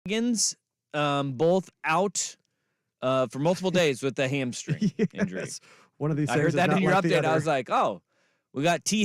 Higgins, both out for multiple days with the hamstring injury. One of these. I heard that in your update. I was like, oh, we got T.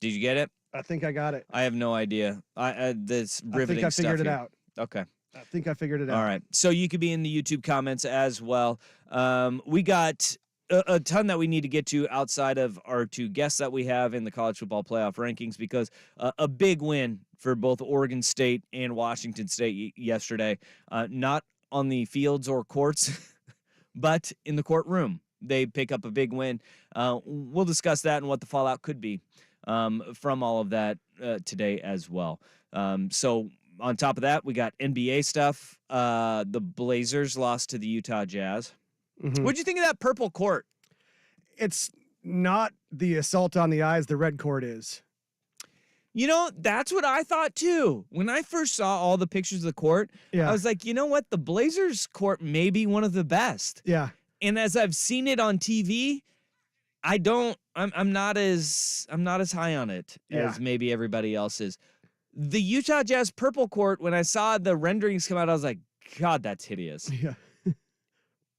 Did you get it? I think I got it. I have no idea. This riveting I think I figured stuff it here. out. Okay. I think I figured it out. All right. So you could be in the YouTube comments as well. We got a ton that we need to get to outside of our two guests that we have in the college football playoff rankings, because a big win for both Oregon State and Washington State yesterday. Not on the fields or courts, but in the courtroom, they pick up a big win. We'll discuss that and what the fallout could be from all of that today as well. So on top of that, we got NBA stuff. The Blazers lost to the Utah Jazz. Mhm. What'd you think of that purple court? It's not the assault on the eyes the red court is. You know, that's what I thought too. When I first saw all the pictures of the court, Yeah. I was like, you know what? The Blazers court may be one of the best. Yeah. And as I've seen it on TV, I'm not as high on it Yeah. as maybe everybody else is. The Utah Jazz purple court, when I saw the renderings come out, I was like, God, that's hideous. Yeah.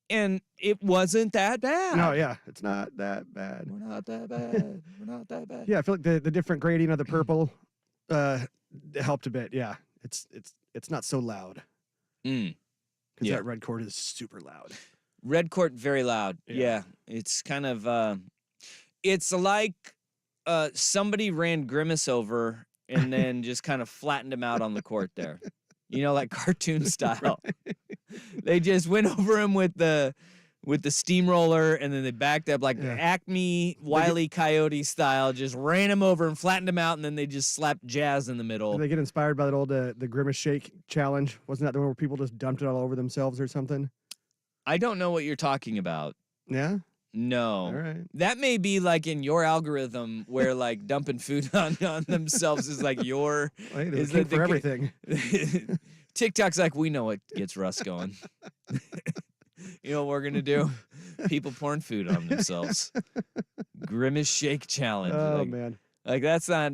And it wasn't that bad. No, yeah. It's not that bad. We're not that bad. We're not that bad. Yeah, I feel like the different grading of the purple helped a bit. Yeah. It's not so loud. Mm. Because Yeah. that red court is super loud. Red court, very loud. Yeah. Yeah. It's kind of, it's like somebody ran Grimace over and then just kind of flattened him out on the court there. You know, like cartoon style. They just went over him with the steamroller, and then they backed up like Yeah. Acme Wile E. Coyote style, just ran him over and flattened him out, and then they just slapped Jazz in the middle. Did they get inspired by that old the Grimace Shake challenge? Wasn't that the one where people just dumped it all over themselves or something? I don't know what you're talking about. Yeah. No. All right. That may be like in your algorithm where like dumping food on themselves is like your Well, hey, there's Is a king that the for ki- everything. TikTok's like, we know what gets Russ going. You know what we're gonna do? People pouring food on themselves. Grimace Shake Challenge. Oh man. Like that's not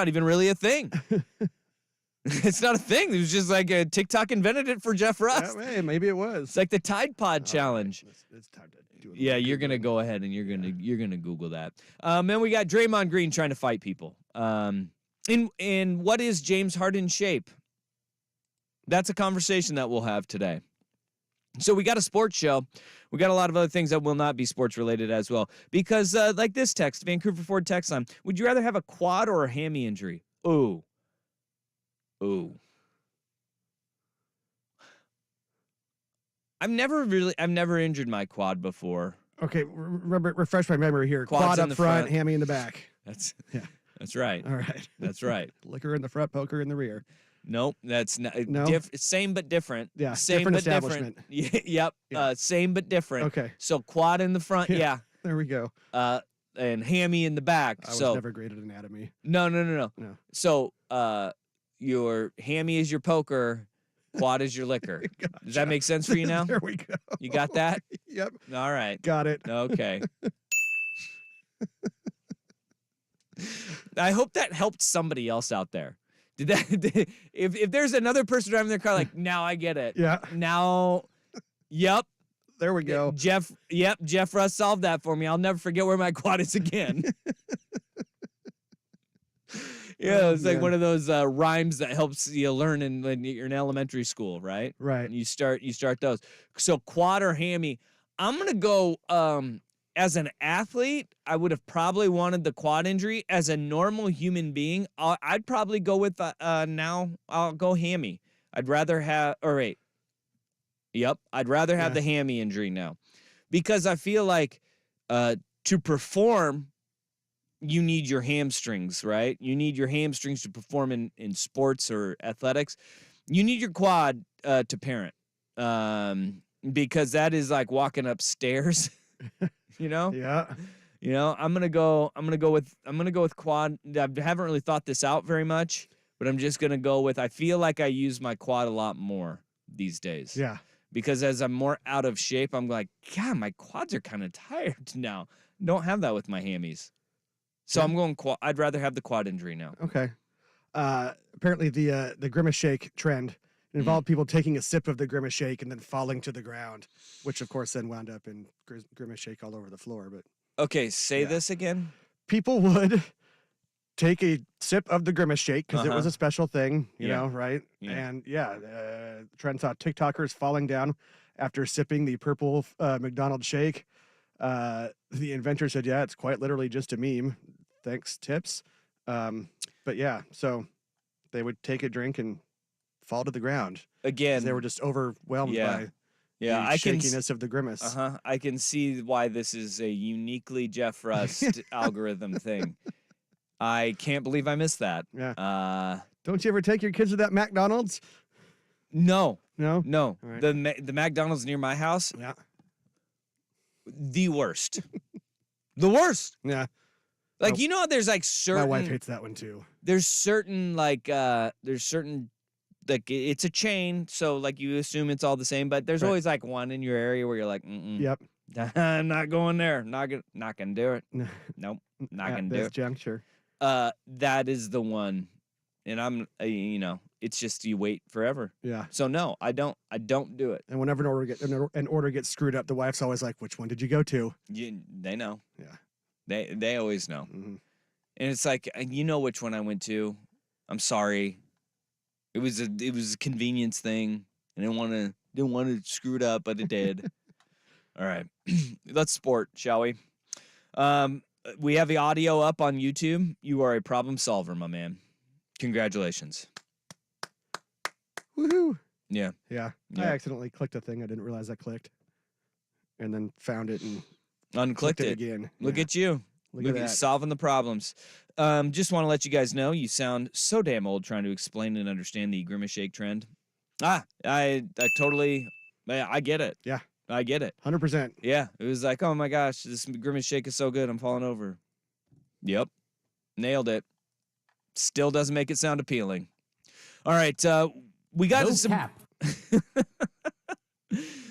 even really a thing. It's not a thing. It was just like TikTok invented it for Jeff Russ. Yeah, hey, maybe it was. It's like the Tide Pod All right, challenge. It's time to do it. Yeah, you're gonna go ahead and you're gonna Google that. Then we got Draymond Green trying to fight people. In what is James Harden's shape? That's a conversation that we'll have today. So we got a sports show. We got a lot of other things that will not be sports related as well. Because like this text, Vancouver Ford text line, would you rather have a quad or a hammy injury? Ooh. I've never injured my quad before. Okay, refresh my memory here. Quads Quad in up the front, front. hammy in the back. That's Yeah. That's right. All right. That's right. Liquor in the front, poker in the rear. Nope, that's not No? same but different. Yeah, same different but different. establishment. Yep. Yeah. Same but different. Okay, So quad in the front, Yeah. yeah. there we go. And hammy in the back. I was So never great at anatomy. no. No. So your hammy is your poker, quad is your liquor. Does that make sense for you now? There we go. You got that? Yep, All right. got it. Okay. I hope that helped somebody else out there. Did that? If there's another person driving their car, like now I get it. Yeah, Now, yep, there we go. Jeff. Yep, Jeff Russ solved that for me. I'll never forget where my quad is again. Yeah, Oh, it's like man. one of those rhymes that helps you learn when you're in elementary school, right? Right. And you start those. So quad or hammy. I'm gonna go. As an athlete, I would have probably wanted the quad injury. As a normal human being, I'd probably go with now. I'll go hammy. I'd rather have. Or wait. Yep, I'd rather have Yeah. the hammy injury now, because I feel like to perform, you need your hamstrings, right? You need your hamstrings to perform in sports or athletics. You need your quad to parent, because that is like walking upstairs. You know, Yeah. I'm gonna go with quad. I haven't really thought this out very much, but I'm just gonna go with. I feel like I use my quad a lot more these days. Yeah. Because as I'm more out of shape, I'm like, God, my quads are kind of tired now. Don't have that with my hammies. So Yeah. I'm going quad. I'd rather have the quad injury now. Okay. Apparently the Grimace Shake trend involved people taking a sip of the Grimace Shake and then falling to the ground, which of course then wound up in Grimace Shake all over the floor. But Okay, say Yeah. this again. people would take a sip of the Grimace Shake because it was Uh-huh. a special thing, you Yeah. know, right? Yeah. And trend saw TikTokers falling down after sipping the purple McDonald's shake. The inventor said, "Yeah, it's quite literally just a meme. Thanks, tips." But yeah, so they would take a drink and fall to the ground. 'Cause Again, they were just overwhelmed Yeah. by Yeah, the I can. shakiness of the grimace. Uh-huh. I can see why this is a uniquely Jeff Rust algorithm thing. I can't believe I missed that. Yeah. Don't you ever take your kids to that McDonald's? No. No. No. All right. The McDonald's near my house, Yeah. the worst. The worst. Yeah. Like, Oh, you know, there's like certain. My wife hates that one too. There's certain like like it's a chain, so like you assume it's all the same, but there's Right. always like one in your area where you're like, Yep. I'm not going there. Not gonna do it. Nope. Not At gonna do this it. juncture. That is the one, and I'm it's just you wait forever. Yeah. So no, I don't do it. And whenever an order gets screwed up, the wife's always like, "Which one did you go to?" They know. Yeah. They always know. Mm-hmm. And it's like, you know which one I went to. I'm sorry. It was a convenience thing. I didn't want to screw it up, but it did. All right. Let's sport, shall we? We have the audio up on YouTube. You are a problem solver, my man. Congratulations. Woohoo! Yeah. Yeah. I Yeah. accidentally clicked a thing I didn't realize I clicked, and then found it and Unclicked clicked it it. again. Look Yeah. at you. Look Look at at that. solving the problems. Just want to let you guys know you sound so damn old trying to explain and understand the Grimace Shake trend. I totally, I get it. Yeah. I get it. 100%. Yeah, it was like, oh my gosh, this Grimace Shake is so good, I'm falling over. Yep, nailed it. Still doesn't make it sound appealing. All right, we got No some. cap.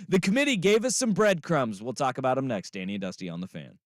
The committee gave us some breadcrumbs. We'll talk about them next. Danny and Dusty on the Fan.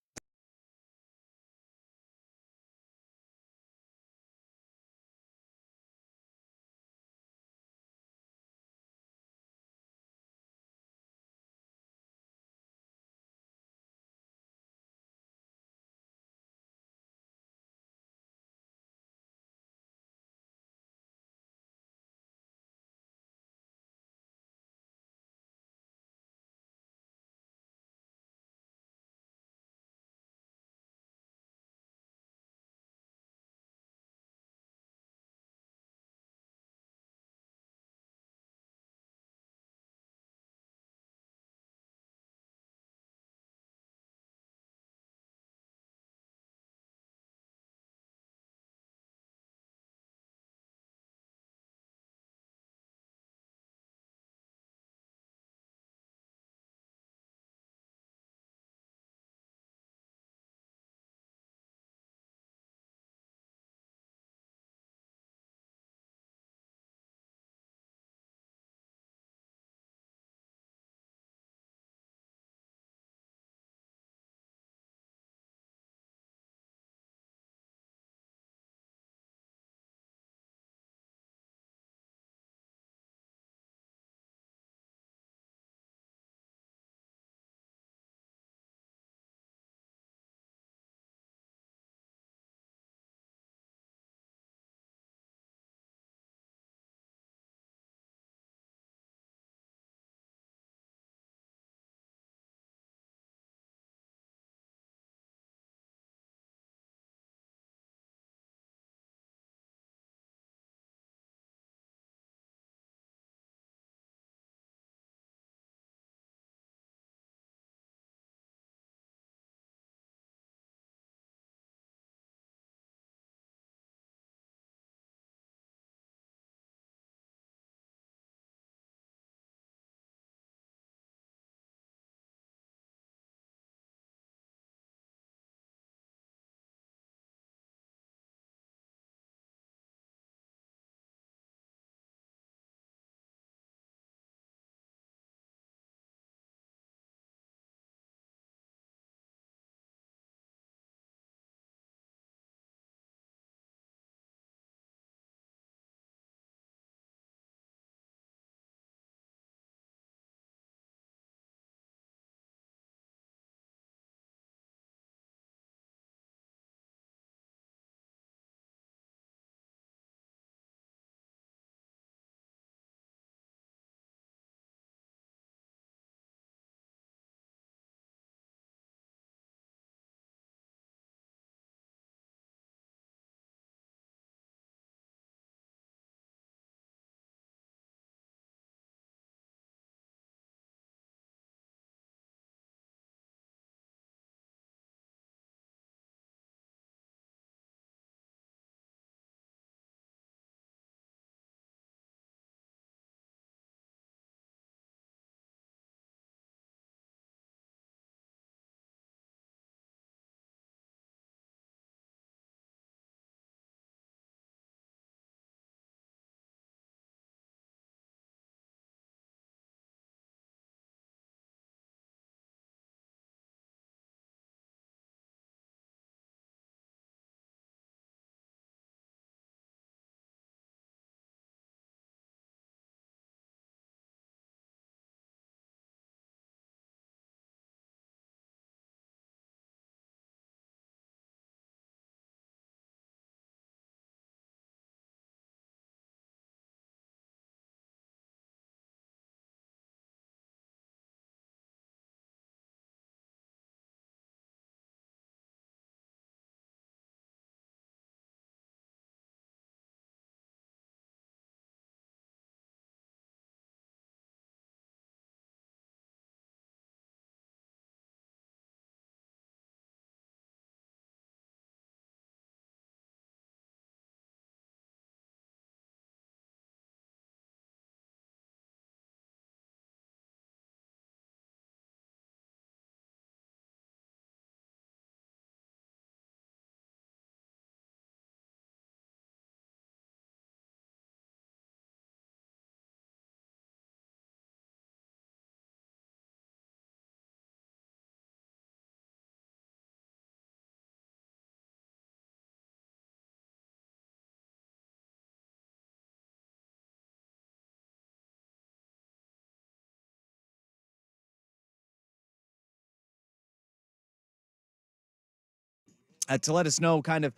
to let us know kind of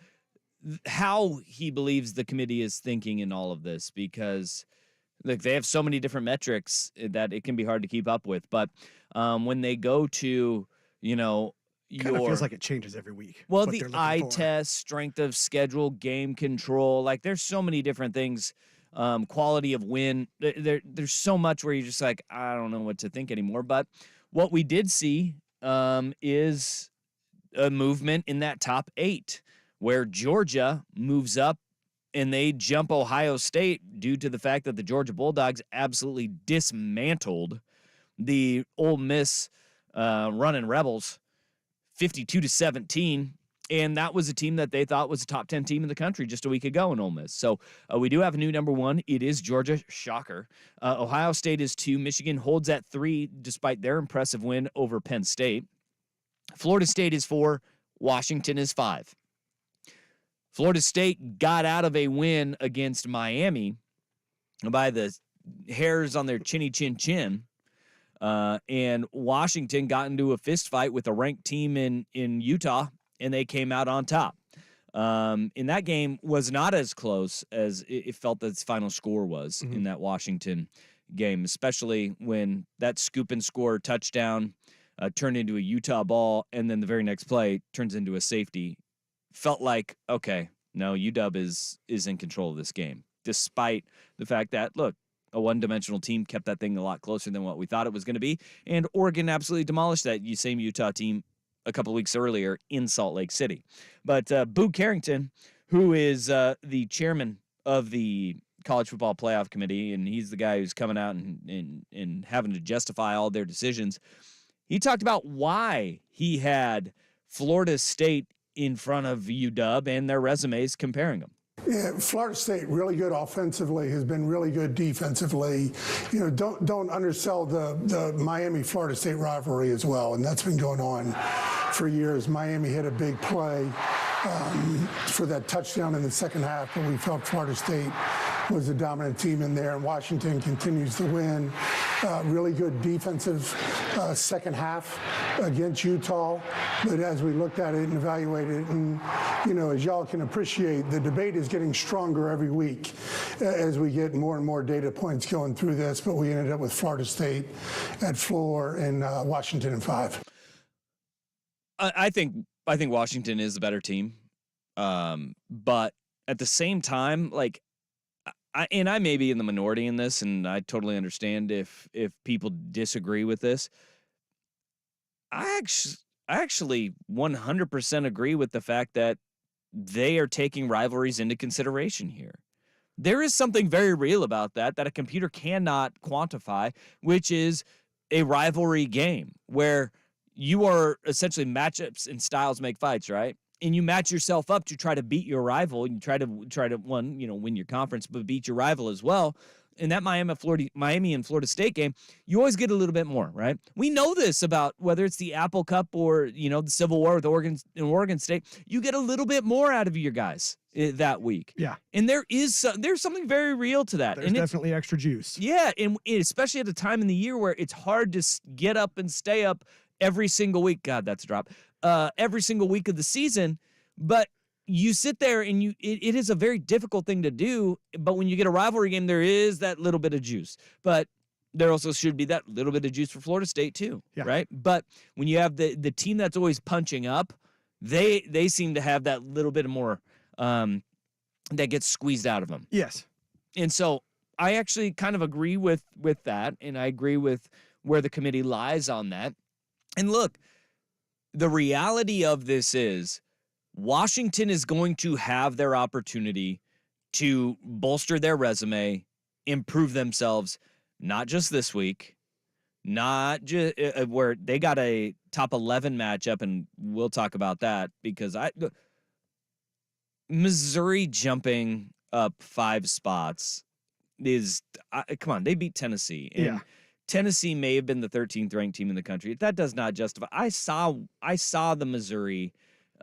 how he believes the committee is thinking in all of this, because look, they have so many different metrics that it can be hard to keep up with. But when they go to, you know, Kind of feels like it changes every week. well, what the they're looking eye for. test, strength of schedule, game control, like there's so many different things. Quality of win. There's so much where you're just like, I don't know what to think anymore. But what we did see is a movement in that top 8, where Georgia moves up and they jump Ohio State due to the fact that the Georgia Bulldogs absolutely dismantled the Ole Miss running Rebels 52-17. And that was a team that they thought was a top 10 team in the country just a week ago in Ole Miss. So we do have a new number 1. It is Georgia. Shocker. Ohio State is 2. Michigan holds at 3 despite their impressive win over Penn State. Florida State is 4. Washington is 5. Florida State got out of a win against Miami by the hairs on their chinny chin chin. And Washington got into a fist fight with a ranked team in Utah, and they came out on top. And that game was not as close as it felt that its final score was in that Washington game, especially when that scoop and score touchdown turned into a Utah ball, and then the very next play turns into a safety. Felt like, okay, no, UW is in control of this game, despite the fact that, look, a one-dimensional team kept that thing a lot closer than what we thought it was going to be, and Oregon absolutely demolished that same Utah team a couple weeks earlier in Salt Lake City. But Boo Carrington, who is the chairman of the College Football Playoff Committee, and he's the guy who's coming out and having to justify all their decisions, he talked about why he had Florida State in front of UW and their resumes comparing them. Yeah, Florida State really good offensively, has been really good defensively. You know, don't undersell the Miami Florida State rivalry as well, and that's been going on for years. Miami hit a big play for that touchdown in the second half, but we felt Florida State was the dominant team in there, and Washington continues to win. Really good defensive second half against Utah, but as we looked at it and evaluated it, and you know, as y'all can appreciate, the debate is getting stronger every week as we get more and more data points going through this, but we ended up with Florida State at 4 and Washington at 5. I think Washington is the better team, but at the same time, like, I may be in the minority in this, and I totally understand if people disagree with this. I actually 100% agree with the fact that they are taking rivalries into consideration here. There is something very real about that a computer cannot quantify, which is a rivalry game where you are essentially matchups and styles make fights, right? And you match yourself up to try to beat your rival, and you try to win your conference, but beat your rival as well. In that Miami and Florida State game, you always get a little bit more, right? We know this about whether it's the Apple Cup or the Civil War with Oregon State. You get a little bit more out of your guys that week. Yeah, and there's something very real to that. There's definitely extra juice. Yeah, and especially at a time in the year where it's hard to get up and stay up every single week. God, that's a drop. Every single week of the season, but you sit there and it is a very difficult thing to do. But when you get a rivalry game, there is that little bit of juice. But there also should be that little bit of juice for Florida State too, right? But when you have the team that's always punching up, they seem to have that little bit more that gets squeezed out of them. Yes, and so I actually kind of agree with that, and I agree with where the committee lies on that. And look, the reality of this is Washington is going to have their opportunity to bolster their resume, improve themselves, not just this week, not just where they got a top 11 matchup, and we'll talk about that because Missouri jumping up 5 spots is come on, they beat Tennessee. And Tennessee may have been the 13th ranked team in the country. That does not justify. I saw the Missouri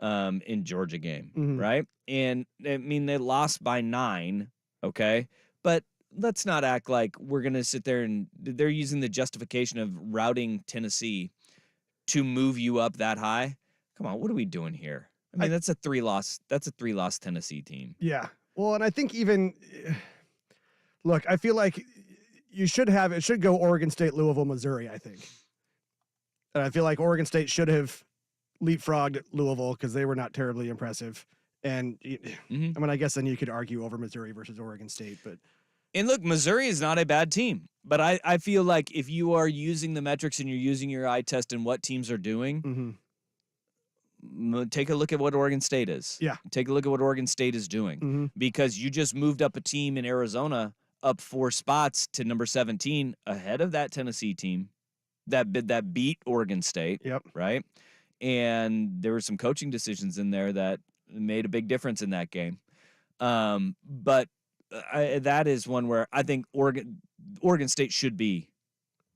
in Georgia game, right? And I mean, they lost by 9, okay? But let's not act like we're going to sit there and they're using the justification of routing Tennessee to move you up that high. Come on, what are we doing here? I mean, that's a three-loss Tennessee team. Yeah. Well, and I think even look, I feel like it should go Oregon State, Louisville, Missouri, I think. And I feel like Oregon State should have leapfrogged Louisville because they were not terribly impressive. And I mean, I guess then you could argue over Missouri versus Oregon State, but. And look, Missouri is not a bad team, but I feel like if you are using the metrics and you're using your eye test and what teams are doing, take a look at what Oregon State is. Yeah. Take a look at what Oregon State is doing because you just moved up a team in Arizona up 4 spots to number 17 ahead of that Tennessee team that beat Oregon State. Yep. Right. And there were some coaching decisions in there that made a big difference in that game. But that is one where I think Oregon State should be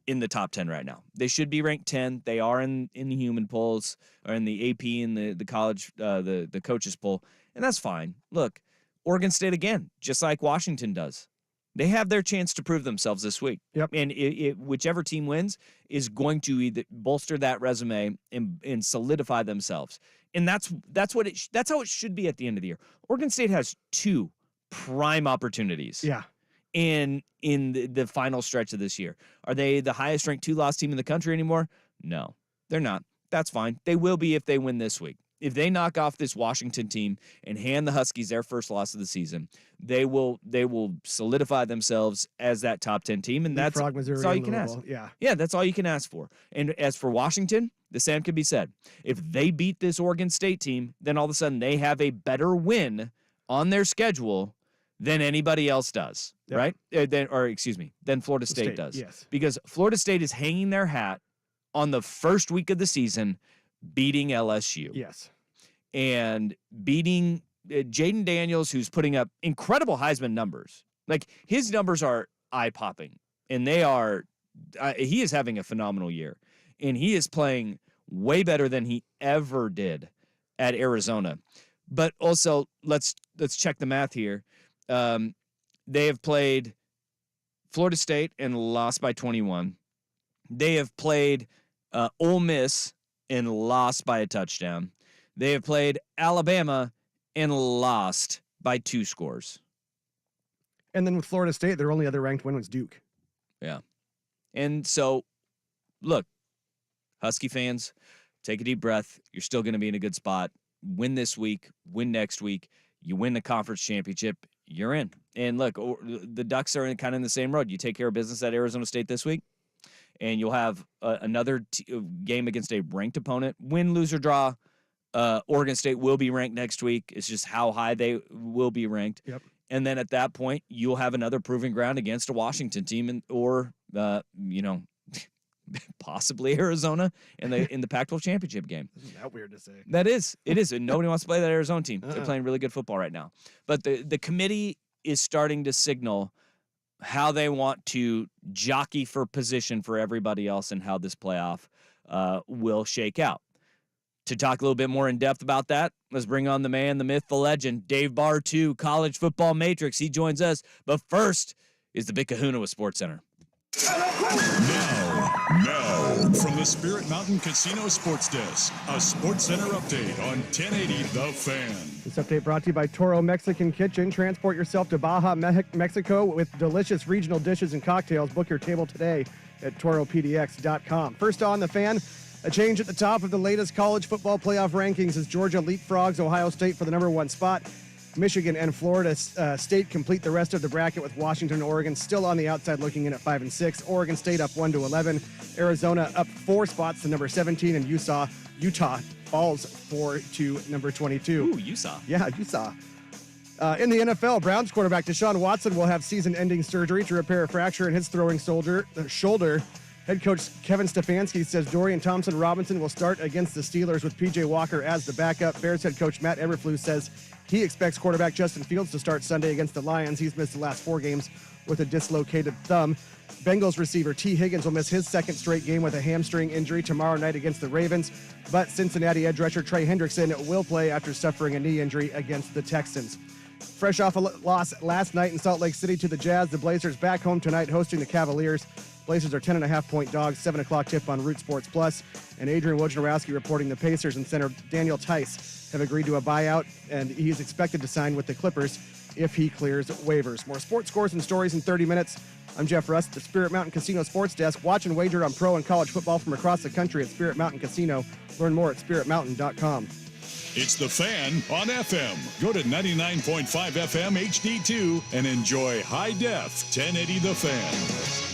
in the top 10 right now. They should be ranked 10. They are in the human polls or in the AP and the college, the coaches poll, and that's fine. Look, Oregon State, again, just like Washington does, they have their chance to prove themselves this week. Yep. And whichever team wins is going to either bolster that resume and solidify themselves. And that's how it should be at the end of the year. Oregon State has 2 prime opportunities. Yeah. In the final stretch of this year. Are they the highest ranked 2-loss team in the country anymore? No, they're not. That's fine. They will be if they win this week. If they knock off this Washington team and hand the Huskies their first loss of the season, they will solidify themselves as that top 10 team, and that's all you can ask. Yeah, that's all you can ask for. And as for Washington, the same can be said. If they beat this Oregon State team, then all of a sudden they have a better win on their schedule than anybody else does, right? Than Florida State does. Yes. Because Florida State is hanging their hat on the first week of the season, beating LSU. Yes. And beating Jaden Daniels, who's putting up incredible Heisman numbers. Like, his numbers are eye-popping, and he is having a phenomenal year. And he is playing way better than he ever did at Arizona. But also, let's check the math here. They have played Florida State and lost by 21. They have played Ole Miss and lost by a touchdown. They have played Alabama and lost by 2 scores. And then with Florida State, their only other ranked win was Duke. Yeah. And so, look, Husky fans, take a deep breath. You're still going to be in a good spot. Win this week, win next week. You win the conference championship, you're in. And look, the Ducks are kind of in the same road. You take care of business at Arizona State this week, and you'll have another game against a ranked opponent. Win, lose, or draw, Oregon State will be ranked next week. It's just how high they will be ranked. Yep. And then at that point, you'll have another proving ground against a Washington team or possibly Arizona in the Pac-12 championship game. Isn't that weird to say? That is. It is. And nobody wants to play that Arizona team. They're playing really good football right now. But the committee is starting to signal how they want to jockey for position for everybody else and how this playoff will shake out. To talk a little bit more in depth about that, let's bring on the man, the myth, the legend, Dave Bartoo, College Football Matrix. He joins us. But first is the Big Kahuna with SportsCenter. Now, from the Spirit Mountain Casino Sports Desk, a SportsCenter update on 1080 The Fan. This update brought to you by Toro Mexican Kitchen. Transport yourself to Baja, Mexico with delicious regional dishes and cocktails. Book your table today at toropdx.com. First on The Fan, a change at the top of the latest college football playoff rankings as Georgia leapfrogs Ohio State for the number 1 spot. Michigan and Florida State complete the rest of the bracket with Washington and Oregon still on the outside looking in at 5 and 6. Oregon State up 1 to 11. Arizona up 4 spots to number 17, and Utah falls 4 to number 22. Ooh, Utah. Yeah, Utah. In the NFL, Browns quarterback Deshaun Watson will have season-ending surgery to repair a fracture in his throwing shoulder. Head coach Kevin Stefanski says Dorian Thompson-Robinson will start against the Steelers with P.J. Walker as the backup. Bears head coach Matt Eberflus says he expects quarterback Justin Fields to start Sunday against the Lions. He's missed the last 4 games with a dislocated thumb. Bengals receiver T. Higgins will miss his 2nd straight game with a hamstring injury tomorrow night against the Ravens. But Cincinnati edge rusher Trey Hendrickson will play after suffering a knee injury against the Texans. Fresh off a loss last night in Salt Lake City to the Jazz, the Blazers back home tonight hosting the Cavaliers. Blazers are 10.5-point dogs, 7 o'clock tip on Root Sports Plus. And Adrian Wojnarowski reporting the Pacers and center Daniel Tice have agreed to a buyout, and he's expected to sign with the Clippers if he clears waivers. More sports scores and stories in 30 minutes. I'm Jeff Rust at the Spirit Mountain Casino Sports Desk. Watch and wager on pro and college football from across the country at Spirit Mountain Casino. Learn more at spiritmountain.com. It's The Fan on FM. Go to 99.5 FM HD2 and enjoy high def 1080 The Fan.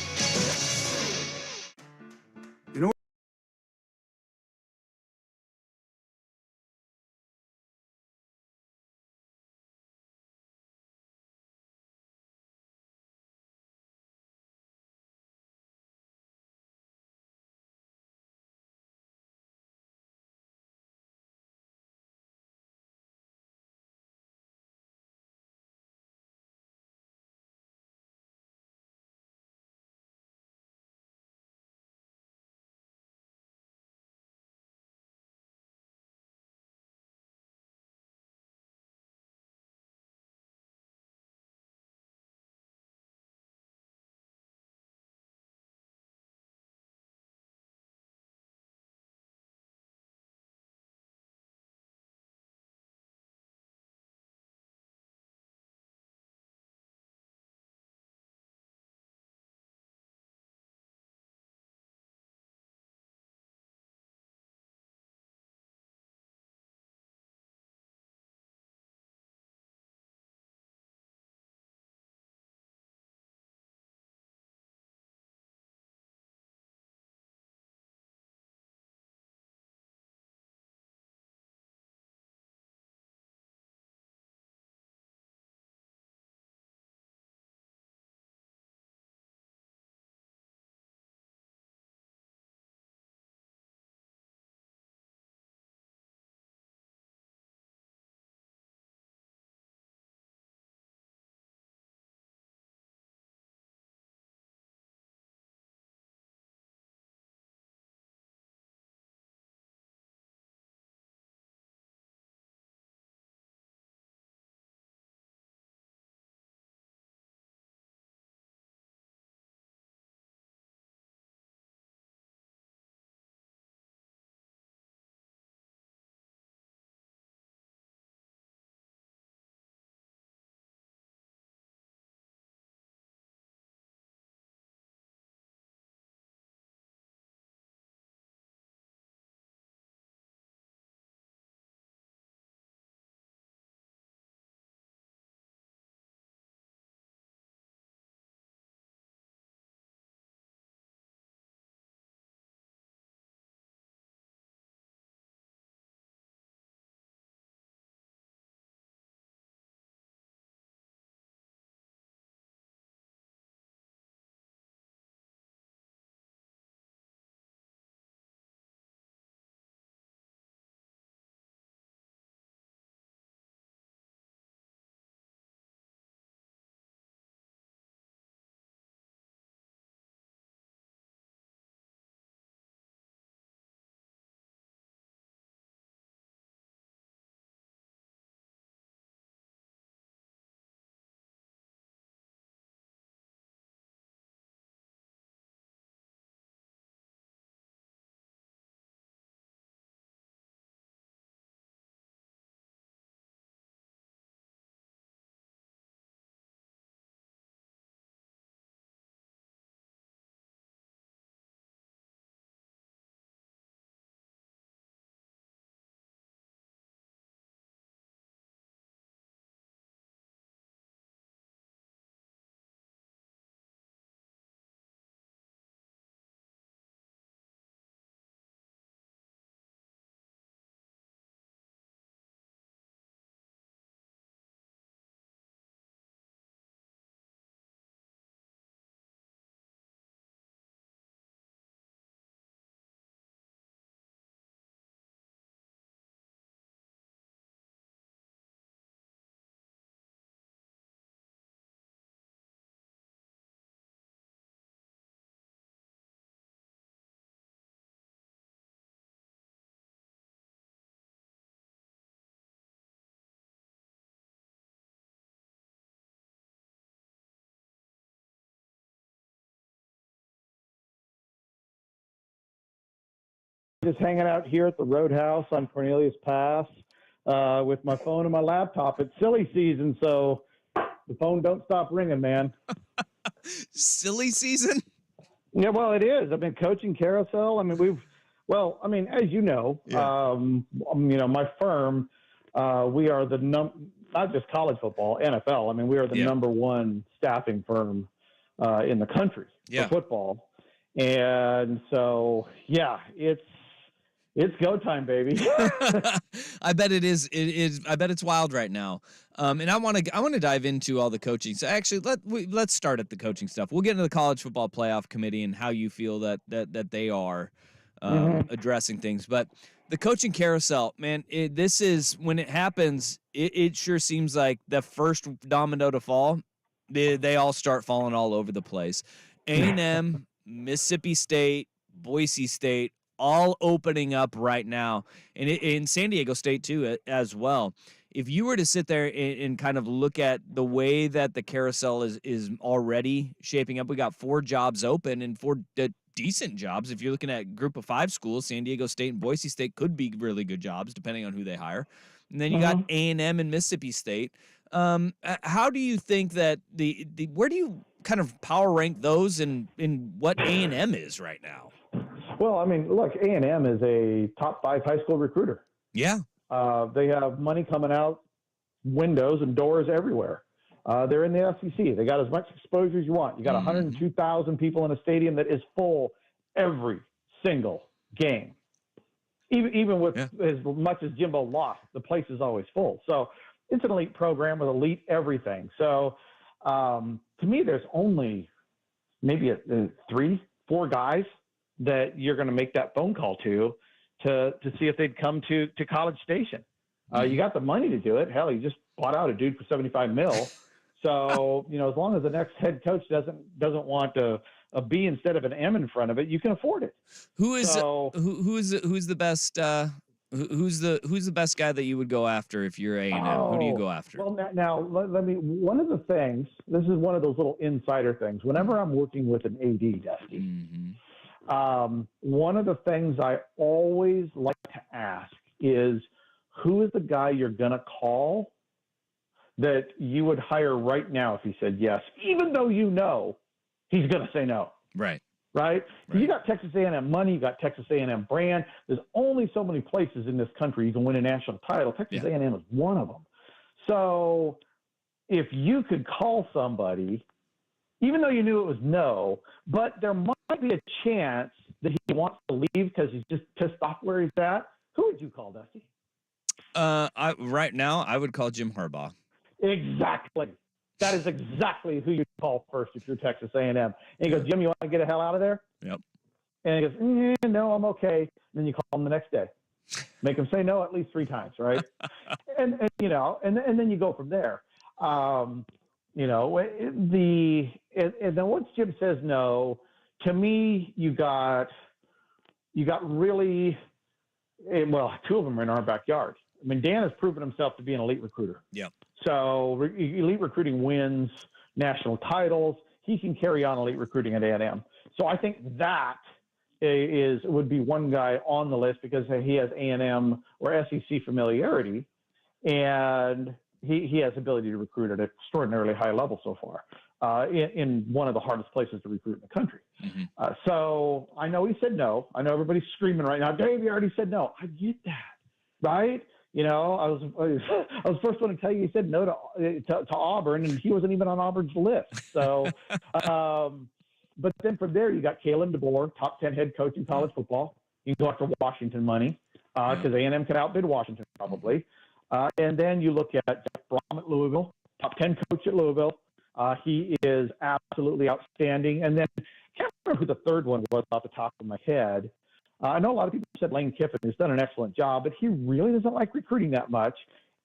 Just hanging out here at the Roadhouse on Cornelius Pass. with my phone and my laptop. It's silly season, so the phone don't stop ringing, man. Silly season? Yeah, well, it is. I mean, coaching carousel. I mean, as you know, my firm, we are not just college football, NFL. I mean, we are the number one staffing firm in the country for football. And so, it's go time, baby. I bet it is. I bet it's wild right now. And I want to dive into all the coaching. So actually, let's start at the coaching stuff. We'll get into the college football playoff committee and how you feel that they are addressing things. But the coaching carousel, man, this is when it happens. It sure seems like the first domino to fall. They all start falling all over the place. A&M, Mississippi State, Boise State, all opening up right now, and in San Diego State too as well. If you were to sit there and kind of look at the way that the carousel is already shaping up, we got 4 jobs open and 4 decent jobs. If you're looking at group of 5 schools, San Diego State and Boise State could be really good jobs depending on who they hire. And then you got A&M and Mississippi State. How do you think that where do you kind of power rank those in what A&M is right now? Well, I mean, look, A&M is a top 5 high school recruiter. Yeah. They have money coming out windows and doors everywhere. They're in the SEC. They got as much exposure as you want. You got 102,000 people in a stadium that is full every single game. Even with as much as Jimbo lost, the place is always full. So it's an elite program with elite everything. So to me, there's only maybe 3-4 guys that you're going to make that phone call to see if they'd come to College Station. You got the money to do it. Hell, you just bought out a dude for $75 million. So, as long as the next head coach doesn't want a B instead of an M in front of it, you can afford it. Who's the best who's the best guy that you would go after if you're A&M? Who do you go after? Well, now let me. One of the things. This is one of those little insider things. Whenever I'm working with an AD, Dusty, one of the things I always like to ask is, who is the guy you're going to call that you would hire right now if he said yes, even though he's going to say no? Right? You got Texas A&M money, you got Texas A&M brand. There's only so many places in this country you can win a national title. Texas A&M is one of them. So if you could call somebody, even though you knew it was no, but there might be a chance that he wants to leave because he's just pissed off where he's at, who would you call, Dusty? Right now, I would call Jim Harbaugh. Exactly. That is exactly who you call first if you're Texas A&M. And he goes, Jim, you want to get the hell out of there? Yep. And he goes, no, I'm okay. And then you call him the next day. Make him say no at least 3 times, right? and then you go from there. And then once Jim says no, to me, you got really, 2 of them are in our backyard. I mean, Dan has proven himself to be an elite recruiter. Yep. So elite recruiting wins national titles. He can carry on elite recruiting at A&M. So I think that would be one guy on the list because he has A&M or SEC familiarity, and he has ability to recruit at an extraordinarily high level so far in one of the hardest places to recruit in the country. So I know he said no. I know everybody's screaming right now, Dave, you already said no. I get that, right? I was the first one to tell you he said no to Auburn, and he wasn't even on Auburn's list. So, but then from there, you got Kalen DeBoer, top 10 head coach in college football. You can go after Washington money because A&M can outbid Washington probably. And then you look at Jeff Brom at Louisville, top 10 coach at Louisville. He is absolutely outstanding. And then I can't remember who the third one was off the top of my head. I know a lot of people said Lane Kiffin has done an excellent job, but he really doesn't like recruiting that much.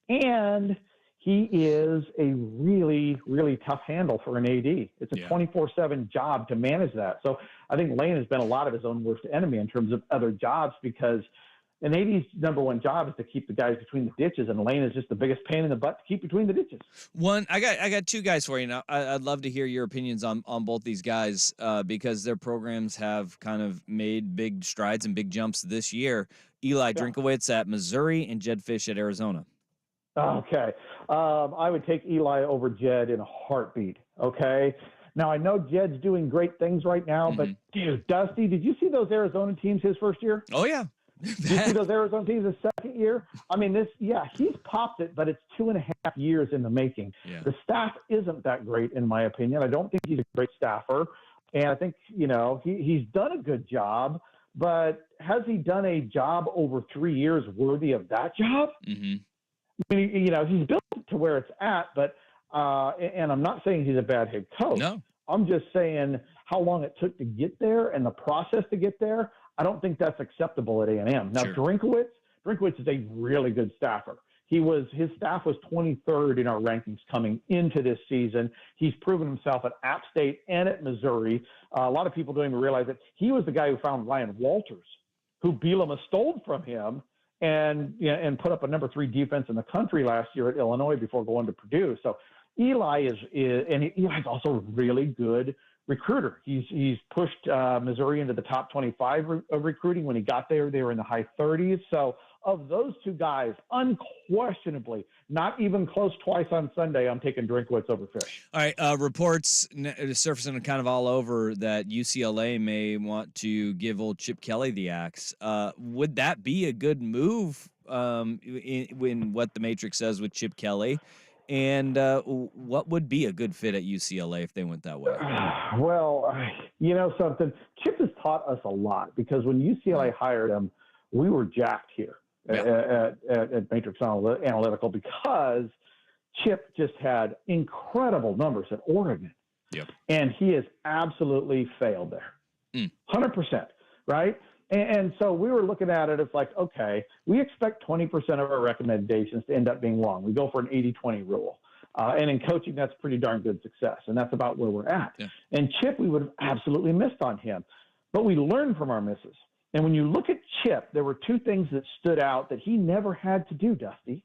And he is a really, really tough handle for an AD. It's a 24/7 job to manage that. So I think Lane has been a lot of his own worst enemy in terms of other jobs because And AD's number one job is to keep the guys between the ditches, and Lane is just the biggest pain in the butt to keep between the ditches. I got two guys for you now. I'd love to hear your opinions on both these guys because their programs have kind of made big strides and big jumps this year. Eli Drinkowitz at Missouri and Jedd Fisch at Arizona. Okay. I would take Eli over Jedd in a heartbeat. Okay. Now, I know Jedd's doing great things right now, but dude, Dusty, did you see those Arizona teams his first year? Oh, yeah. Did you see those Arizona teams his second year? I mean, he's popped it, but it's 2.5 years in the making. Yeah. The staff isn't that great, in my opinion. I don't think he's a great staffer. And I think, he's done a good job, but has he done a job over 3 years worthy of that job? Mm-hmm. I mean, he's built it to where it's at, but and I'm not saying he's a bad head coach. No. I'm just saying how long it took to get there and the process to get there. I don't think that's acceptable at A&M. Now, Sure. Drinkowitz is a really good staffer. His staff was 23rd in our rankings coming into this season. He's proven himself at App State and at Missouri. A lot of people don't even realize that he was the guy who found Ryan Walters, who Bielema stole from him and put up a number 3 defense in the country last year at Illinois before going to Purdue. So Eli's also a really good recruiter. He's pushed Missouri into the top 25 of recruiting. When he got there, they were in the high 30s. So of those two guys, unquestionably, not even close twice on Sunday, I'm taking Drinkowitz over Fisch. All right, reports surfacing kind of all over that UCLA may want to give old Chip Kelly the axe. Would that be a good move in what the Matrix says with Chip Kelly? And what would be a good fit at UCLA if they went that way? Well, you know something? Chip has taught us a lot because when UCLA hired him, we were jacked here at Matrix Analytical because Chip just had incredible numbers at Oregon. Yep. And he has absolutely failed there. 100%, right? And so we were looking at it, it's like, okay, we expect 20% of our recommendations to end up being wrong. We go for an 80-20 rule. And in coaching, that's pretty darn good success. And that's about where we're at. Yeah. And Chip, we would have absolutely missed on him. But we learned from our misses. And when you look at Chip, there were two things that stood out that he never had to do, Dusty.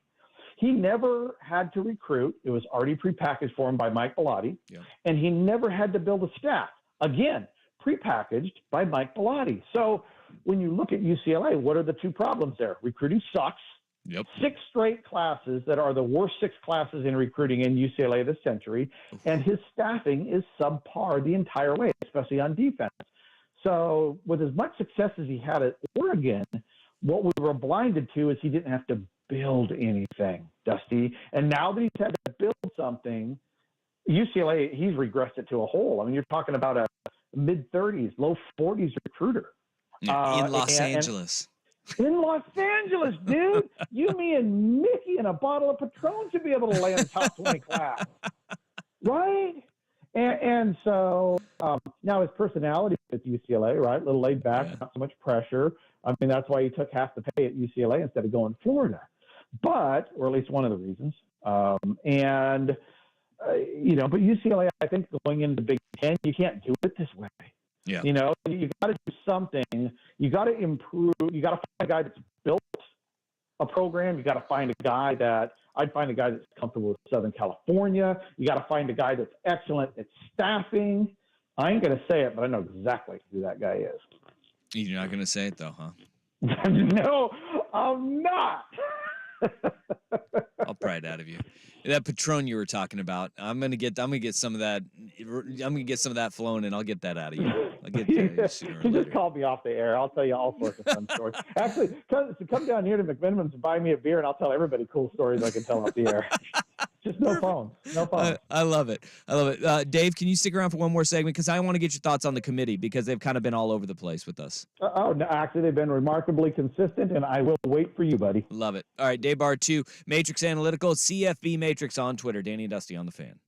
He never had to recruit. It was already prepackaged for him by Mike Bellotti. Yeah. And he never had to build a staff. Again, prepackaged by Mike Bellotti. So when you look at UCLA, what are the two problems there? Recruiting sucks. Yep. 6 straight classes that are the worst 6 classes in recruiting in UCLA this century. And his staffing is subpar the entire way, especially on defense. So with as much success as he had at Oregon, what we were blinded to is he didn't have to build anything, Dusty. And now that he's had to build something, UCLA, he's regressed it to a hole. I mean, you're talking about a mid-30s, low 40s recruiter. In Los Angeles. In Los Angeles, dude. You, me, and Mickey and a bottle of Patron should be able to land top 20 class. Right? And so now his personality at UCLA, right? A little laid back, not so much pressure. I mean, that's why he took half the pay at UCLA instead of going to Florida. But, or at least one of the reasons. But UCLA, I think going into the Big Ten, you can't do it this way. Yeah. You know, you got to do something. You got to improve. You got to find a guy that's built a program. You got to find a guy I'd find a guy that's comfortable with Southern California. You got to find a guy that's excellent at staffing. I ain't going to say it, but I know exactly who that guy is. You're not going to say it though, huh? No, I'm not. I'll pry it out of you. That Patron you were talking about, I'm gonna get some of that. I'm gonna get some of that flowing, and I'll get that out of you. I'll get that sooner or He later. just called me off the air. I'll tell you all sorts of fun stories. Actually, come down here to McMenamins and buy me a beer, and I'll tell everybody cool stories I can tell off the air. Just no phone. No phone. I love it. Dave, can you stick around for one more segment? Because I want to get your thoughts on the committee because they've kind of been all over the place with us. No, actually, they've been remarkably consistent, and I will wait for you, buddy. Love it. All right, Dave Barr 2, Matrix Analytical, CFB Matrix on Twitter. Danny and Dusty on the Fan.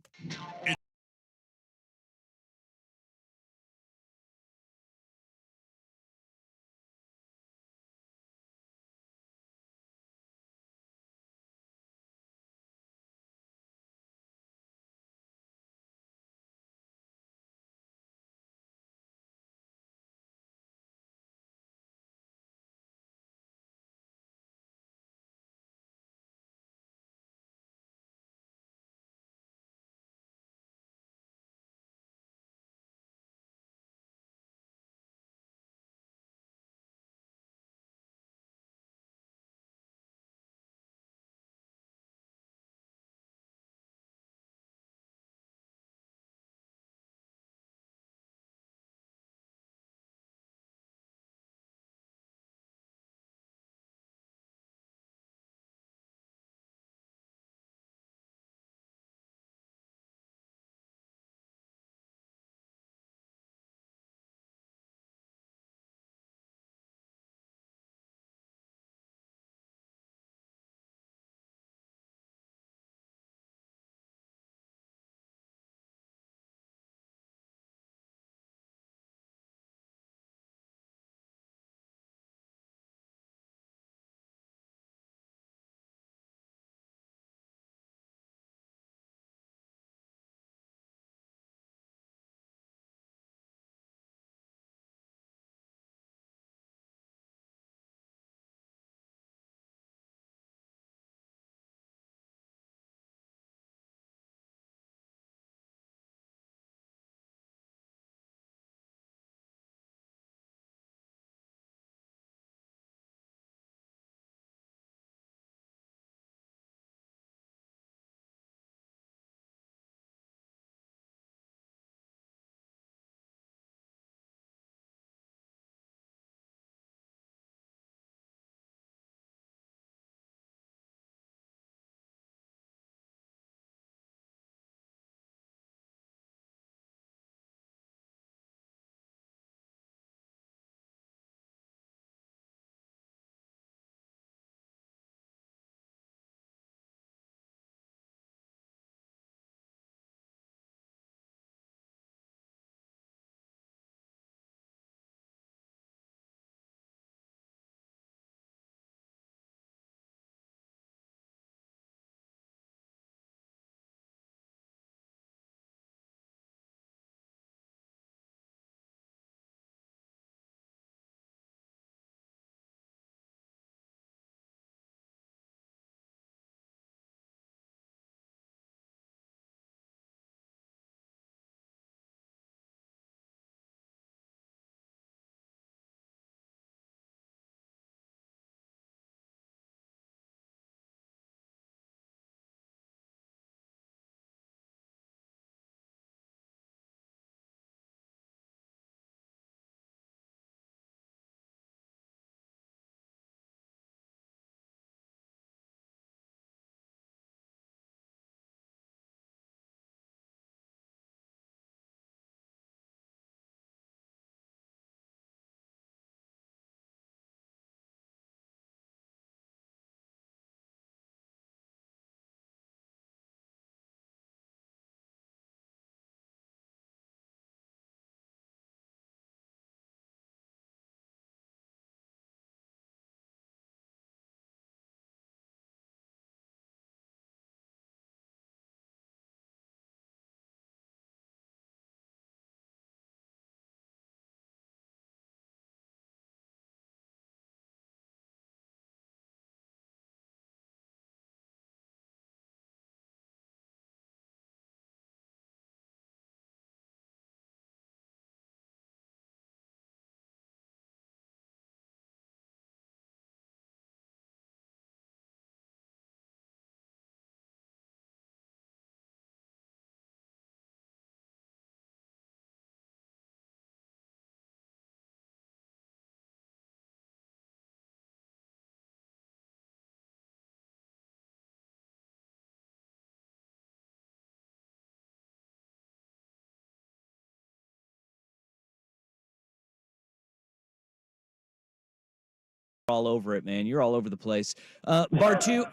all over it, man. You're all over the place. Bartu,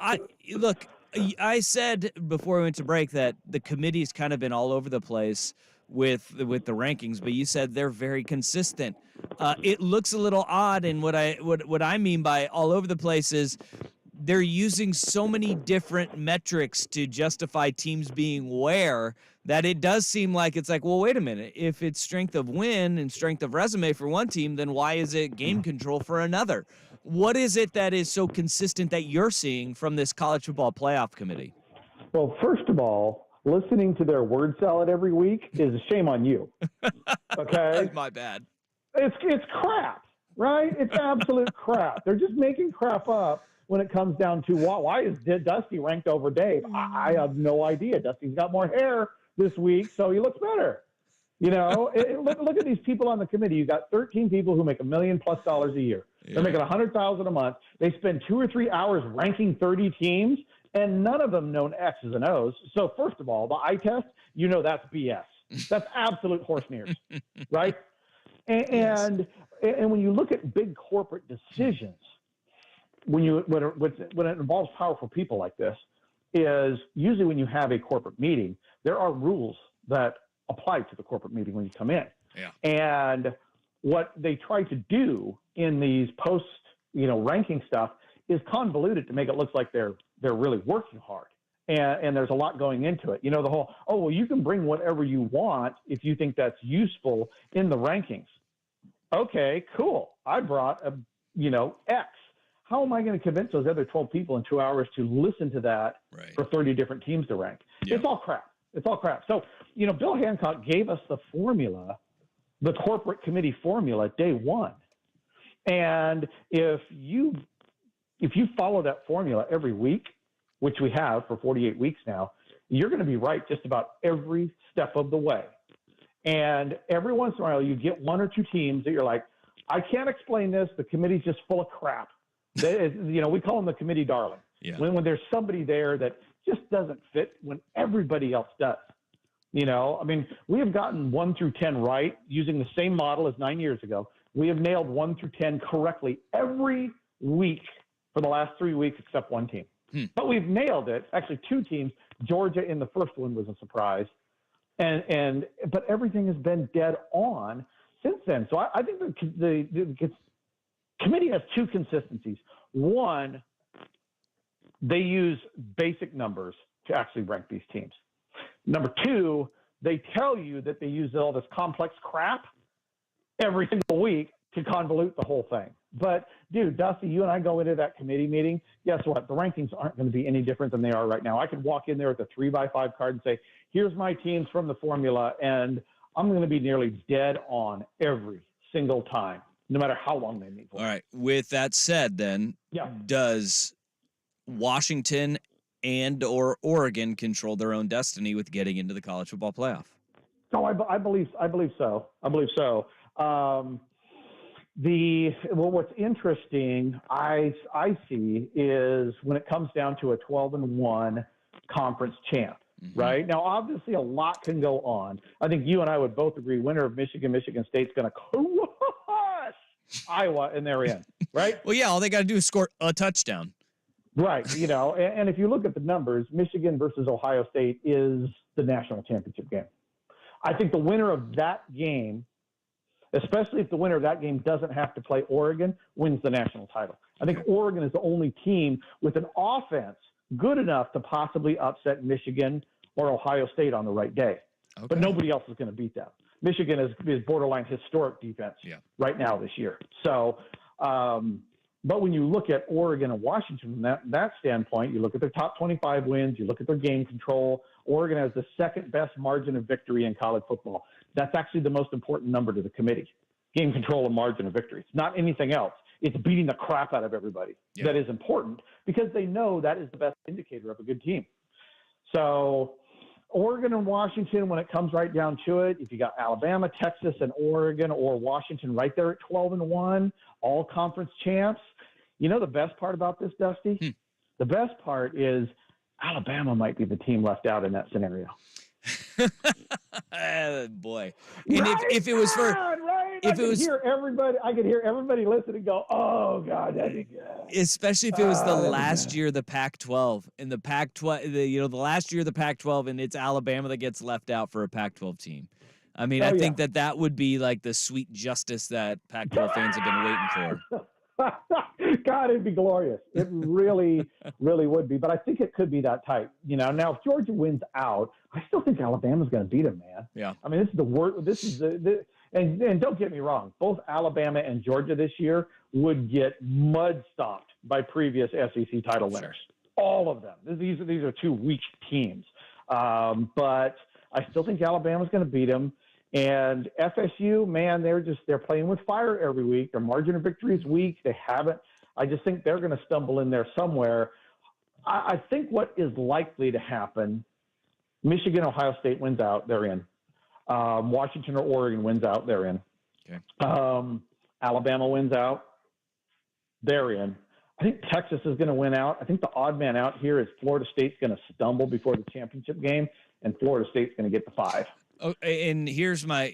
I said before we went to break that the committee's kind of been all over the place with the rankings, but you said they're very consistent. It looks a little odd, and what I mean by all over the place is they're using so many different metrics to justify teams being where that it does seem like it's like, well, wait a minute. If it's strength of win and strength of resume for one team, then why is it game control for another? What is it that is so consistent that you're seeing from this college football playoff committee? Well, first of all, listening to their word salad every week is a shame on you. Okay? That's my bad. It's crap, right? It's absolute crap. They're just making crap up when it comes down to why is Dusty ranked over Dave? I have no idea. Dusty's got more hair this week, so he looks better. You know, look at these people on the committee. You got 13 people who make $1 million+ a year. Yeah. They're making $100,000 a month. They spend 2 or 3 hours ranking 30 teams, and none of them know X's and O's. So first of all, the eye test, you know that's BS. That's absolute horse nears, right? And when you look at big corporate decisions, when it involves powerful people like this, is usually when you have a corporate meeting, there are rules that apply to the corporate meeting when you come in. Yeah. And what they try to do in these post, ranking stuff is convoluted to make it look like they're really working hard. And there's a lot going into it. The whole, you can bring whatever you want if you think that's useful in the rankings. Okay, cool. I brought X. How am I going to convince those other 12 people in 2 hours to listen to that for 30 different teams to rank? Yeah. It's all crap. So, Bill Hancock gave us the formula, the corporate committee formula, day one. And if you follow that formula every week, which we have for 48 weeks now, you're going to be right just about every step of the way. And every once in a while, you get one or two teams that you're like, I can't explain this. The committee's just full of crap. We call them the committee darling. Yeah. When there's somebody there that just doesn't fit when everybody else does. We have gotten 1 through 10 right using the same model as 9 years ago. We have nailed 1 through 10 correctly every week for the last 3 weeks except one team. But we've nailed it. Actually, 2 teams. Georgia in the first one was a surprise. But everything has been dead on since then. So I think the committee has 2 consistencies. One, they use basic numbers to actually rank these teams. Number 2, they tell you that they use all this complex crap every single week to convolute the whole thing. But, dude, Dusty, you and I go into that committee meeting. Guess what? The rankings aren't going to be any different than they are right now. I could walk in there with a 3x5 card and say, here's my teams from the formula, and I'm going to be nearly dead on every single time, no matter how long they meet for. All right. With that said, then, does Washington and or Oregon control their own destiny with getting into the college football playoff? No, I believe so. What's interesting I see is when it comes down to a 12-1 conference champ. Mm-hmm. Right now, obviously, a lot can go on. I think you and I would both agree. Winner of Michigan State's going to crush Iowa, and they're in. Right? Well, yeah, all they got to do is score a touchdown. Right. And if you look at the numbers, Michigan versus Ohio State is the national championship game. I think the winner of that game, especially if the winner of that game doesn't have to play Oregon, wins the national title. I think Oregon is the only team with an offense good enough to possibly upset Michigan or Ohio State on the right day. Okay. But nobody else is going to beat them. Michigan is borderline historic defense right now this year. So, but when you look at Oregon and Washington from that standpoint, you look at their top 25 wins, you look at their game control. Oregon has the second best margin of victory in college football. That's actually the most important number to the committee, game control and margin of victory. It's not anything else. It's beating the crap out of everybody. Yeah. That is important because they know that is the best indicator of a good team. So Oregon and Washington, when it comes right down to it, if you got Alabama, Texas, and Oregon or Washington right there at 12-1, all conference champs, the best part about this, Dusty? The best part is Alabama might be the team left out in that scenario. Boy. And if it was for right? if it was I could hear everybody listening go, "Oh God, that'd be good." Especially if it was the last year of the Pac-12 and the Pac-12, the last year of the Pac-12, and it's Alabama that gets left out for a Pac-12 team. I mean, I think that would be like the sweet justice that Pac-12 fans have been waiting for. God, it'd be glorious. It really, really would be. But I think it could be that tight. Now if Georgia wins out, I still think Alabama's going to beat them, man. Yeah. I mean, this is the worst. This is and don't get me wrong. Both Alabama and Georgia this year would get mud stomped by previous SEC title winners. All of them. These are two weak teams. But I still think Alabama's going to beat them. And FSU, man, they're playing with fire every week. Their margin of victory is weak. I just think they're going to stumble in there somewhere. I think what is likely to happen, Michigan, Ohio State wins out, they're in. Washington or Oregon wins out, they're in. Okay. Alabama wins out, they're in. I think Texas is going to win out. I think the odd man out here is Florida State's going to stumble before the championship game, and Florida State's going to get the 5. Oh, and here's my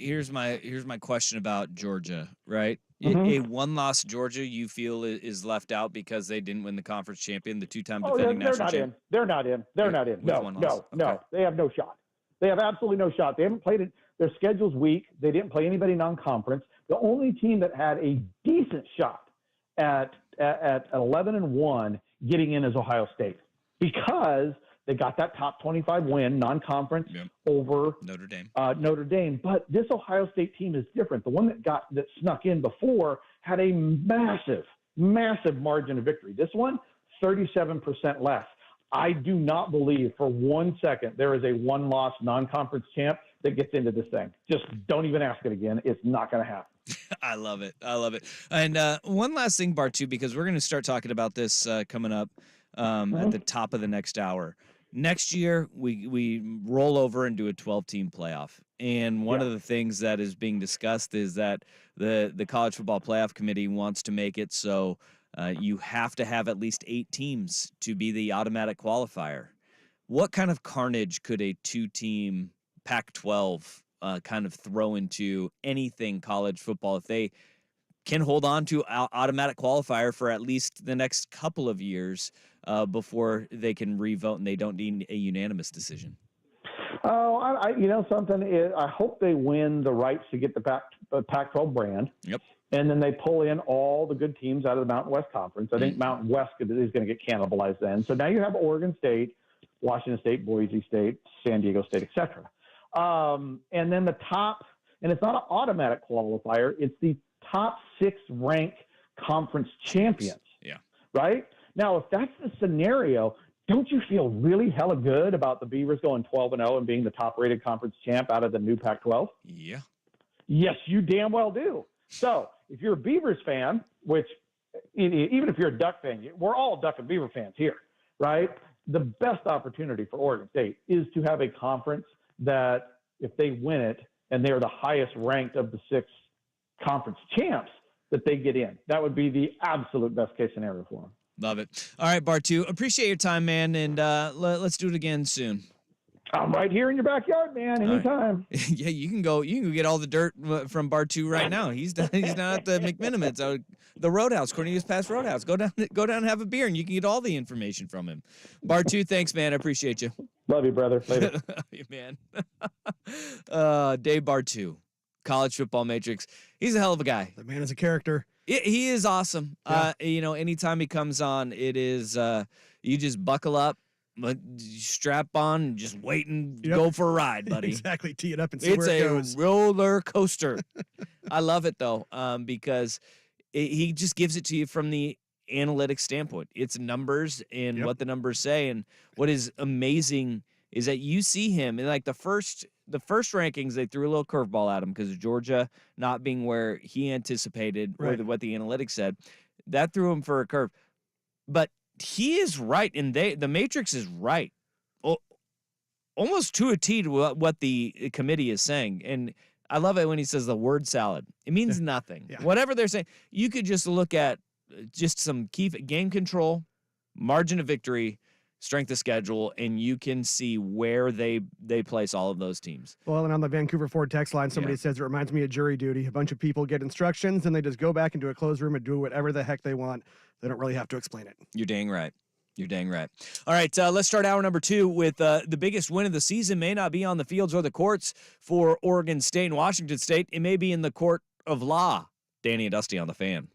question about Georgia, right? Mm-hmm. A one-loss Georgia you feel is left out because they didn't win the conference champion, the two-time defending national champion? They're not in. No. They have no shot. They have absolutely no shot. They haven't played it. Their schedule's weak. They didn't play anybody non-conference. The only team that had a decent shot at 11-1 getting in is Ohio State, because they got that top 25 win, non-conference, over Notre Dame. But this Ohio State team is different. The one that snuck in before had a massive margin of victory. This one, 37% less. I do not believe for 1 second there is a one-loss non-conference champ that gets into this thing. Just don't even ask it again. It's not going to happen. I love it. And one last thing, Bartu, because we're going to start talking about this coming up at the top of the next hour. Next year, we roll over and do a 12-team playoff. And one of the things that is being discussed is that the College Football Playoff Committee wants to make it so you have to have at least 8 teams to be the automatic qualifier. What kind of carnage could a 2-team Pac-12 kind of throw into anything college football if they can hold on to automatic qualifier for at least the next couple of years before they can revote and they don't need a unanimous decision? Oh, I hope they win the rights to get the Pac-12 brand. Yep. And then they pull in all the good teams out of the Mountain West Conference. I think Mountain West is going to get cannibalized then. So now you have Oregon State, Washington State, Boise State, San Diego State, etc. And then the top, and it's not an automatic qualifier, it's the top 6 ranked conference champions. Yeah. Right? Now, if that's the scenario, don't you feel really hella good about the Beavers going 12-0 and being the top-rated conference champ out of the new Pac-12? Yeah. Yes, you damn well do. So if you're a Beavers fan, which even if you're a Duck fan, we're all Duck and Beaver fans here, right? The best opportunity for Oregon State is to have a conference that if they win it and they're the highest ranked of the 6 conference champs, that they get in. That would be the absolute best case scenario for them. Love it. All right, Bartu, appreciate your time, man, and let's do it again soon. I'm right here in your backyard, man. Anytime. Right. Yeah, you can go get all the dirt from Bartu right now. He's down at the McMenamins, the Roadhouse, Cornelius Pass Roadhouse. Go down and have a beer, and you can get all the information from him. Bartu, thanks, man. I appreciate you. Love you, brother. Later. Love you, man. Dave Bartu, College Football Matrix. He's a hell of a guy. The man is a character. He is awesome. Yeah. Anytime he comes on, it is you just buckle up, strap on, and just wait and go for a ride, buddy. Exactly. Tee it up and see where it goes. It's a roller coaster. I love it, though, because he just gives it to you from the analytic standpoint. It's numbers and what the numbers say. And what is amazing is that you see him in like the first rankings, they threw a little curveball at him because of Georgia not being where he anticipated or what the analytics said. That threw him for a curve. But he is right, and the Matrix is right. Almost to a T to what the committee is saying. And I love it when he says the word salad. It means nothing. Yeah. Whatever they're saying, you could just look at just some key game control, margin of victory, strength of schedule, and you can see where they place all of those teams. Well, and on the Vancouver Ford text line, somebody Yeah. says it reminds me of jury duty. A bunch of people get instructions, and they just go back into a closed room and do whatever the heck they want. They don't really have to explain it. You're dang right. You're dang right. All right, let's start hour number 2 with the biggest win of the season may not be on the fields or the courts for Oregon State and Washington State. It may be in the court of law. Danny and Dusty on the Fan.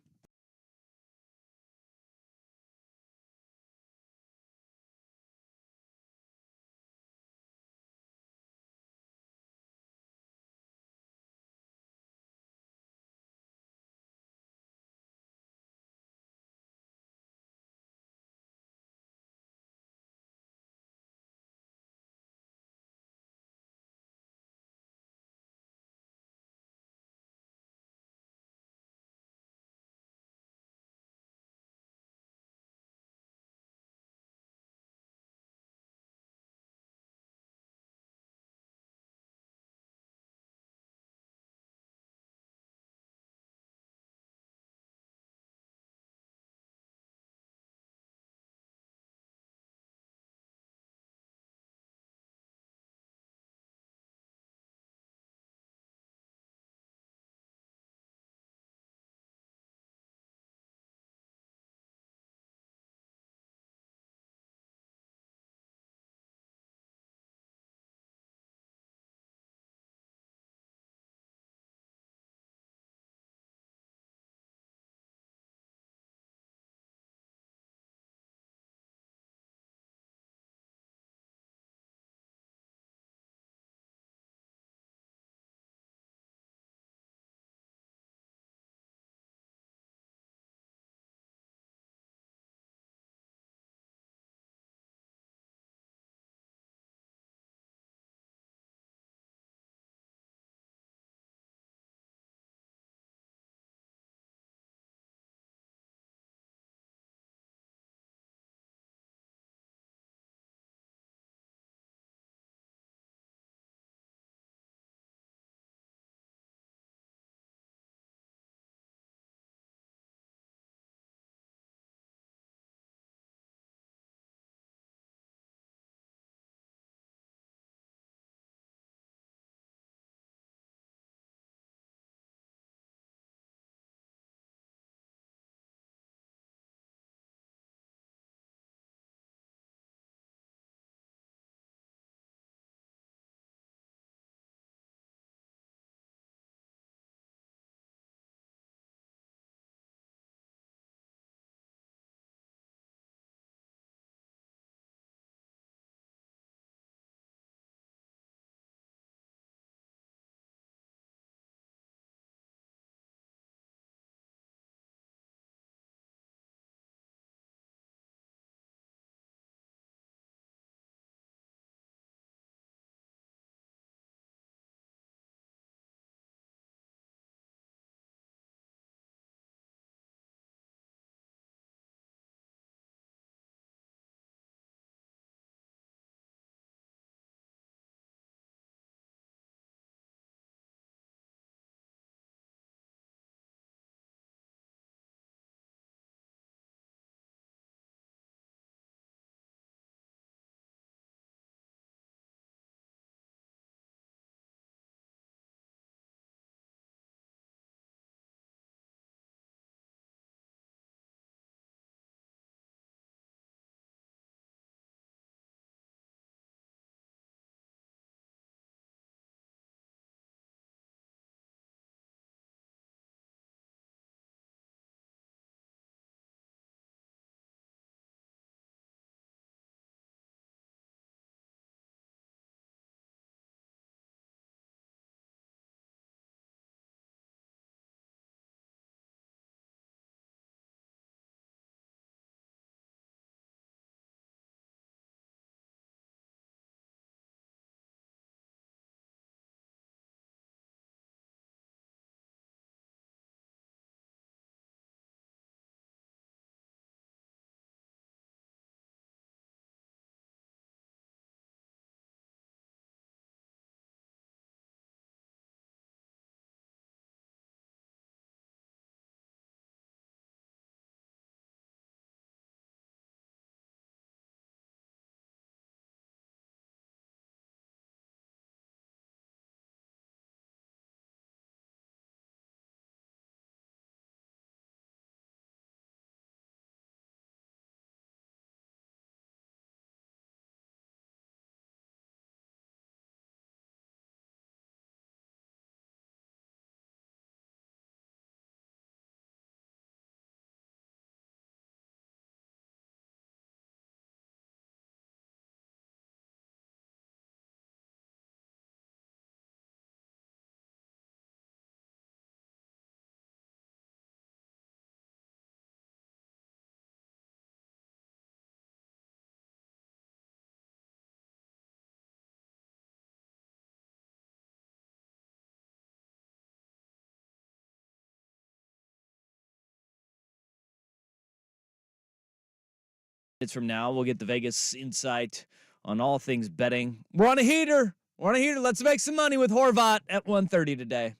Minutes from now, we'll get the Vegas insight on all things betting. We're on a heater. Let's make some money with Horvat at 1:30 today.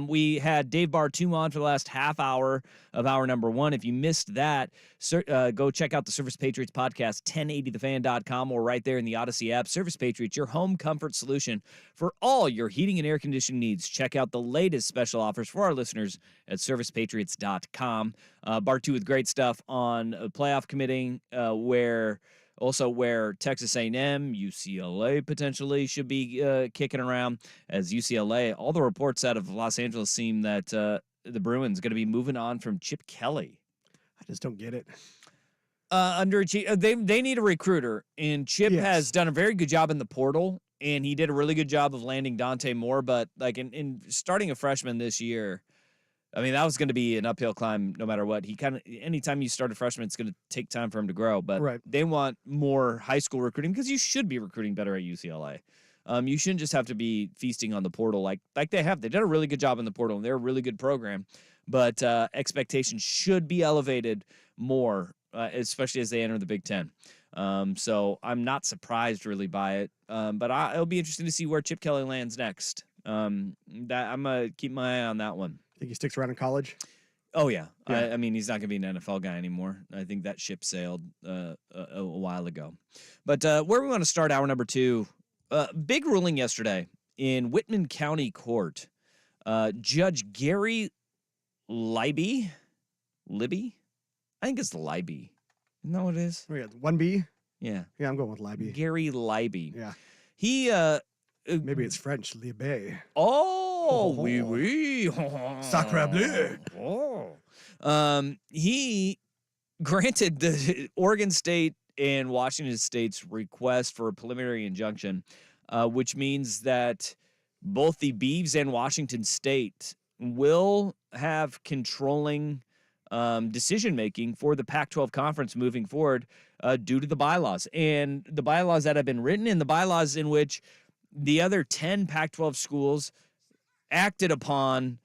We had Dave Bartu on for the last half hour of hour number 1. If you missed that, go check out the Service Patriots podcast, 1080thefan.com, or right there in the Odyssey app. Service Patriots, your home comfort solution for all your heating and air conditioning needs. Check out the latest special offers for our listeners at servicepatriots.com. Bartu with great stuff on playoff committing, where Texas A&M, UCLA potentially should be kicking around. As UCLA, all the reports out of Los Angeles seem that the Bruins going to be moving on from Chip Kelly. I just don't get it. They need a recruiter, and Chip Yes. has done a very good job in the portal, and he did a really good job of landing Dante Moore. But like in starting a freshman this year, I mean, that was going to be an uphill climb no matter what. Anytime you start a freshman, it's going to take time for him to grow. But Right. They want more high school recruiting because you should be recruiting better at UCLA. You shouldn't just have to be feasting on the portal like they have. They did a really good job in the portal, and they're a really good program. But expectations should be elevated more, especially as they enter the Big Ten. So I'm not surprised really by it. But it'll be interesting to see where Chip Kelly lands next. I'm going to keep my eye on that one. Think he sticks around in college? Oh, yeah. Yeah. I mean, he's not going to be an NFL guy anymore. I think that ship sailed a while ago. But where we want to start hour number 2, big ruling yesterday in Whitman County Court. Judge Gary Libby? I think it's Libby. Isn't that what it is? Oh, yeah. 1B? Yeah. Yeah, I'm going with Libby. Gary Libby. Yeah. He... Maybe it's French, Libé. Oh, oui, oui. Sacre bleu. Oh. He granted the Oregon State and Washington State's request for a preliminary injunction, which means that both the Beavs and Washington State will have controlling decision-making for the Pac-12 conference moving forward due to the bylaws. And the bylaws that have been written and the bylaws in which the other 10 Pac-12 schools acted upon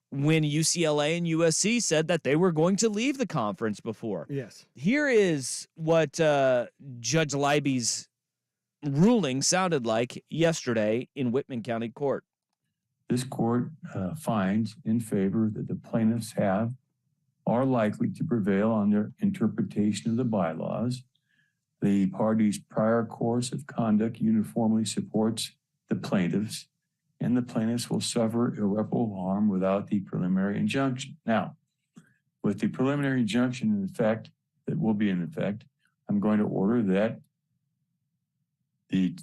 when UCLA and USC said that they were going to leave the conference before. Yes. Here is what Judge Libby's ruling sounded like yesterday in Whitman County Court. This court finds in favor that the plaintiffs are likely to prevail on their interpretation of the bylaws. The party's prior course of conduct uniformly supports the plaintiffs, and the plaintiffs will suffer irreparable harm without the preliminary injunction. Now, with the preliminary injunction in effect, that will be in effect, I'm going to order that the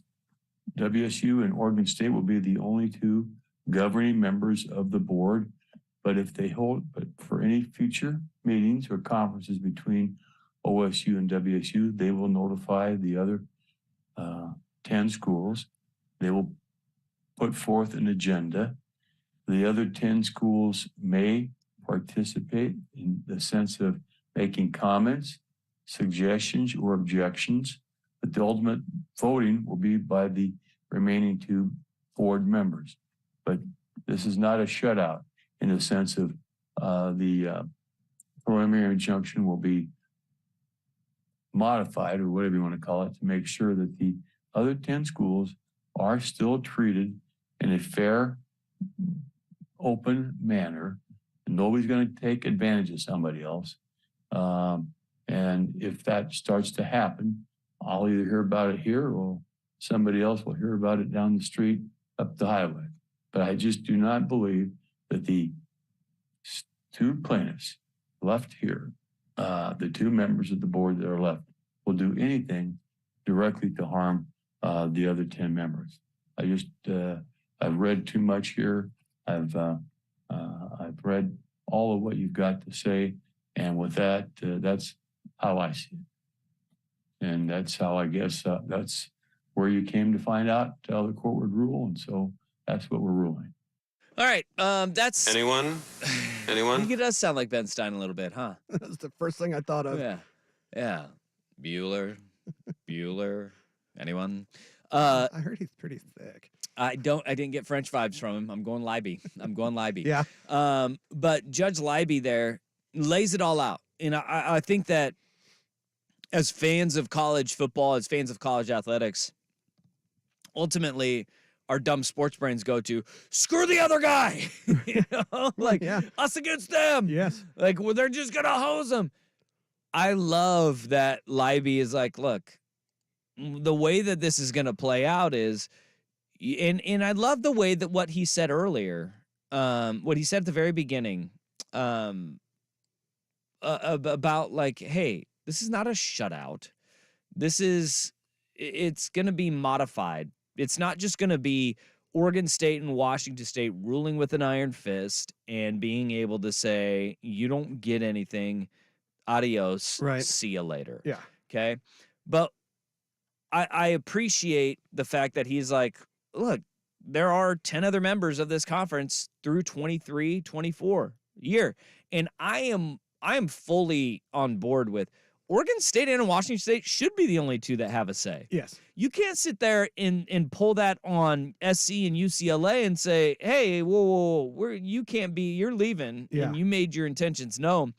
WSU and Oregon State will be the only 2 governing members of the board. But for any future meetings or conferences between OSU and WSU, they will notify the other 10 schools. They will put forth an agenda. The other 10 schools may participate in the sense of making comments, suggestions, or objections, but the ultimate voting will be by the remaining 2 board members. But this is not a shutout in the sense of the preliminary injunction will be modified, or whatever you want to call it, to make sure that the other 10 schools are still treated in a fair, open manner. Nobody's going to take advantage of somebody else. And if that starts to happen, I'll either hear about it here or somebody else will hear about it down the street up the highway. But I just do not believe that the 2 plaintiffs left here, the 2 members of the board that are left, will do anything directly to harm the other 10 members. I've read too much here. I've read all of what you've got to say, and with that, that's how I see it, and that's how I guess that's where you came to find out how the court would rule, and so that's what we're ruling. All right, that's... Anyone? It does sound like Ben Stein a little bit, huh? That's the first thing I thought of. Yeah. Bueller. Anyone? I heard he's pretty thick. I didn't get French vibes from him. I'm going Libby. Yeah. But Judge Libby there lays it all out. And I think that as fans of college football, as fans of college athletics, ultimately our dumb sports brains go to screw the other guy, like us against them. Yes. Like, well, they're just going to hose them. I love that Libby is like, look, the way that this is going to play out is, and I love the way that what he said earlier, what he said at the very beginning, about like, hey, this is not a shutout. It's going to be modified. It's not just going to be Oregon State and Washington State ruling with an iron fist and being able to say, you don't get anything. Adios. Right. See you later. Yeah. Okay. But I appreciate the fact that he's like, look, there are 10 other members of this conference through 23-24 year. And I am fully on board with Oregon State and Washington State should be the only two that have a say. Yes. You can't sit there and pull that on SC and UCLA and say, hey, whoa, you can't be, you're leaving and you made your intentions known.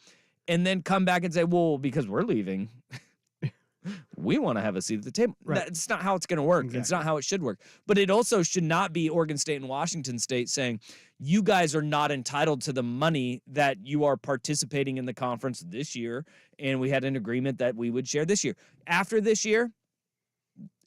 And then come back and say, well, because we're leaving, we want to have a seat at the table. Right. That's not how it's going to work. Exactly. It's not how it should work. But it also should not be Oregon State and Washington State saying, you guys are not entitled to the money that you are participating in the conference this year. And we had an agreement that we would share this year. After this year,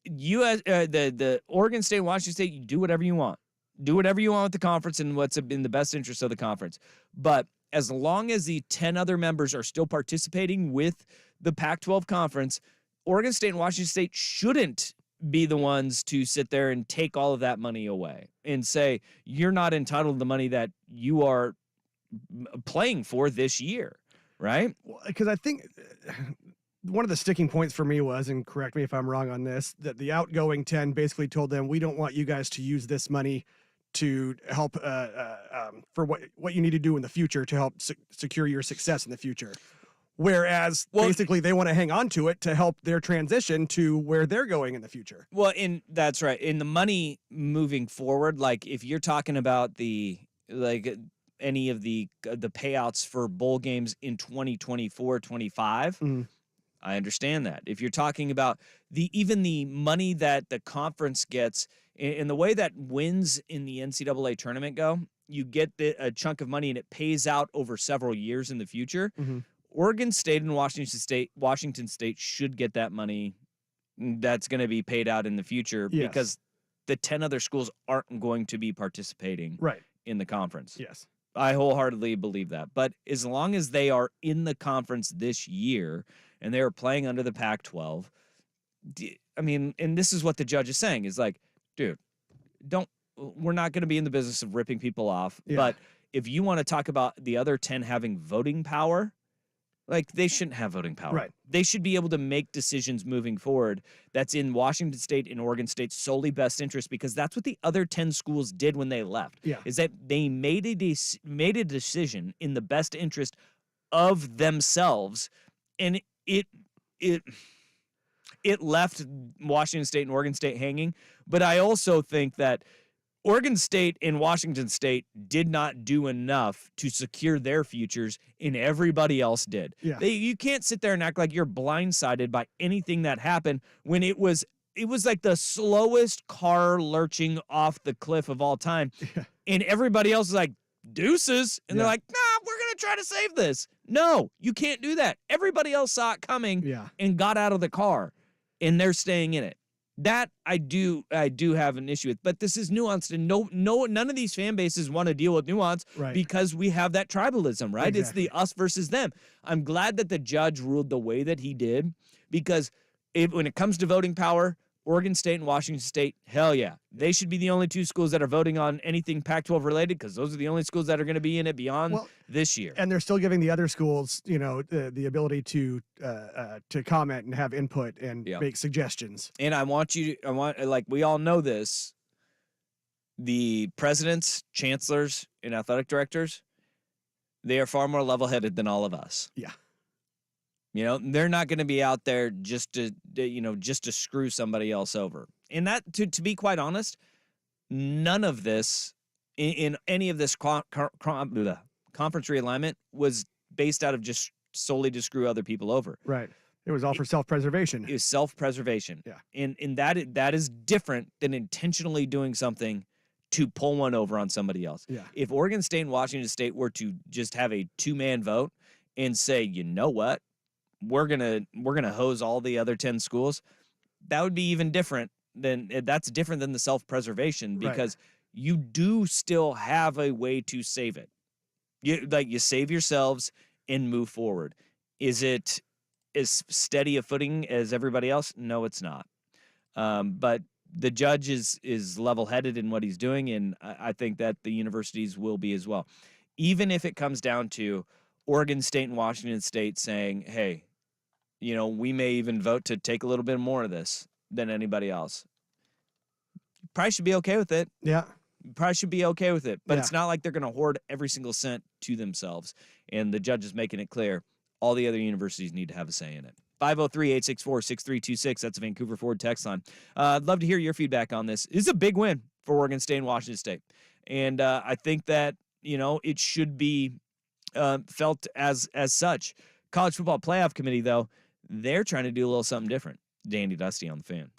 the Oregon State and Washington State, you do whatever you want. Do whatever you want with the conference and what's in the best interest of the conference. But as long as the 10 other members are still participating with the Pac-12 conference, Oregon State and Washington State shouldn't be the ones to sit there and take all of that money away and say, you're not entitled to the money that you are playing for this year, right? Because I think one of the sticking points for me was, and correct me if I'm wrong on this, that the outgoing 10 basically told them, we don't want you guys to use this money to help for what you need to do in the future to help secure your success in the future. Whereas basically they want to hang on to it to help their transition to where they're going in the future. Well, that's right. In the money moving forward, like if you're talking about any of the payouts for bowl games in 2024-25, I understand that. If you're talking about even the money that the conference gets in the way that wins in the NCAA tournament go, you get a chunk of money and it pays out over several years in the future. Oregon State and Washington State should get that money that's going to be paid out in the future because the 10 other schools aren't going to be participating in the conference. Yes. I wholeheartedly believe that. But as long as they are in the conference this year and they are playing under the Pac-12, I mean, and this is what the judge is saying, is like, dude, we're not going to be in the business of ripping people off. But if you want to talk about the other 10 having voting power, like, they shouldn't have voting power. Right. They should be able to make decisions moving forward that's in Washington State and Oregon State's solely best interest, because that's what the other 10 schools did when they left. Is that they made a decision in the best interest of themselves, and it left Washington State and Oregon State hanging. But I also think that Oregon State and Washington State did not do enough to secure their futures, and everybody else did. You can't sit there and act like you're blindsided by anything that happened when it was like the slowest car lurching off the cliff of all time. And everybody else is like, deuces. And they're like, nah, we're going to try to save this. No, you can't do that. Everybody else saw it coming and got out of the car, and they're staying in it. That I do have an issue with, but this is nuanced, and none of these fan bases want to deal with nuance because we have that tribalism, right? Exactly. It's the us versus them. I'm glad that the judge ruled the way that he did, because when it comes to voting power, Oregon State and Washington State, hell yeah, they should be the only two schools that are voting on anything Pac-12 related, because those are the only schools that are going to be in it beyond this year. And they're still giving the other schools, the ability to comment and have input and make suggestions. And like, we all know this, the presidents, chancellors, and athletic directors, they are far more level-headed than all of us. Yeah. They're not going to be out there just to screw somebody else over. And that, to be quite honest, none of this in any of this conference realignment was based out of just solely to screw other people over. Right. It was all for self-preservation. Is self-preservation. Yeah. And that is different than intentionally doing something to pull one over on somebody else. Yeah. If Oregon State and Washington State were to just have a two-man vote and say, you know what, we're gonna hose all the other 10 schools, that would be even different that's different than the self-preservation, because you do still have a way to save it. You save yourselves and move forward. Is it as steady a footing as everybody else? No, it's not. But the judge is level-headed in what he's doing, and I think that the universities will be as well. Even if it comes down to Oregon State and Washington State saying, hey, we may even vote to take a little bit more of this than anybody else. Probably should be okay with it. Yeah. Probably should be okay with it. But Yeah. it's not like they're going to hoard every single cent to themselves. And the judge is making it clear all the other universities need to have a say in it. 503-864-6326. That's a Vancouver Ford text line. I'd love to hear your feedback on this. It's a big win for Oregon State and Washington State. And I think that, it should be felt as such. College Football Playoff Committee, though, they're trying to do a little something different. Danny Dusty on the Fan.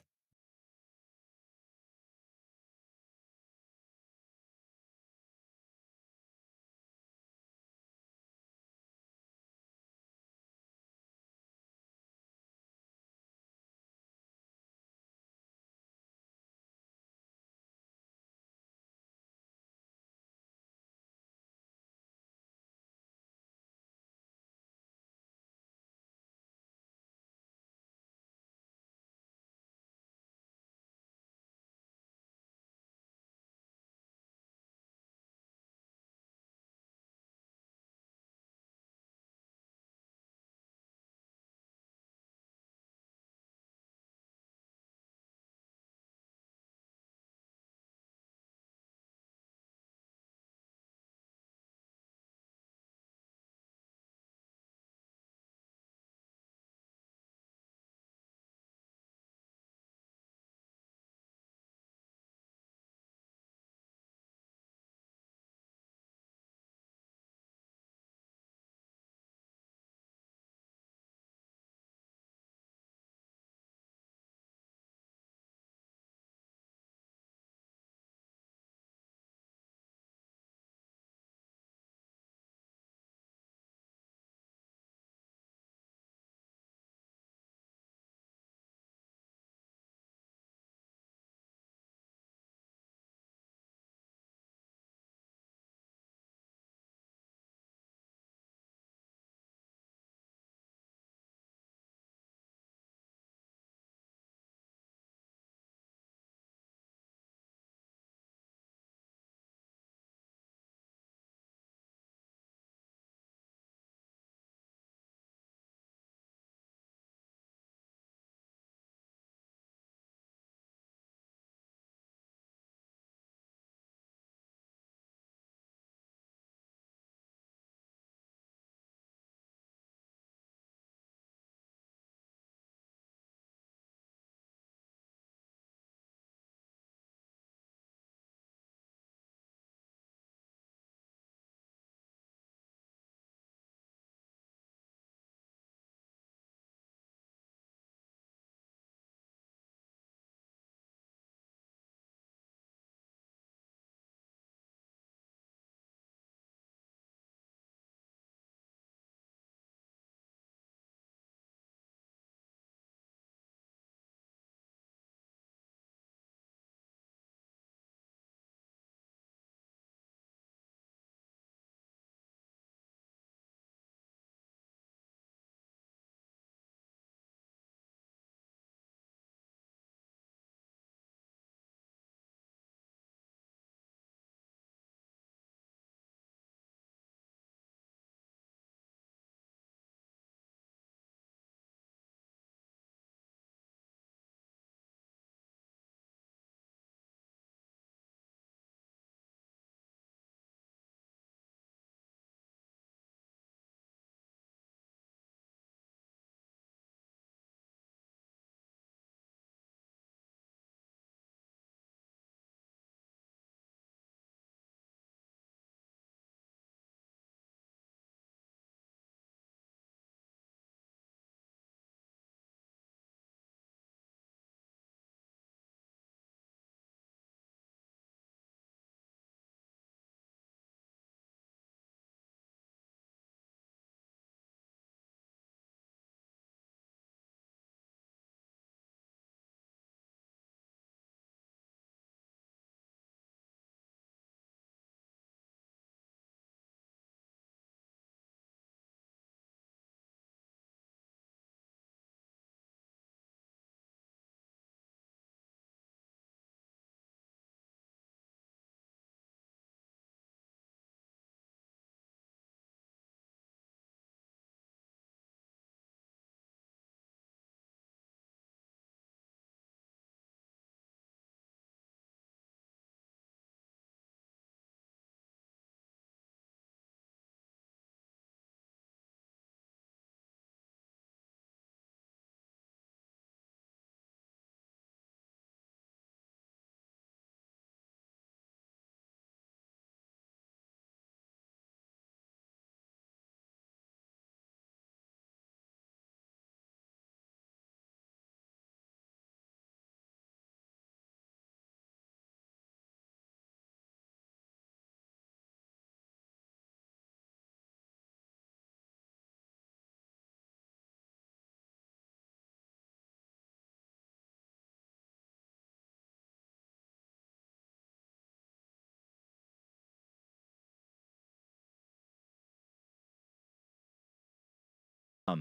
All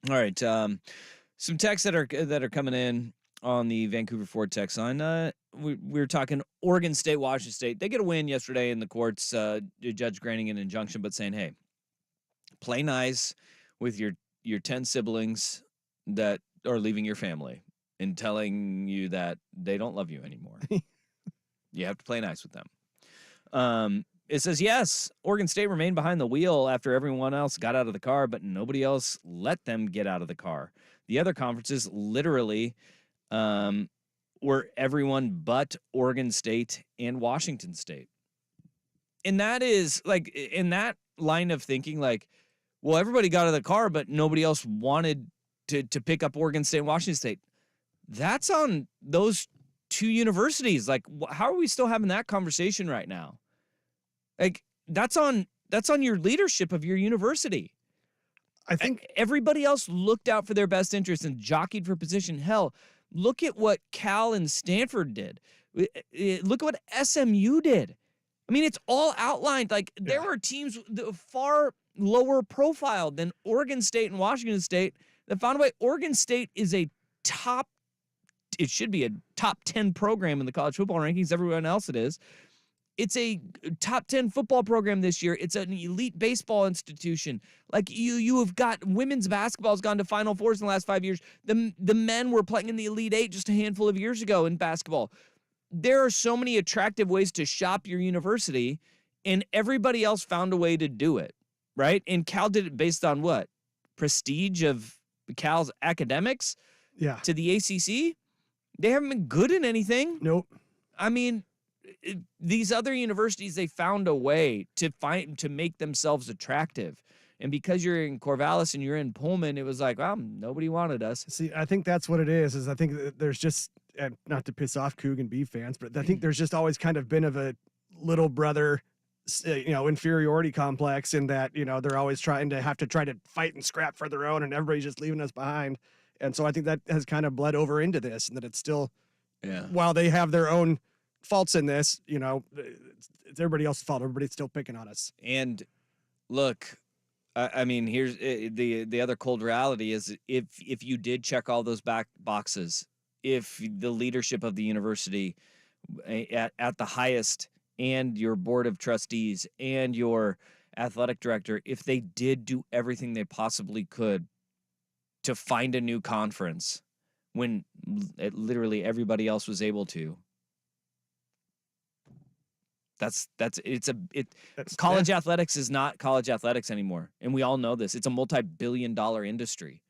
right. Some texts that are coming in on the Vancouver Ford text line. We were talking Oregon State, Washington State. They get a win yesterday in the courts. Judge granting an injunction, but saying, "Hey, play nice with your 10 siblings that are leaving your family and telling you that they don't love you anymore. You have to play nice with them." It says, yes, Oregon State remained behind the wheel after everyone else got out of the car, but nobody else let them get out of the car. The other conferences literally were everyone but Oregon State and Washington State. And that is, like, in that line of thinking, like, well, everybody got out of the car, but nobody else wanted to pick up Oregon State and Washington State. That's on those two universities. Like, how are we still having that conversation right now? Like, that's on your leadership of your university. I think everybody else looked out for their best interests and jockeyed for position. Hell, look at what Cal and Stanford did. Look at what SMU did. I mean, it's all outlined. Like, there were teams far lower profile than Oregon State and Washington State that found a way. Oregon State is it should be a top 10 program in the college football rankings. Everyone else it is. It's a top 10 football program this year. It's an elite baseball institution. Like, you have got women's basketball has gone to Final Fours in the last 5 years. The men were playing in the Elite Eight just a handful of years ago in basketball. There are so many attractive ways to shop your university, and everybody else found a way to do it, right? And Cal did it based on what? Prestige of Cal's academics? Yeah. To the ACC? They haven't been good in anything. Nope. I mean, these other universities, they found a way to make themselves attractive. And because you're in Corvallis and you're in Pullman, it was like, well, nobody wanted us. See, I think that's what it is I think that there's just, and not to piss off Coug and Beef fans, but I think there's just always kind of been of a little brother, inferiority complex in that, they're always trying to fight and scrap for their own, and everybody's just leaving us behind. And so I think that has kind of bled over into this, and that it's still, while they have their own faults in this, it's everybody else's fault. Everybody's still picking on us. And look, I mean, here's the other cold reality is if you did check all those back boxes, if the leadership of the university at the highest and your board of trustees and your athletic director, if they did do everything they possibly could to find a new conference when literally everybody else was able to, college athletics is not college athletics anymore. And we all know this. It's a multi-billion-dollar industry.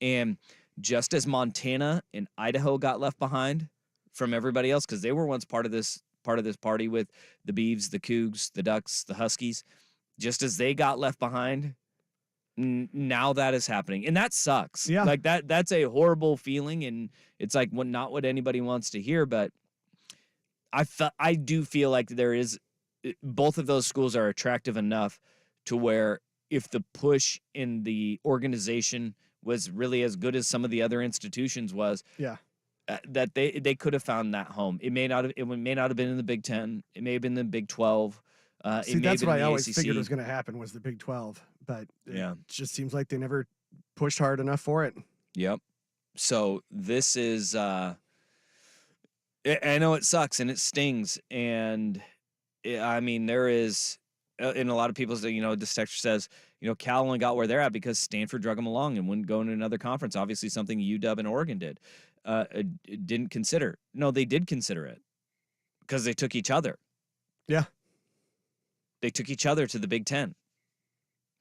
And just as Montana and Idaho got left behind from everybody else, because they were once part of this party with the Beavs, the Cougs, the Ducks, the Huskies, just as they got left behind, now that is happening. And that sucks. Yeah. Like that's a horrible feeling. And it's like not what anybody wants to hear, but I do feel like there is, both of those schools are attractive enough to where if the push in the organization was really as good as some of the other institutions was, that they could have found that home. It may not have been in the Big Ten. It may have been in the Big 12. See, that's what I always figured was going to happen was the Big 12, but it just seems like they never pushed hard enough for it. Yep. So this is. I know it sucks and it stings, and I mean there is, and a lot of people say, this texture says, Cal only got where they're at because Stanford drug them along and wouldn't go into another conference. Obviously, something UW and Oregon didn't consider. No, they did consider it because they took each other. Yeah, they took each other to the Big Ten.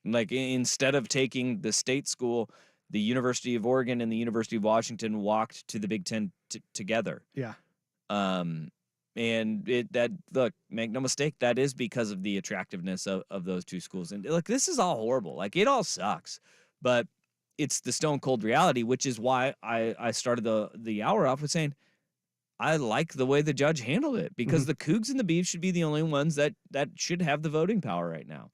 Like instead of taking the state school, the University of Oregon and the University of Washington walked to the Big Ten together. Yeah. And look, make no mistake, that is because of the attractiveness of those two schools. And look, this is all horrible. Like it all sucks, but it's the stone cold reality, which is why I started the hour off with saying, I like the way the judge handled it because the Cougs and the Beavs should be the only ones that should have the voting power right now.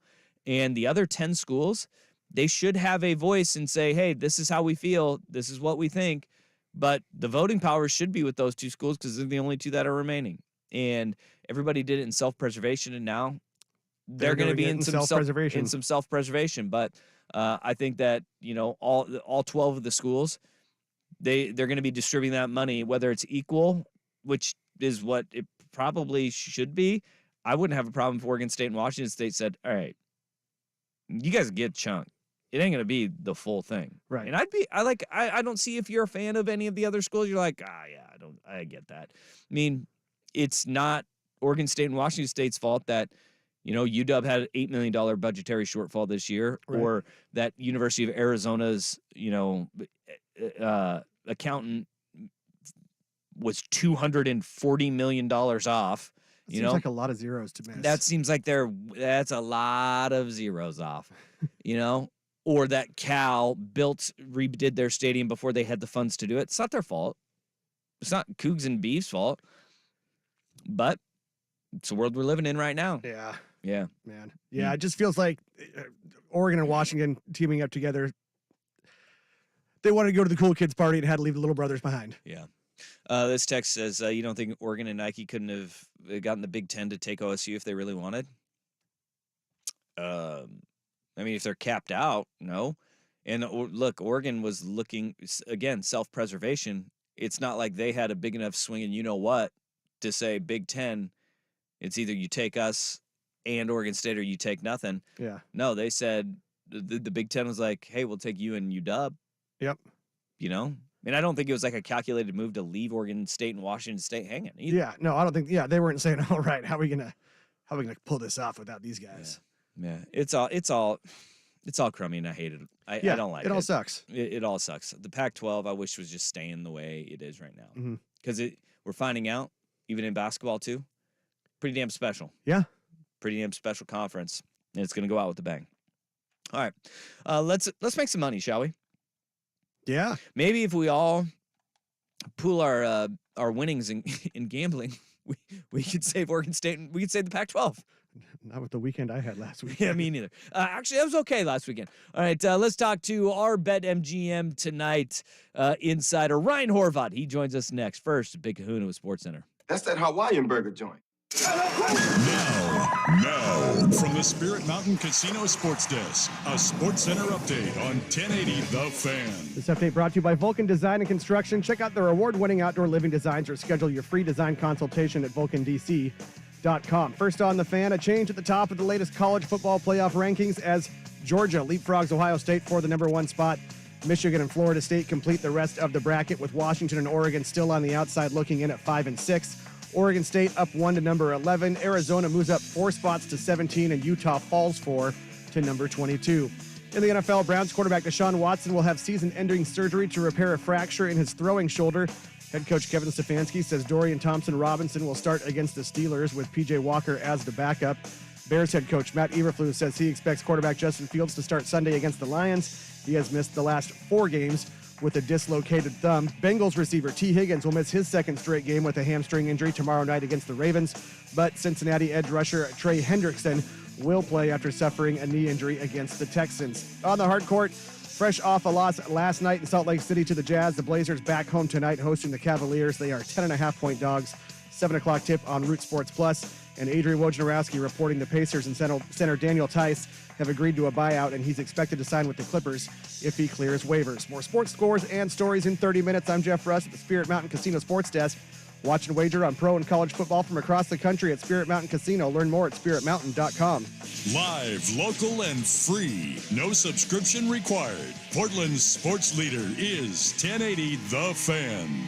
And the other 10 schools, they should have a voice and say, hey, this is how we feel. This is what we think. But the voting power should be with those two schools because they're the only two that are remaining. And everybody did it in self-preservation, and now they're going to be in some self-preservation. But I think that all 12 of the schools, they're going to be distributing that money, whether it's equal, which is what it probably should be. I wouldn't have a problem if Oregon State and Washington State said, all right, you guys get chunk. It ain't going to be the full thing. Right. And I don't see, if you're a fan of any of the other schools, you're like, yeah, I get that. I mean, it's not Oregon State and Washington State's fault that, UW had an $8 million budgetary shortfall this year, Right. or that University of Arizona's, accountant was $240 million off. It seems like a lot of zeros to miss. That seems like that's a lot of zeros off, or that Cal redid their stadium before they had the funds to do it. It's not their fault. It's not Cougs and Beef's fault, but it's the world we're living in right now. Yeah. Yeah. Man. Yeah. It just feels like Oregon and Washington teaming up together. They wanted to go to the cool kids party and had to leave the little brothers behind. Yeah. This text says, you don't think Oregon and Nike couldn't have gotten the Big Ten to take OSU if they really wanted? I mean, if they're capped out, no. And look, Oregon was looking, again, self-preservation. It's not like they had a big enough swing and to say Big Ten, it's either you take us and Oregon State or you take nothing. Yeah. No, they said the Big Ten was like, hey, we'll take you and UW. Yep. And I don't think it was like a calculated move to leave Oregon State and Washington State hanging either. Yeah. No, I don't think. Yeah, they weren't saying, "All right, how are we gonna pull this off without these guys?" Yeah. It's all crummy, and I hate it. I don't like it. It all sucks. It all sucks. The Pac-12, I wish was just staying the way it is right now, because we're finding out, even in basketball too, pretty damn special. Yeah. Pretty damn special conference, and it's going to go out with a bang. All right, let's make some money, shall we? Yeah. Maybe if we all pool our winnings in gambling, we could save Oregon State and we could save the Pac-12. Not with the weekend I had last week. Yeah, me neither. Actually, I was okay last weekend. All right, let's talk to our BetMGM tonight insider, Ryan Horvath. He joins us next. First, Big Kahuna with SportsCenter. That's that Hawaiian burger joint. Now, from the Spirit Mountain Casino Sports Desk, a SportsCenter update on 1080 The Fan. This update brought to you by Vulcan Design and Construction. Check out their award-winning outdoor living designs or schedule your free design consultation at vulcandc.com. First on The Fan, a change at the top of the latest college football playoff rankings as Georgia leapfrogs Ohio State for the number one spot. Michigan and Florida State complete the rest of the bracket, with Washington and Oregon still on the outside looking in at 5 and 6. Oregon State up 1 to number 11. Arizona moves up 4 spots to 17, and Utah falls 4 to number 22. In the NFL, Browns quarterback Deshaun Watson will have season-ending surgery to repair a fracture in his throwing shoulder. Head coach Kevin Stefanski says Dorian Thompson-Robinson will start against the Steelers with P.J. Walker as the backup. Bears head coach Matt Eberflus says he expects quarterback Justin Fields to start Sunday against the Lions. He has missed the last 4 games with a dislocated thumb. Bengals receiver T. Higgins will miss his second straight game with a hamstring injury tomorrow night against the Ravens, but Cincinnati edge rusher Trey Hendrickson will play after suffering a knee injury against the Texans. On the hard court, fresh off a loss last night in Salt Lake City to the Jazz, the Blazers back home tonight hosting the Cavaliers. They are 10.5-point dogs. 7 o'clock tip on Root Sports Plus. And Adrian Wojnarowski reporting the Pacers and center Daniel Tice have agreed to a buyout, and he's expected to sign with the Clippers if he clears waivers. More sports scores and stories in 30 minutes. I'm Jeff Russ at the Spirit Mountain Casino Sports Desk. Watch and wager on pro and college football from across the country at Spirit Mountain Casino. Learn more at spiritmountain.com. Live, local, and free. No subscription required. Portland's sports leader is 1080 The Fan.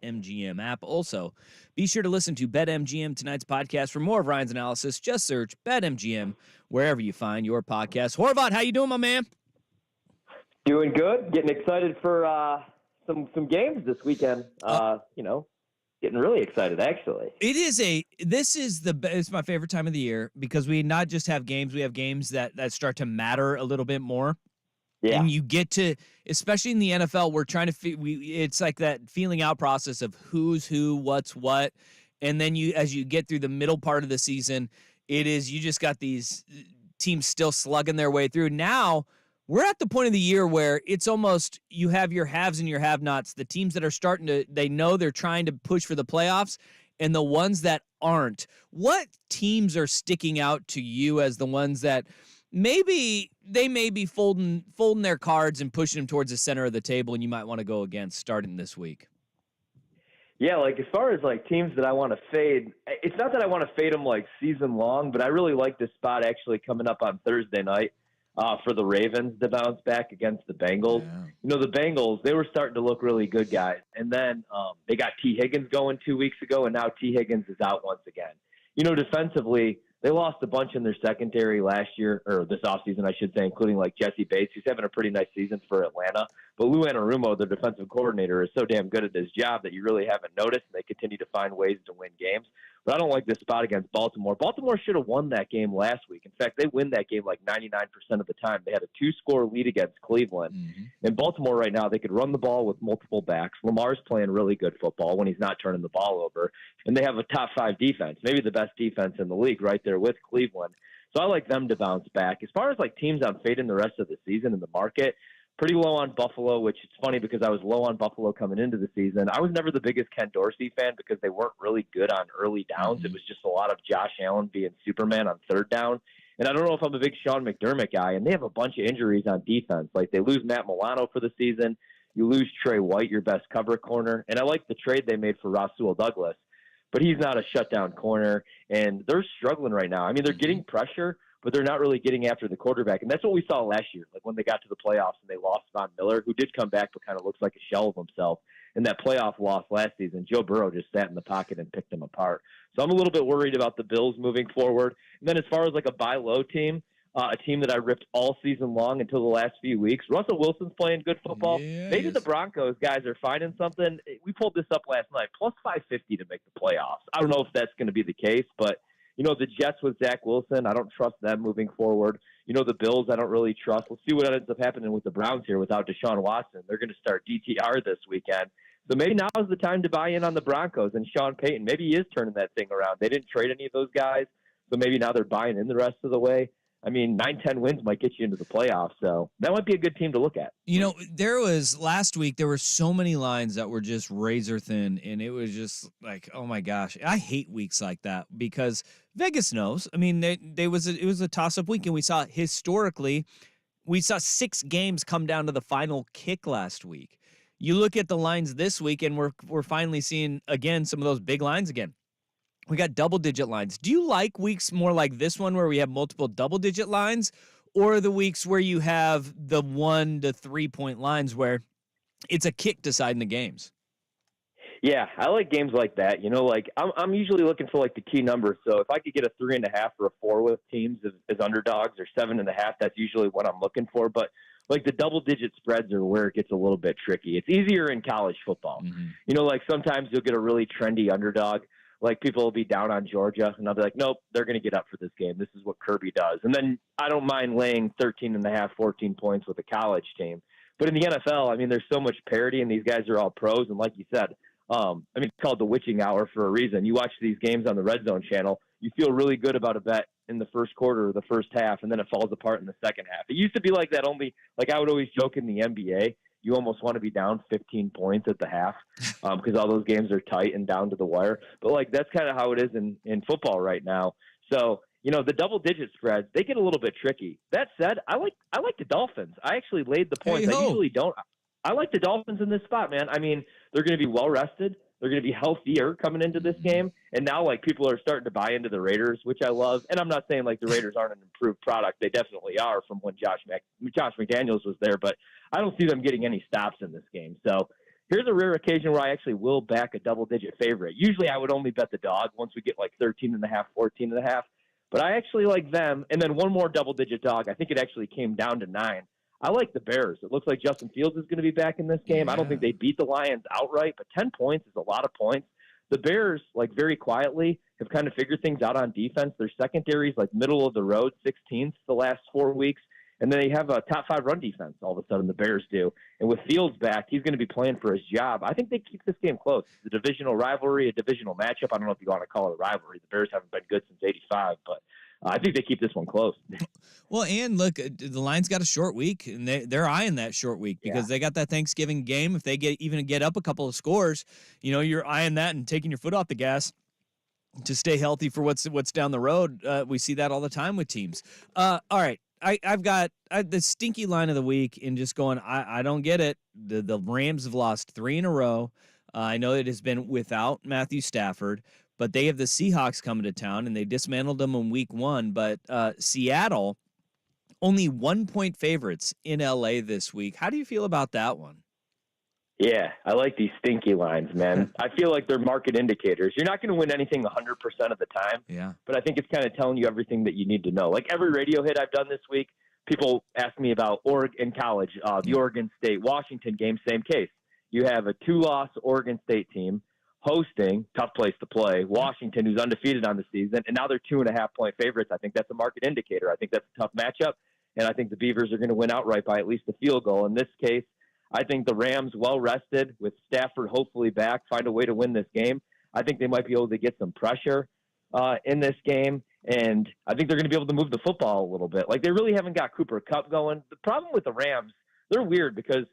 BetMGM app. Also, be sure to listen to BetMGM tonight's podcast for more of Ryan's analysis. Just search BetMGM wherever you find your podcast. Horvat, how you doing, my man? Doing good. Getting excited for some games this weekend. Getting really excited, actually. It's my favorite time of the year because we not just have games, we have games that start to matter a little bit more. Yeah. And you get to, especially in the NFL, we're trying to, it's like that feeling out process of who's who, what's what. And then as you get through the middle part of the season, you just got these teams still slugging their way through. Now, we're at the point of the year where it's almost you have your haves and your have-nots. The teams that are they know they're trying to push for the playoffs, and the ones that aren't. What teams are sticking out to you as the ones that maybe they may be folding their cards and pushing them towards the center of the table, and you might want to go against starting this week? Yeah, like as far as like teams that I want to fade, it's not that I want to fade them like season long, but I really like this spot actually coming up on Thursday night. For the Ravens to bounce back against the Bengals. Yeah. The Bengals, they were starting to look really good, guys. And then they got T. Higgins going 2 weeks ago, and now T. Higgins is out once again. Defensively, they lost a bunch in their secondary last year, or this offseason, I should say, including like Jesse Bates, who's having a pretty nice season for Atlanta. But Lou Anarumo, the defensive coordinator, is so damn good at his job that you really haven't noticed, and they continue to find ways to win games. But I don't like this spot against Baltimore. Baltimore should have won that game last week. In fact, they win that game like 99% of the time. They had a 2-score lead against Cleveland. Mm-hmm. In Baltimore right now, they could run the ball with multiple backs. Lamar's playing really good football when he's not turning the ball over. And they have a top 5 defense, maybe the best defense in the league right there with Cleveland. So I like them to bounce back. As far as like teams I'm fading the rest of the season in the market, pretty low on Buffalo, which it's funny because I was low on Buffalo coming into the season. I was never the biggest Ken Dorsey fan because they weren't really good on early downs. Mm-hmm. It was just a lot of Josh Allen being Superman on third down. And I don't know if I'm a big Sean McDermott guy, and they have a bunch of injuries on defense. Like they lose Matt Milano for the season. You lose Trey White, your best cover corner. And I like the trade they made for Rasul Douglas, but he's not a shutdown corner, and they're struggling right now. I mean, they're getting pressure, but they're not really getting after the quarterback. And that's what we saw last year, like when they got to the playoffs and they lost Von Miller, who did come back but kind of looks like a shell of himself. In that playoff loss last season, Joe Burrow just sat in the pocket and picked them apart. So I'm a little bit worried about the Bills moving forward. And then as far as like a buy low team, a team that I ripped all season long until the last few weeks, Russell Wilson's playing good football. Yeah, maybe the Broncos guys are finding something. We pulled this up last night, plus 550 to make the playoffs. I don't know if that's going to be the case, but the Jets with Zach Wilson, I don't trust them moving forward. The Bills, I don't really trust. We'll see what ends up happening with the Browns here without Deshaun Watson. They're going to start DTR this weekend. So maybe now is the time to buy in on the Broncos and Sean Payton. Maybe he is turning that thing around. They didn't trade any of those guys, so maybe now they're buying in the rest of the way. I mean, 9-10 wins might get you into the playoffs, so that might be a good team to look at. Last week, there were so many lines that were just razor thin, and it was just like, oh my gosh. I hate weeks like that because Vegas knows. I mean, it was a toss-up week, and we saw 6 games come down to the final kick last week. You look at the lines this week, and we're finally seeing, again, some of those big lines again. We got double-digit lines. Do you like weeks more like this one where we have multiple double-digit lines, or the weeks where you have the 1 to 3 point lines where it's a kick deciding the games? Yeah, I like games like that. I'm usually looking for like the key numbers. So if I could get a 3.5 or a 4 with teams as underdogs, or 7.5, that's usually what I'm looking for. But like the double-digit spreads are where it gets a little bit tricky. It's easier in college football. Mm-hmm. Like sometimes you'll get a really trendy underdog. Like people will be down on Georgia, and I'll be like, nope, they're going to get up for this game. This is what Kirby does. And then I don't mind laying 13.5, 14 points with a college team. But in the NFL, I mean, there's so much parity, and these guys are all pros. And like you said, it's called the witching hour for a reason. You watch these games on the Red Zone channel, you feel really good about a bet in the first quarter or the first half, and then it falls apart in the second half. It used to be like that only, like I would always joke in the NBA, you almost want to be down 15 points at the half because all those games are tight and down to the wire. But like that's kind of how it is in football right now. So, the double-digit spreads, they get a little bit tricky. That said, I like the Dolphins. I actually laid the points. I usually don't. I like the Dolphins in this spot, man. I mean, they're going to be well-rested. They're going to be healthier coming into this game. And now, like, people are starting to buy into the Raiders, which I love. And I'm not saying, like, the Raiders aren't an improved product. They definitely are from when Josh McDaniels was there. But I don't see them getting any stops in this game. So, here's a rare occasion where I actually will back a double-digit favorite. Usually I would only bet the dog once we get like 13.5, 14.5. But I actually like them. And then one more double-digit dog. I think it actually came down to 9. I like the Bears. It looks like Justin Fields is going to be back in this game. I don't think they beat the Lions outright, but 10 points is a lot of points. The Bears, like very quietly, have kind of figured things out on defense. Their secondary is like middle of the road, 16th the last 4 weeks. And then they have a top 5 run defense all of a sudden, the Bears do. And with Fields back, he's going to be playing for his job. I think they keep this game close. It's a divisional rivalry, a divisional matchup. I don't know if you want to call it a rivalry. The Bears haven't been good since 85, but I think they keep this one close. Well, and look, the Lions got a short week, and they're eyeing that short week because they got that Thanksgiving game. If they get up a couple of scores, you're eyeing that and taking your foot off the gas to stay healthy for what's down the road. We see that all the time with teams. All right. I've got the stinky line of the week and just going, I don't get it. The Rams have lost 3 in a row. I know it has been without Matthew Stafford, but they have the Seahawks coming to town, and they dismantled them in week 1. But Seattle, only 1-point favorites in L.A. this week. How do you feel about that one? Yeah, I like these stinky lines, man. I feel like they're market indicators. You're not going to win anything 100% of the time. Yeah. But I think it's kind of telling you everything that you need to know. Like every radio hit I've done this week, people ask me about Oregon College, the Oregon State-Washington game, same case. You have a 2-loss Oregon State team hosting, tough place to play, Washington, who's undefeated on the season, and now they're 2.5-point favorites. I think that's a market indicator. I think that's a tough matchup, and I think the Beavers are going to win outright by at least a field goal. In this case, I think the Rams, well-rested, with Stafford hopefully back, find a way to win this game. I think they might be able to get some pressure in this game, and I think they're going to be able to move the football a little bit. Like, they really haven't got Cooper Kupp going. The problem with the Rams, they're weird because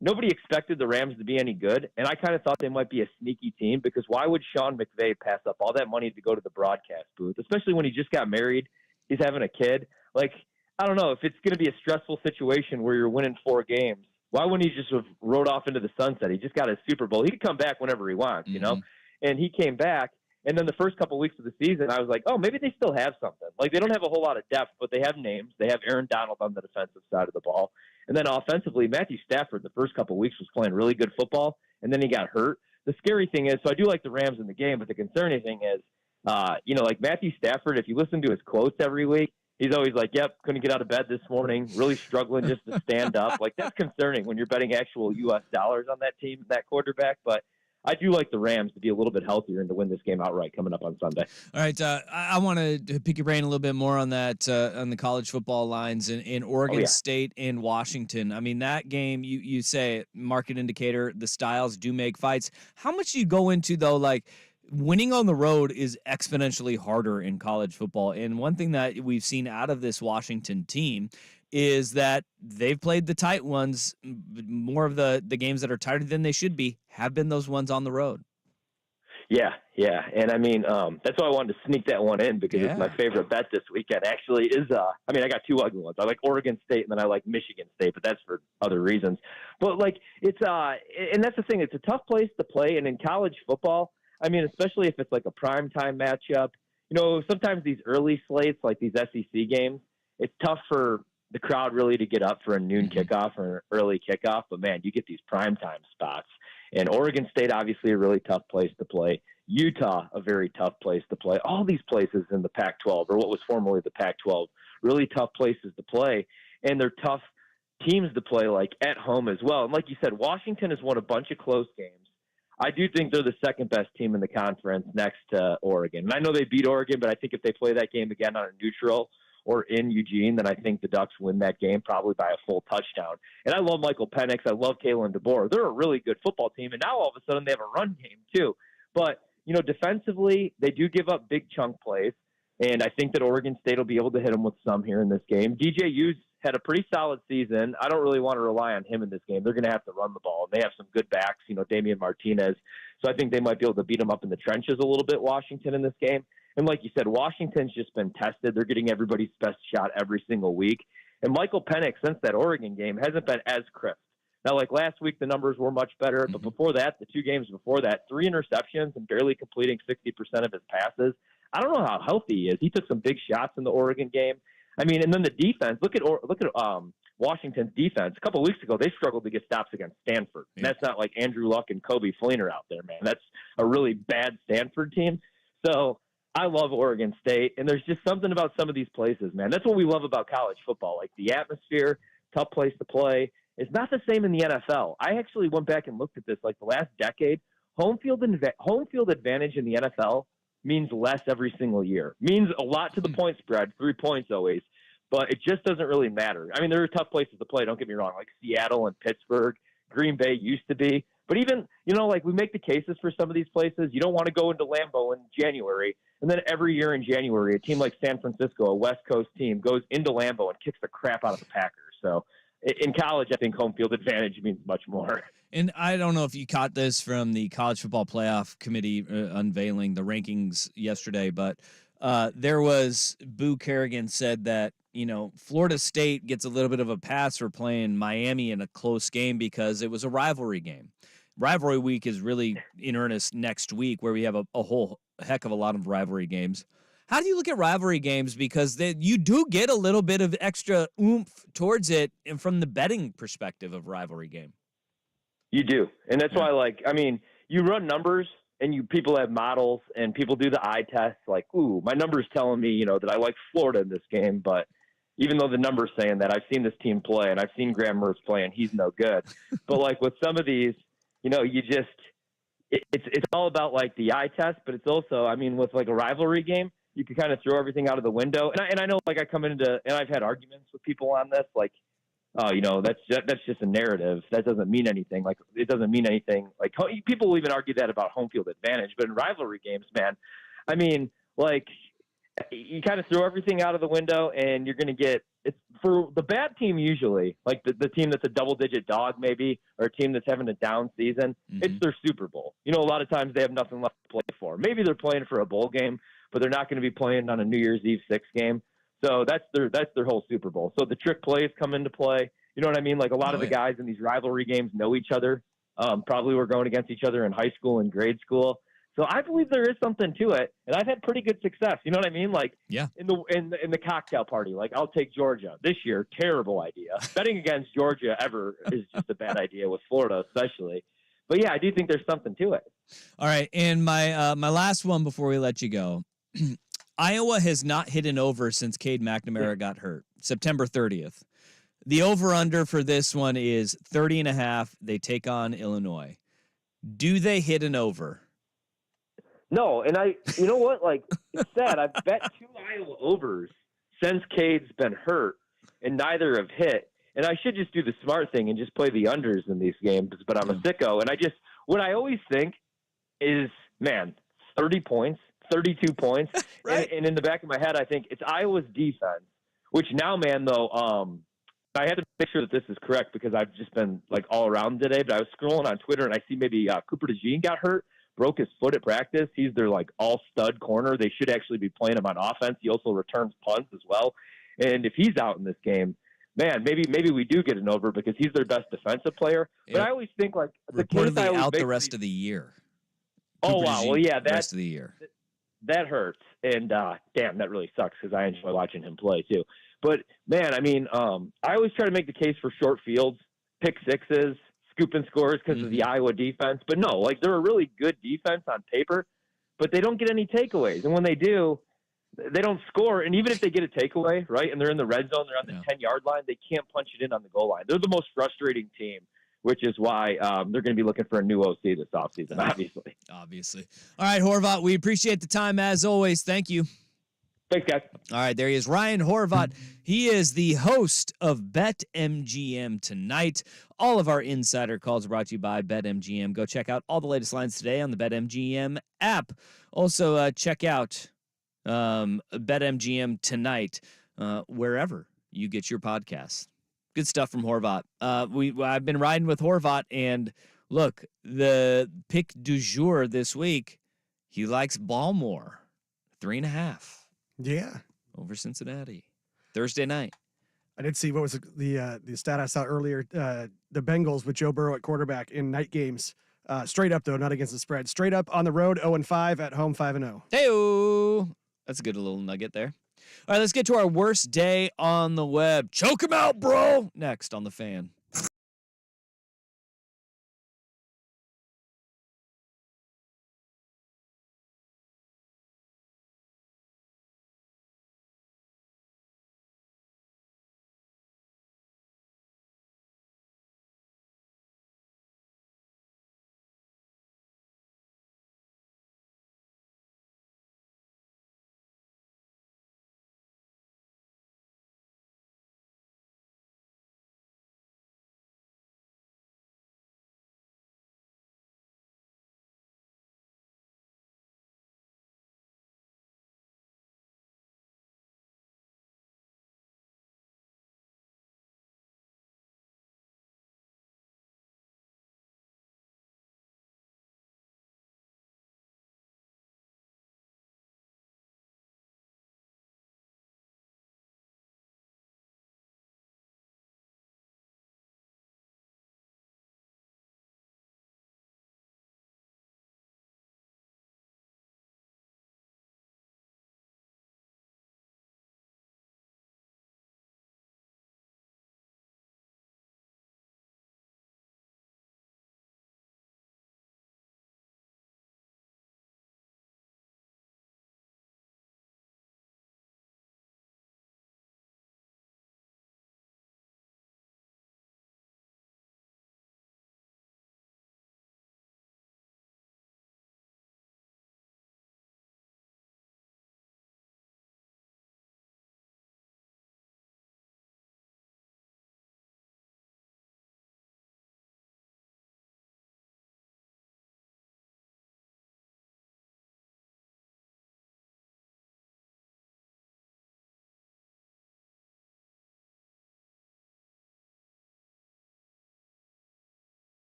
nobody expected the Rams to be any good, and I kind of thought they might be a sneaky team because why would Sean McVay pass up all that money to go to the broadcast booth, especially when he just got married, he's having a kid? Like, I don't know, if it's going to be a stressful situation where you're winning 4 games, why wouldn't he just have rode off into the sunset? He just got his Super Bowl. He could come back whenever he wants, you know? And he came back, and then the first couple of weeks of the season, I was like, oh, maybe they still have something. Like, they don't have a whole lot of depth, but they have names. They have Aaron Donald on the defensive side of the ball. And then offensively, Matthew Stafford, the first couple of weeks, was playing really good football, and then he got hurt. The scary thing is, so I do like the Rams in the game, but the concerning thing is, like Matthew Stafford, if you listen to his quotes every week, he's always like, yep, couldn't get out of bed this morning, really struggling just to stand up. Like, that's concerning when you're betting actual U.S. dollars on that team, that quarterback. But I do like the Rams to be a little bit healthier and to win this game outright coming up on Sunday. All right, I want to pick your brain a little bit more on that, on the college football lines in Oregon State and Washington. I mean, that game, you say market indicator, the styles do make fights. How much do you go into, though, like, winning on the road is exponentially harder in college football. And one thing that we've seen out of this Washington team is that they've played the tight ones. More of the games that are tighter than they should be have been those ones on the road. Yeah. And I mean, that's why I wanted to sneak that one in because it's my favorite bet this weekend actually is, I got 2 ugly ones. I like Oregon State and then I like Michigan State, but that's for other reasons. But like it's, and that's the thing, it's a tough place to play. And in college football, I mean, especially if it's like a primetime matchup, sometimes these early slates, like these SEC games, it's tough for the crowd really to get up for a noon kickoff or an early kickoff. But man, you get these primetime spots. And Oregon State, obviously a really tough place to play. Utah, a very tough place to play. All these places in the Pac-12, or what was formerly the Pac-12, really tough places to play. And they're tough teams to play, like at home as well. And like you said, Washington has won a bunch of close games. I do think they're the second best team in the conference next to Oregon. And I know they beat Oregon, but I think if they play that game again on a neutral or in Eugene, then I think the Ducks win that game probably by a full touchdown. And I love Michael Penix. I love Kalen DeBoer. They're a really good football team. And now all of a sudden they have a run game too. But, defensively, they do give up big chunk plays. And I think that Oregon State will be able to hit them with some here in this game. DJ Hughes had a pretty solid season. I don't really want to rely on him in this game. They're going to have to run the ball. And they have some good backs, Damian Martinez. So I think they might be able to beat them up in the trenches a little bit, Washington, in this game. And like you said, Washington's just been tested. They're getting everybody's best shot every single week. And Michael Penix, since that Oregon game, hasn't been as crisp. Now, like last week, the numbers were much better. But before that, the 2 games before that, 3 interceptions and barely completing 60% of his passes. I don't know how healthy he is. He took some big shots in the Oregon game. I mean, and then the defense. Look at Washington's defense, a couple of weeks ago, they struggled to get stops against Stanford. And that's not like Andrew Luck and Kobe Fleener out there, man. That's a really bad Stanford team. So I love Oregon State, and there's just something about some of these places, man. That's what we love about college football, like the atmosphere, tough place to play. It's not the same in the NFL. I actually went back and looked at this, like the last decade. Home field advantage in the NFL means less every single year. Means a lot to the point spread, 3 points always, but it just doesn't really matter. I mean, there are tough places to play, don't get me wrong, like Seattle and Pittsburgh, Green Bay used to be. But even, like we make the cases for some of these places. You don't want to go into Lambeau in January, and then every year in January, a team like San Francisco, a West Coast team, goes into Lambeau and kicks the crap out of the Packers. So in college, I think home field advantage means much more. And I don't know if you caught this from the College Football Playoff Committee unveiling the rankings yesterday, but there was Boo Kerrigan said that, Florida State gets a little bit of a pass for playing Miami in a close game because it was a rivalry game. Rivalry week is really in earnest next week, where we have a whole heck of a lot of rivalry games. How do you look at rivalry games? Because you do get a little bit of extra oomph towards it and from the betting perspective of rivalry game. You do. And that's why, you run numbers and people have models and people do the eye test. Like, ooh, my number's telling me, that I like Florida in this game. But even though the number's saying that, I've seen this team play and I've seen Graham Mertz play and he's no good. But with some of these, it's all about the eye test, but it's also, with a rivalry game, you can kind of throw everything out of the window. And I know, I come into, and I've had arguments with people on this, that's just a narrative. That doesn't mean anything. It doesn't mean anything. People will even argue that about home field advantage, but in rivalry games, man, you kind of throw everything out of the window and you're going to get, it's for the bad team usually, the team that's a double-digit dog maybe, or a team that's having a down season, it's their Super Bowl. A lot of times they have nothing left to play for. Maybe they're playing for a bowl game, but they're not going to be playing on a New Year's Eve 6 game. So that's their whole Super Bowl. So the trick plays come into play. You know what I mean? A lot of the guys in these rivalry games know each other. Probably were going against each other in high school and grade school. So I believe there is something to it, and I've had pretty good success. You know what I mean? In the cocktail party, I'll take Georgia this year. Terrible idea. Betting against Georgia ever is just a bad idea with Florida, especially. But yeah, I do think there's something to it. All right, and my last one before we let you go. Iowa has not hit an over since Cade McNamara got hurt, September 30th. The over-under for this one is 30.5. They take on Illinois. Do they hit an over? No, and you know what? It's sad. I've bet 2 Iowa overs since Cade's been hurt, and neither have hit. And I should just do the smart thing and just play the unders in these games, but I'm a sicko. And what I always think is, man, 30 points. 32 points. Right. And in the back of my head, I think it's Iowa's defense, which now, man, though, I had to make sure that this is correct because I've just been all around today, but I was scrolling on Twitter and I see maybe Cooper DeJean got hurt, broke his foot at practice. He's their all stud corner. They should actually be playing him on offense. He also returns punts as well. And if he's out in this game, man, maybe we do get an over because he's their best defensive player. But I always think the case I always out the rest of the year. Cooper wow. Well, yeah, the rest of the year. That hurts, and damn, that really sucks because I enjoy watching him play too. But man, I always try to make the case for short fields, pick sixes, scoop and scores because of the Iowa defense. But no, they're a really good defense on paper, but they don't get any takeaways, and when they do, they don't score. And even if they get a takeaway, right, and they're in the red zone, they're on the 10-yard line, they can't punch it in on the goal line. They're the most frustrating team. Which is why they're going to be looking for a new OC this offseason, obviously. Obviously. All right, Horvat, we appreciate the time as always. Thank you. Thanks, guys. All right, there he is, Ryan Horvat. He is the host of BetMGM Tonight. All of our insider calls are brought to you by BetMGM. Go check out all the latest lines today on the BetMGM app. Also, check out BetMGM Tonight wherever you get your podcasts. Good stuff from Horvat. I've been riding with Horvat, and look, the pick du jour this week, he likes Baltimore, 3.5. Yeah, over Cincinnati, Thursday night. I did see what was the stat I saw earlier. The Bengals with Joe Burrow at quarterback in night games, straight up though, not against the spread. Straight up on the road, 0-5 at home, 5-0. Hey-o, that's a good little nugget there. All right, let's get to our worst day on the web. Choke him out, bro. Next on The Fan.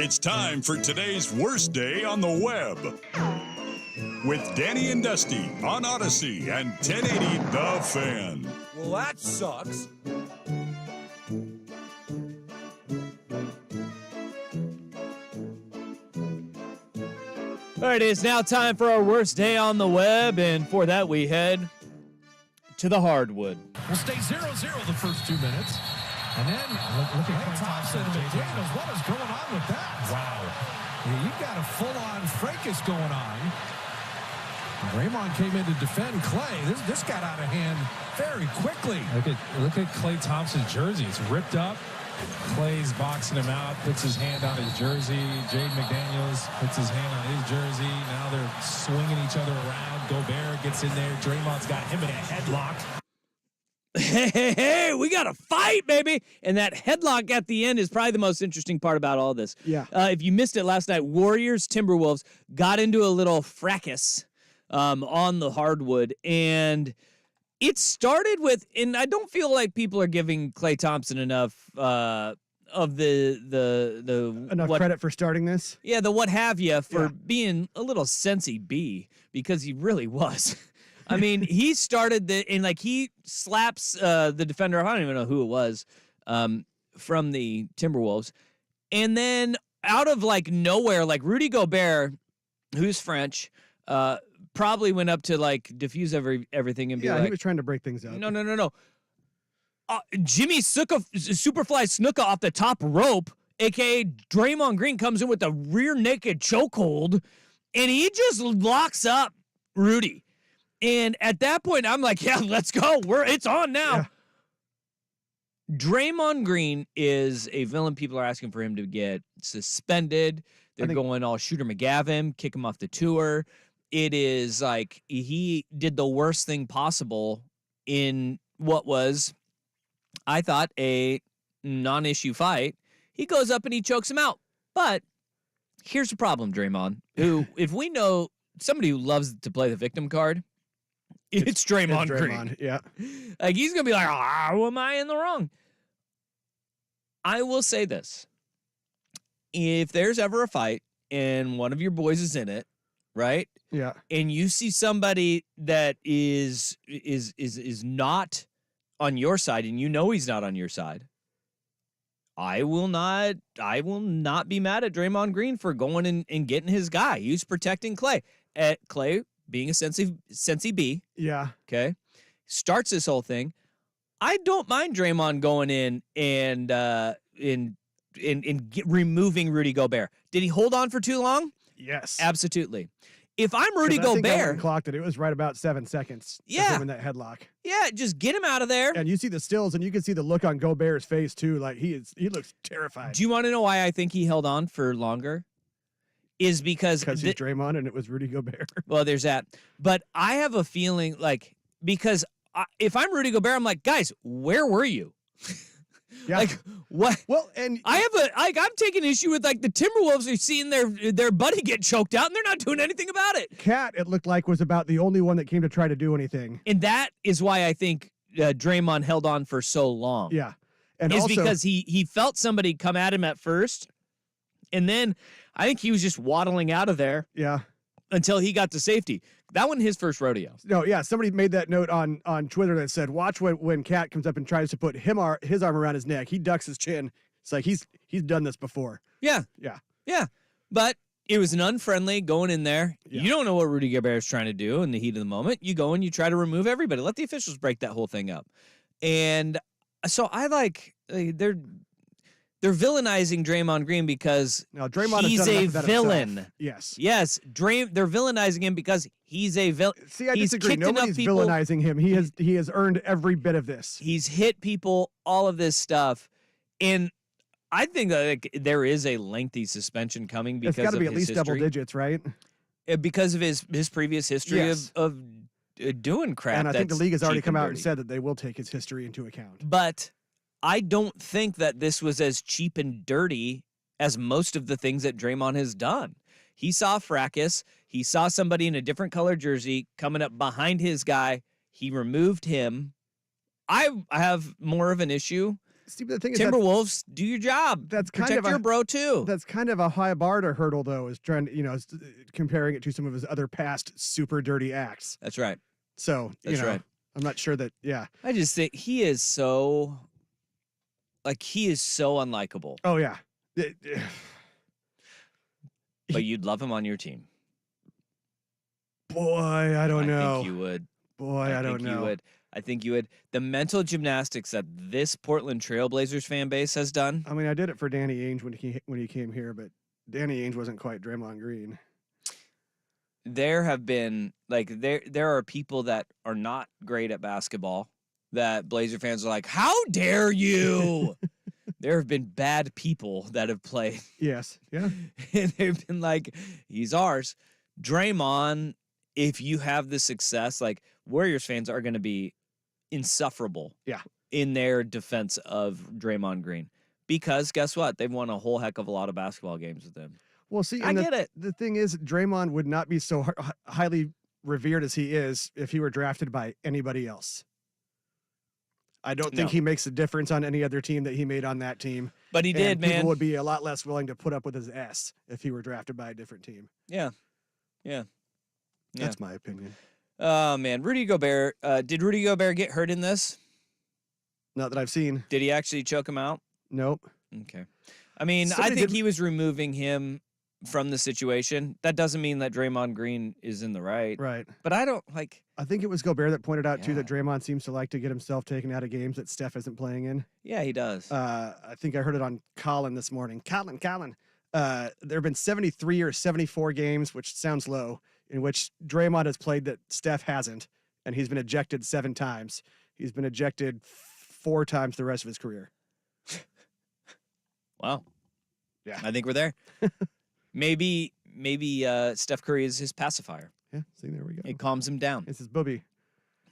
It's time for today's worst day on the web with Danny and Dusty on Odyssey and 1080 The Fan. Well, that sucks. All right, it is now time for our worst day on the web, and for that we head to the hardwood. We'll stay 0-0 the first 2 minutes. And then look at Klay Thompson and McDaniels. What is going on with that? Wow. Yeah, you've got a full-on fracas going on. Draymond came in to defend Klay. This got out of hand very quickly. Look at Klay Thompson's jersey. It's ripped up. Clay's boxing him out, puts his hand on his jersey. Jaden McDaniels puts his hand on his jersey. Now they're swinging each other around. Gobert gets in there. Draymond's got him in a headlock. Hey, we got to fight, baby. And that headlock at the end is probably the most interesting part about all this. Yeah. If you missed it last night, Warriors Timberwolves got into a little fracas on the hardwood. And it started with, and I don't feel like people are giving Klay Thompson enough of the Enough credit for starting this. Yeah, the what have you for being a little sensey B, because he really was. I mean, he started and like he slaps the defender. I don't even know who it was from the Timberwolves, and then out of like nowhere, like Rudy Gobert, who's French, probably went up to like diffuse everything and be like, he was trying to break things up. No. Jimmy Superfly Snuka off the top rope, a.k.a. Draymond Green, comes in with a rear naked chokehold, and he just locks up Rudy. And at that point, I'm like, yeah, let's go. It's on now. Yeah. Draymond Green is a villain. People are asking for him to get suspended. They're going all Shooter McGavin, kick him off the tour. It is like he did the worst thing possible in what was, I thought, a non-issue fight. He goes up and he chokes him out. But here's the problem, Draymond, who, if we know somebody who loves to play the victim card, it's Draymond Green. Yeah. Like, he's going to be like, how am I in the wrong? I will say this. If there's ever a fight and one of your boys is in it, right? Yeah. And you see somebody that is not on your side, and you know he's not on your side, I will not be mad at Draymond Green for going and getting his guy. He's protecting Klay. Klay, being a Sensi B. Yeah. Okay. Starts this whole thing. I don't mind Draymond going in and removing Rudy Gobert. Did he hold on for too long? Yes. Absolutely. If I'm Rudy I think I went Gobert, and clocked it. It was right about 7 seconds. Yeah. Him in that headlock. Yeah, just get him out of there. And you see the stills, and you can see the look on Gobert's face too. Like he looks terrified. Do you want to know why I think he held on for longer? Is because he's Draymond and it was Rudy Gobert. Well, there's that. But I have a feeling like, because if I'm Rudy Gobert, I'm like, guys, where were you? Yeah. Like, what? Well, and I'm taking issue with like the Timberwolves are seeing their buddy get choked out and they're not doing anything about it. Cat, it looked like, was about the only one that came to try to do anything. And that is why I think Draymond held on for so long. Yeah. And is also, because he felt somebody come at him at first, and then I think he was just waddling out of there. Yeah. Until he got to safety. That wasn't his first rodeo. No, yeah. Somebody made that note on Twitter that said, watch when Cat comes up and tries to put his arm around his neck. He ducks his chin. It's like he's done this before. Yeah. Yeah. Yeah. But it was an unfriendly going in there. Yeah. You don't know what Rudy Gobert is trying to do in the heat of the moment. You go and you try to remove everybody. Let the officials break that whole thing up. And so I like, they're villainizing Draymond Green because Draymond he's a villain. Himself. Yes. Yes. They're villainizing him because he's a villain. See, I disagree. Nobody's villainizing him. He has earned every bit of this. He's hit people, all of this stuff. And I think that there is a lengthy suspension coming because it's got to be at least history. Double digits, right? Because of his previous history of doing crap. And I think the league has already come out and dirty. said that they will take his history into account. But I don't think that this was as cheap and dirty as most of the things that Draymond has done. He saw fracas. He saw somebody in a different color jersey coming up behind his guy. He removed him. I have more of an issue. See, the thing is, Timberwolves, do your job. That's kind Protect of your bro too. That's kind of a high bar to hurdle, though, is trying to, comparing it to some of his other past super dirty acts. That's right. So, That's right. I'm not sure that, I just think he is so unlikable. Oh, yeah. But you'd love him on your team. Boy, I don't know. I think you would. Boy, I don't think you know. would. I think you would. The mental gymnastics that this Portland Trailblazers fan base has done. I mean, I did it for Danny Ainge when he came here, but Danny Ainge wasn't quite Draymond Green. There have been there are people that are not great at basketball that Blazer fans are like, how dare you? There have been bad people that have played. Yes. Yeah. And they've been like, he's ours. Draymond, if you have the success, like Warriors fans are going to be insufferable in their defense of Draymond Green. Because guess what? They've won a whole heck of a lot of basketball games with him. Well, see, I get it. The thing is, Draymond would not be so highly revered as he is if he were drafted by anybody else. I don't think he makes a difference on any other team that he made on that team. But he did, man. People would be a lot less willing to put up with his ass if he were drafted by a different team. Yeah. Yeah. That's my opinion. Oh, man. Rudy Gobert. Did Rudy Gobert get hurt in this? Not that I've seen. Did he actually choke him out? Nope. Okay. I mean, I think he was removing him from the situation. That doesn't mean that Draymond Green is in the right. Right. But I don't like. I think it was Gobert that pointed out, too, that Draymond seems to like to get himself taken out of games that Steph isn't playing in. Yeah, he does. I think I heard it on Colin this morning. Colin. There have been 73 or 74 games, which sounds low, in which Draymond has played that Steph hasn't, and he's been ejected 7 times. He's been ejected 4 times the rest of his career. Wow. Yeah. I think we're there. Maybe Steph Curry is his pacifier. Yeah, see, there we go. It calms him down. It's his booby.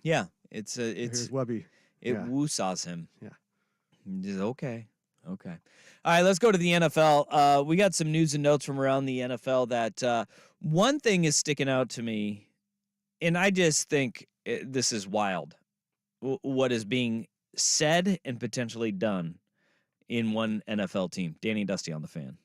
Yeah, it's Here's Wubby. It woo-saws him. Yeah. Just, okay. All right, let's go to the NFL. We got some news and notes from around the NFL that one thing is sticking out to me, and I just think this is wild, what is being said and potentially done in one NFL team. Danny and Dusty on the Fan.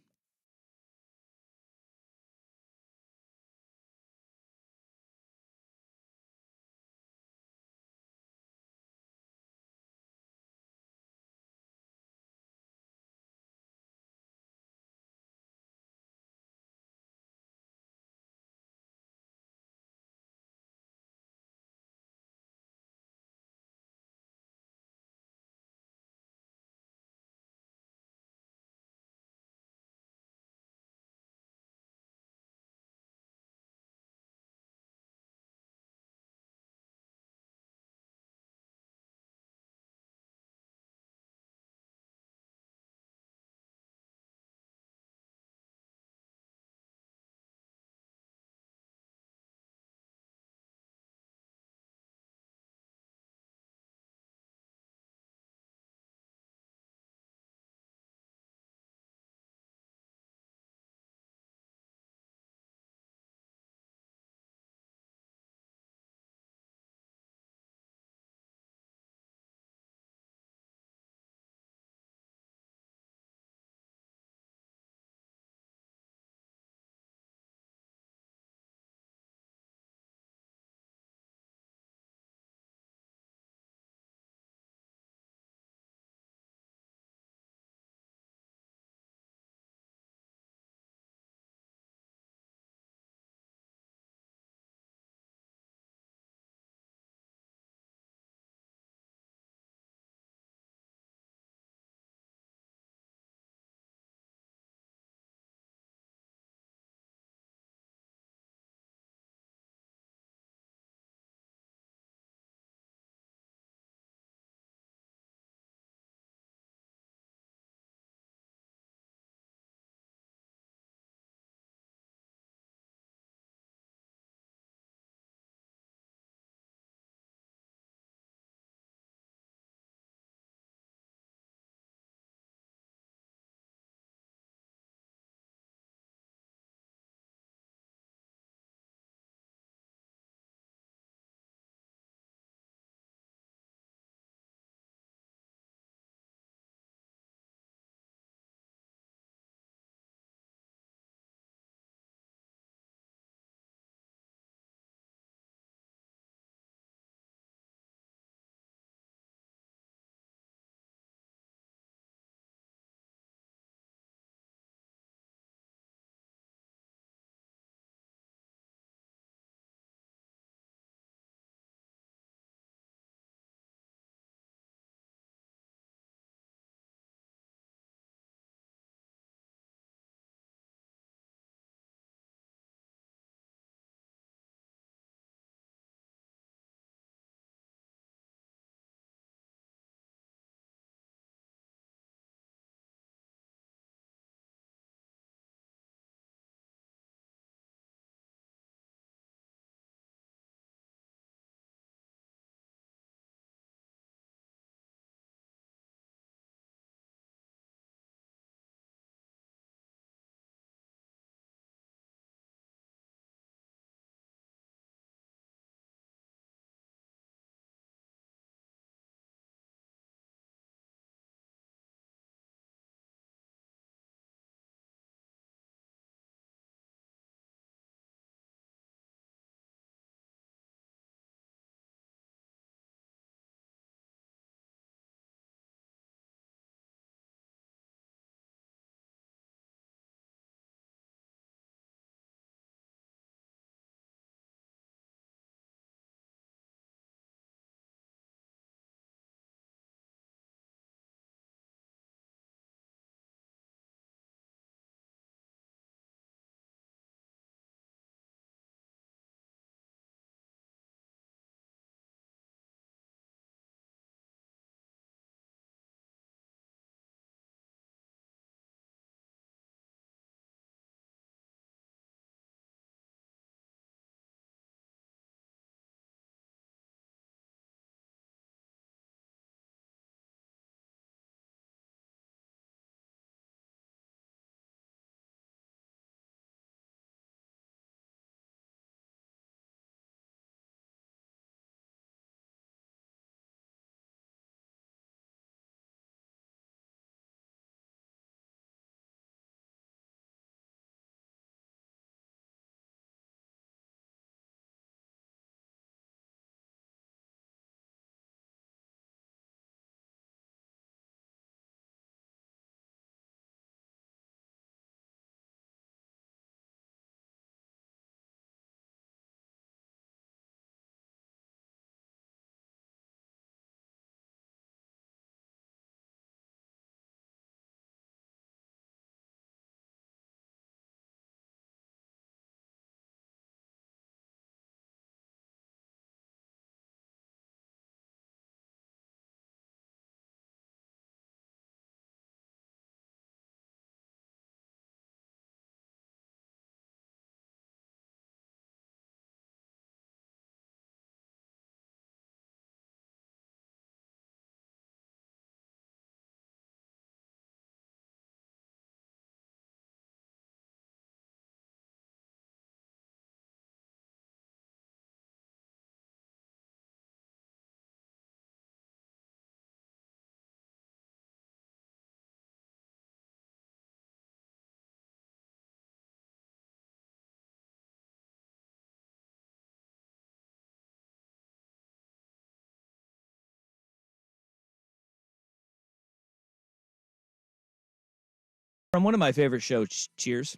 From one of my favorite shows, Cheers.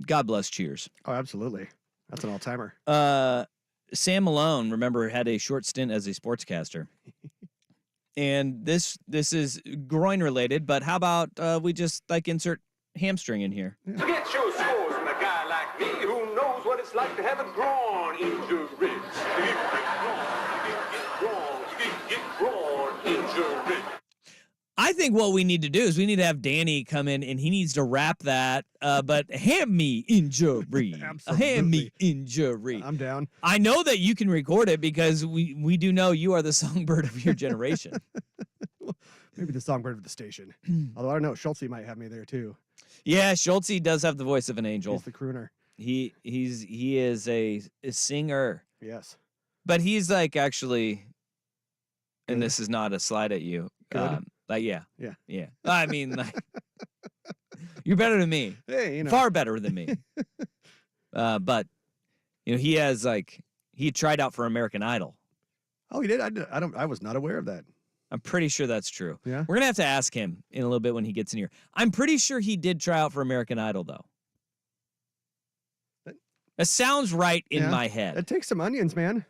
God bless Cheers. Oh, absolutely. That's an all-timer. Sam Malone, remember, had a short stint as a sportscaster. And this is groin related, but how about we just like insert hamstring in here? To get your scores from a guy like me who knows what it's like to have a groin injury. Get groin injury. I think what we need to do is we need to have Danny come in and he needs to rap that, but hammy injury. Hammy injury. I'm down. I know that you can record it because we do know you are the songbird of your generation. Maybe the songbird of the station. Although I don't know, Schultze might have me there too. Yeah, Schultze does have the voice of an angel. He's the crooner. He is a singer. Yes. But he's like actually, and this is not a slide at you. Good. Like yeah. Yeah. I mean, like, you're better than me. Hey, Far better than me. But he has he tried out for American Idol. Oh, he did. I was not aware of that. I'm pretty sure that's true. Yeah. We're gonna have to ask him in a little bit when he gets in here. I'm pretty sure he did try out for American Idol though. That sounds right in my head. It takes some onions, man.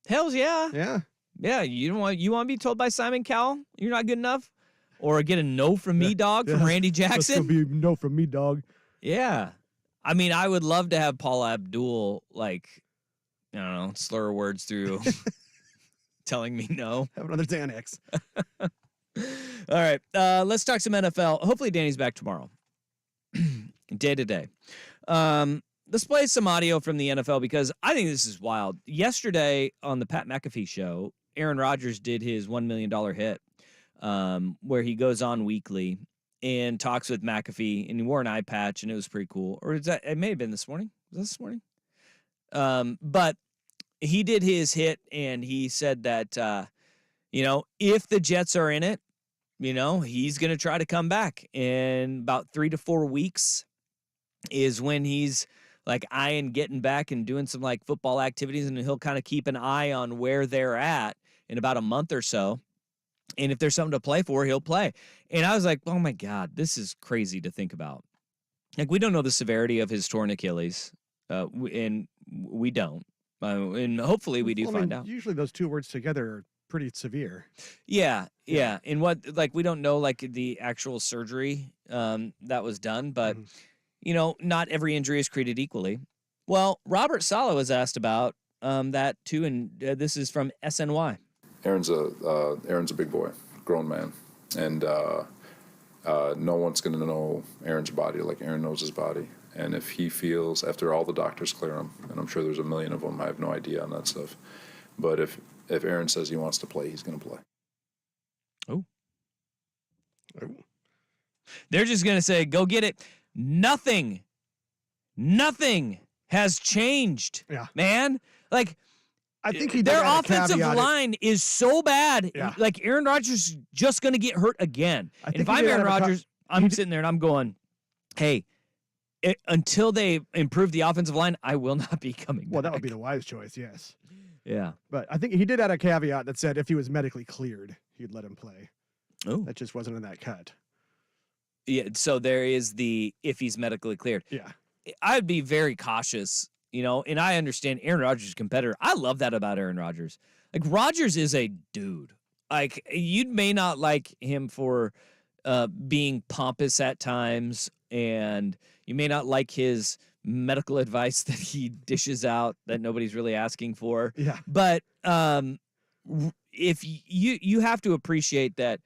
Hells yeah. Yeah. Yeah. You want to be told by Simon Cowell you're not good enough, or get a no from me, dog, from Randy Jackson. That's gonna be no from me, dog. Yeah. I mean, I would love to have Paula Abdul slur words through telling me no. Have another Xanax. All right. Let's talk some NFL. Hopefully Danny's back tomorrow. Day to day. Let's play some audio from the NFL because I think this is wild. Yesterday on the Pat McAfee show, Aaron Rodgers did his $1 million hit, where he goes on weekly and talks with McAfee, and he wore an eye patch, and it was pretty cool. Or is that, it may have been this morning. Was that this morning? But he did his hit, and he said that, if the Jets are in it, he's going to try to come back. In about 3 to 4 weeks is when he's eyeing getting back and doing some football activities, and he'll kind of keep an eye on where they're at in about a month or so. And if there's something to play for, he'll play. And I was like, oh my God, this is crazy to think about. We don't know the severity of his torn Achilles, and we don't. And hopefully we do find out. Usually those two words together are pretty severe. Yeah. And what, we don't know, the actual surgery that was done, but, not every injury is treated equally. Well, Robert Saleh was asked about that too, and this is from SNY. Aaron's a big boy, grown man, and no one's going to know Aaron's body like Aaron knows his body. And if he feels, after all the doctors clear him, and I'm sure there's a million of them, I have no idea on that stuff, but if Aaron says he wants to play, he's going to play. Oh. They're just going to say, go get it. Nothing has changed, man. I think he their offensive line is so bad. Yeah. Aaron Rodgers is just going to get hurt again. And if I'm Aaron Rodgers, I'm sitting there and I'm going, hey, until they improve the offensive line, I will not be coming back. Well, that would be the wise choice, yes. Yeah. But I think he did add a caveat that said if he was medically cleared, he'd let him play. Oh. That just wasn't in that cut. Yeah, so there is the if he's medically cleared. Yeah. I'd be very cautious, and I understand Aaron Rodgers is a competitor. I love that about Aaron Rodgers. Rodgers is a dude. You may not like him for being pompous at times, and you may not like his medical advice that he dishes out that nobody's really asking for. Yeah. But if you have to appreciate that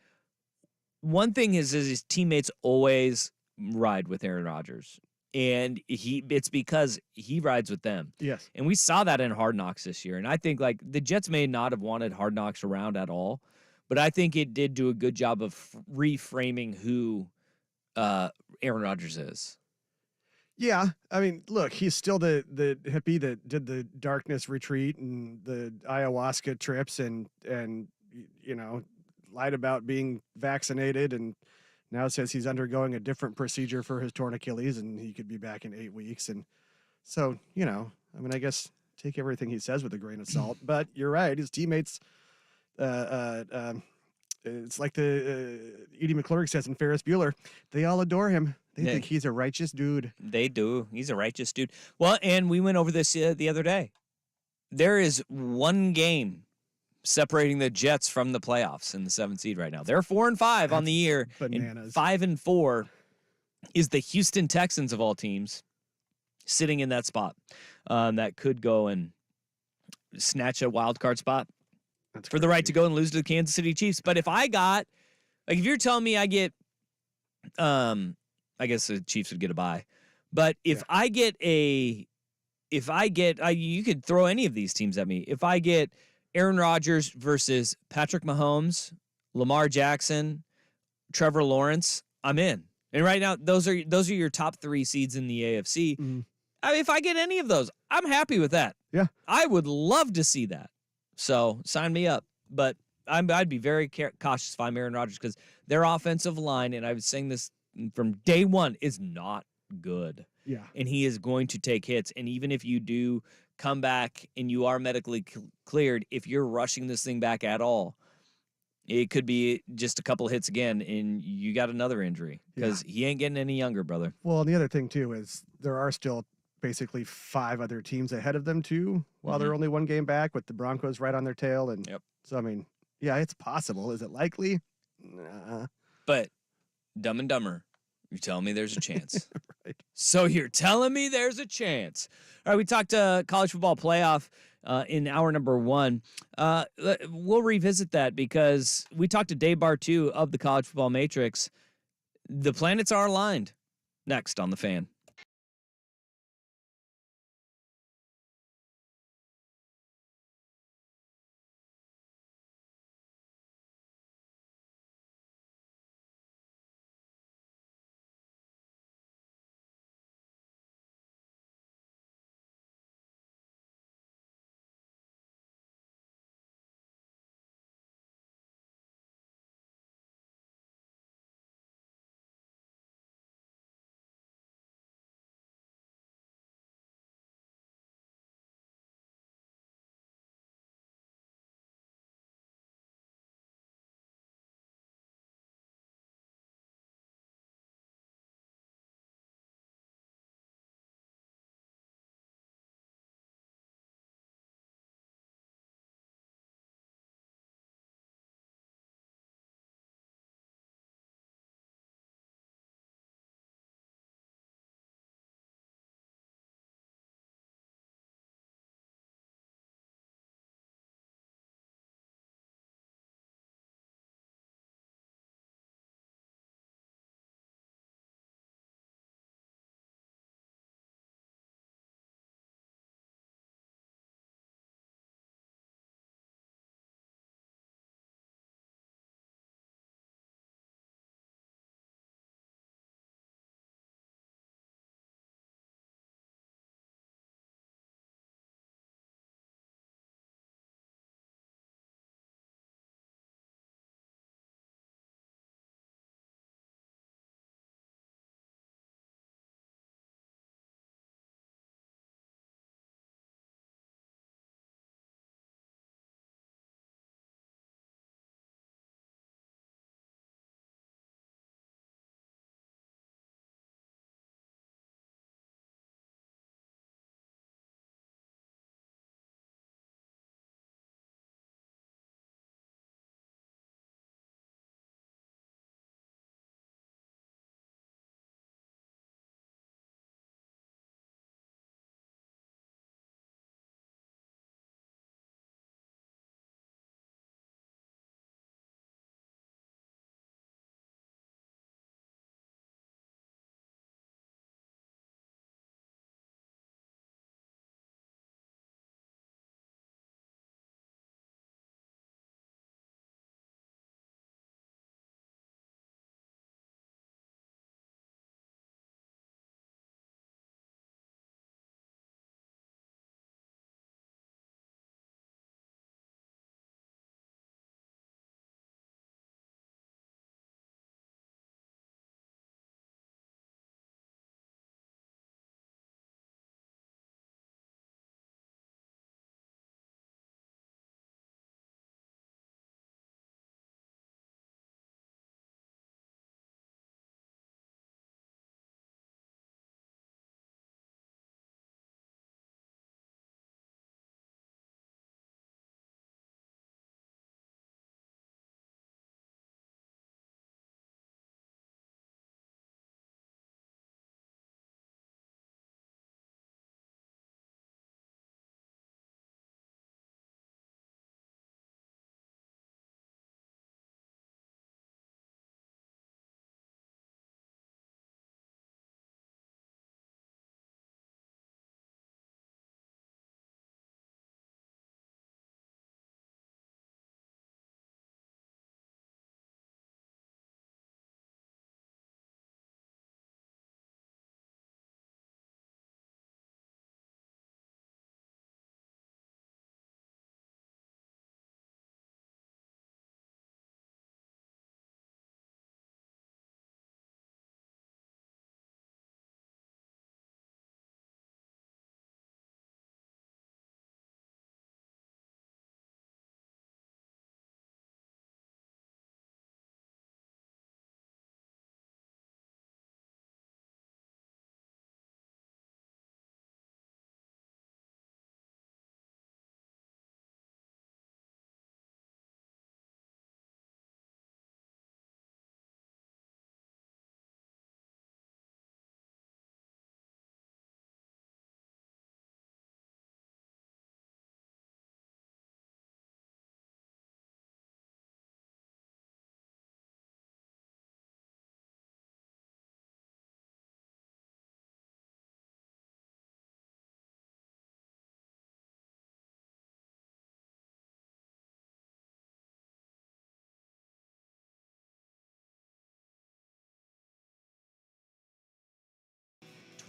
one thing is his teammates always ride with Aaron Rodgers. And it's because he rides with them. Yes. And we saw that in Hard Knocks this year. And I think the Jets may not have wanted Hard Knocks around at all, but I think it did do a good job of reframing who Aaron Rodgers is. Yeah. I mean, look, he's still the hippie that did the darkness retreat and the ayahuasca trips and lied about being vaccinated and now says he's undergoing a different procedure for his torn Achilles and he could be back in 8 weeks. And so, I guess take everything he says with a grain of salt, but you're right. His teammates It's like the Edie McClurg says in Ferris Bueller. They all adore him. They Yeah. think he's a righteous dude. They do. He's a righteous dude. Well, and we went over this the other day. There is one game separating the Jets from the playoffs in the 7th seed right now. They're 4-5 on the year. Bananas. And 5-4 is the Houston Texans of all teams sitting in that spot that could go and snatch a wild card spot for the right to go and lose to the Kansas City Chiefs. But if I got, like, if you're telling me I get, I guess the Chiefs would get a bye. But if I get you could throw any of these teams at me. If I get Aaron Rodgers versus Patrick Mahomes, Lamar Jackson, Trevor Lawrence, I'm in. And right now, those are your top 3 seeds in the AFC. Mm. I mean, if I get any of those, I'm happy with that. Yeah. I would love to see that. So sign me up. But I'd be very cautious if I'm Aaron Rodgers because their offensive line, and I was saying this from day one, is not good. Yeah. And he is going to take hits. And even if you do come back and you are medically cleared, if you're rushing this thing back at all, it could be just a couple hits again, and you got another injury because he ain't getting any younger, brother. Well, and the other thing, too, is there are still basically 5 other teams ahead of them, too, while they're only 1 game back with the Broncos right on their tail. And so, I mean, yeah, it's possible. Is it likely? Nah. But Dumb and Dumber, you're telling me there's a chance. Right. So you're telling me there's a chance. All right, we talked college football playoff in hour number 1. We'll revisit that because we talked to Dave Bartu of the College Football Matrix. The planets are aligned. Next on The Fan.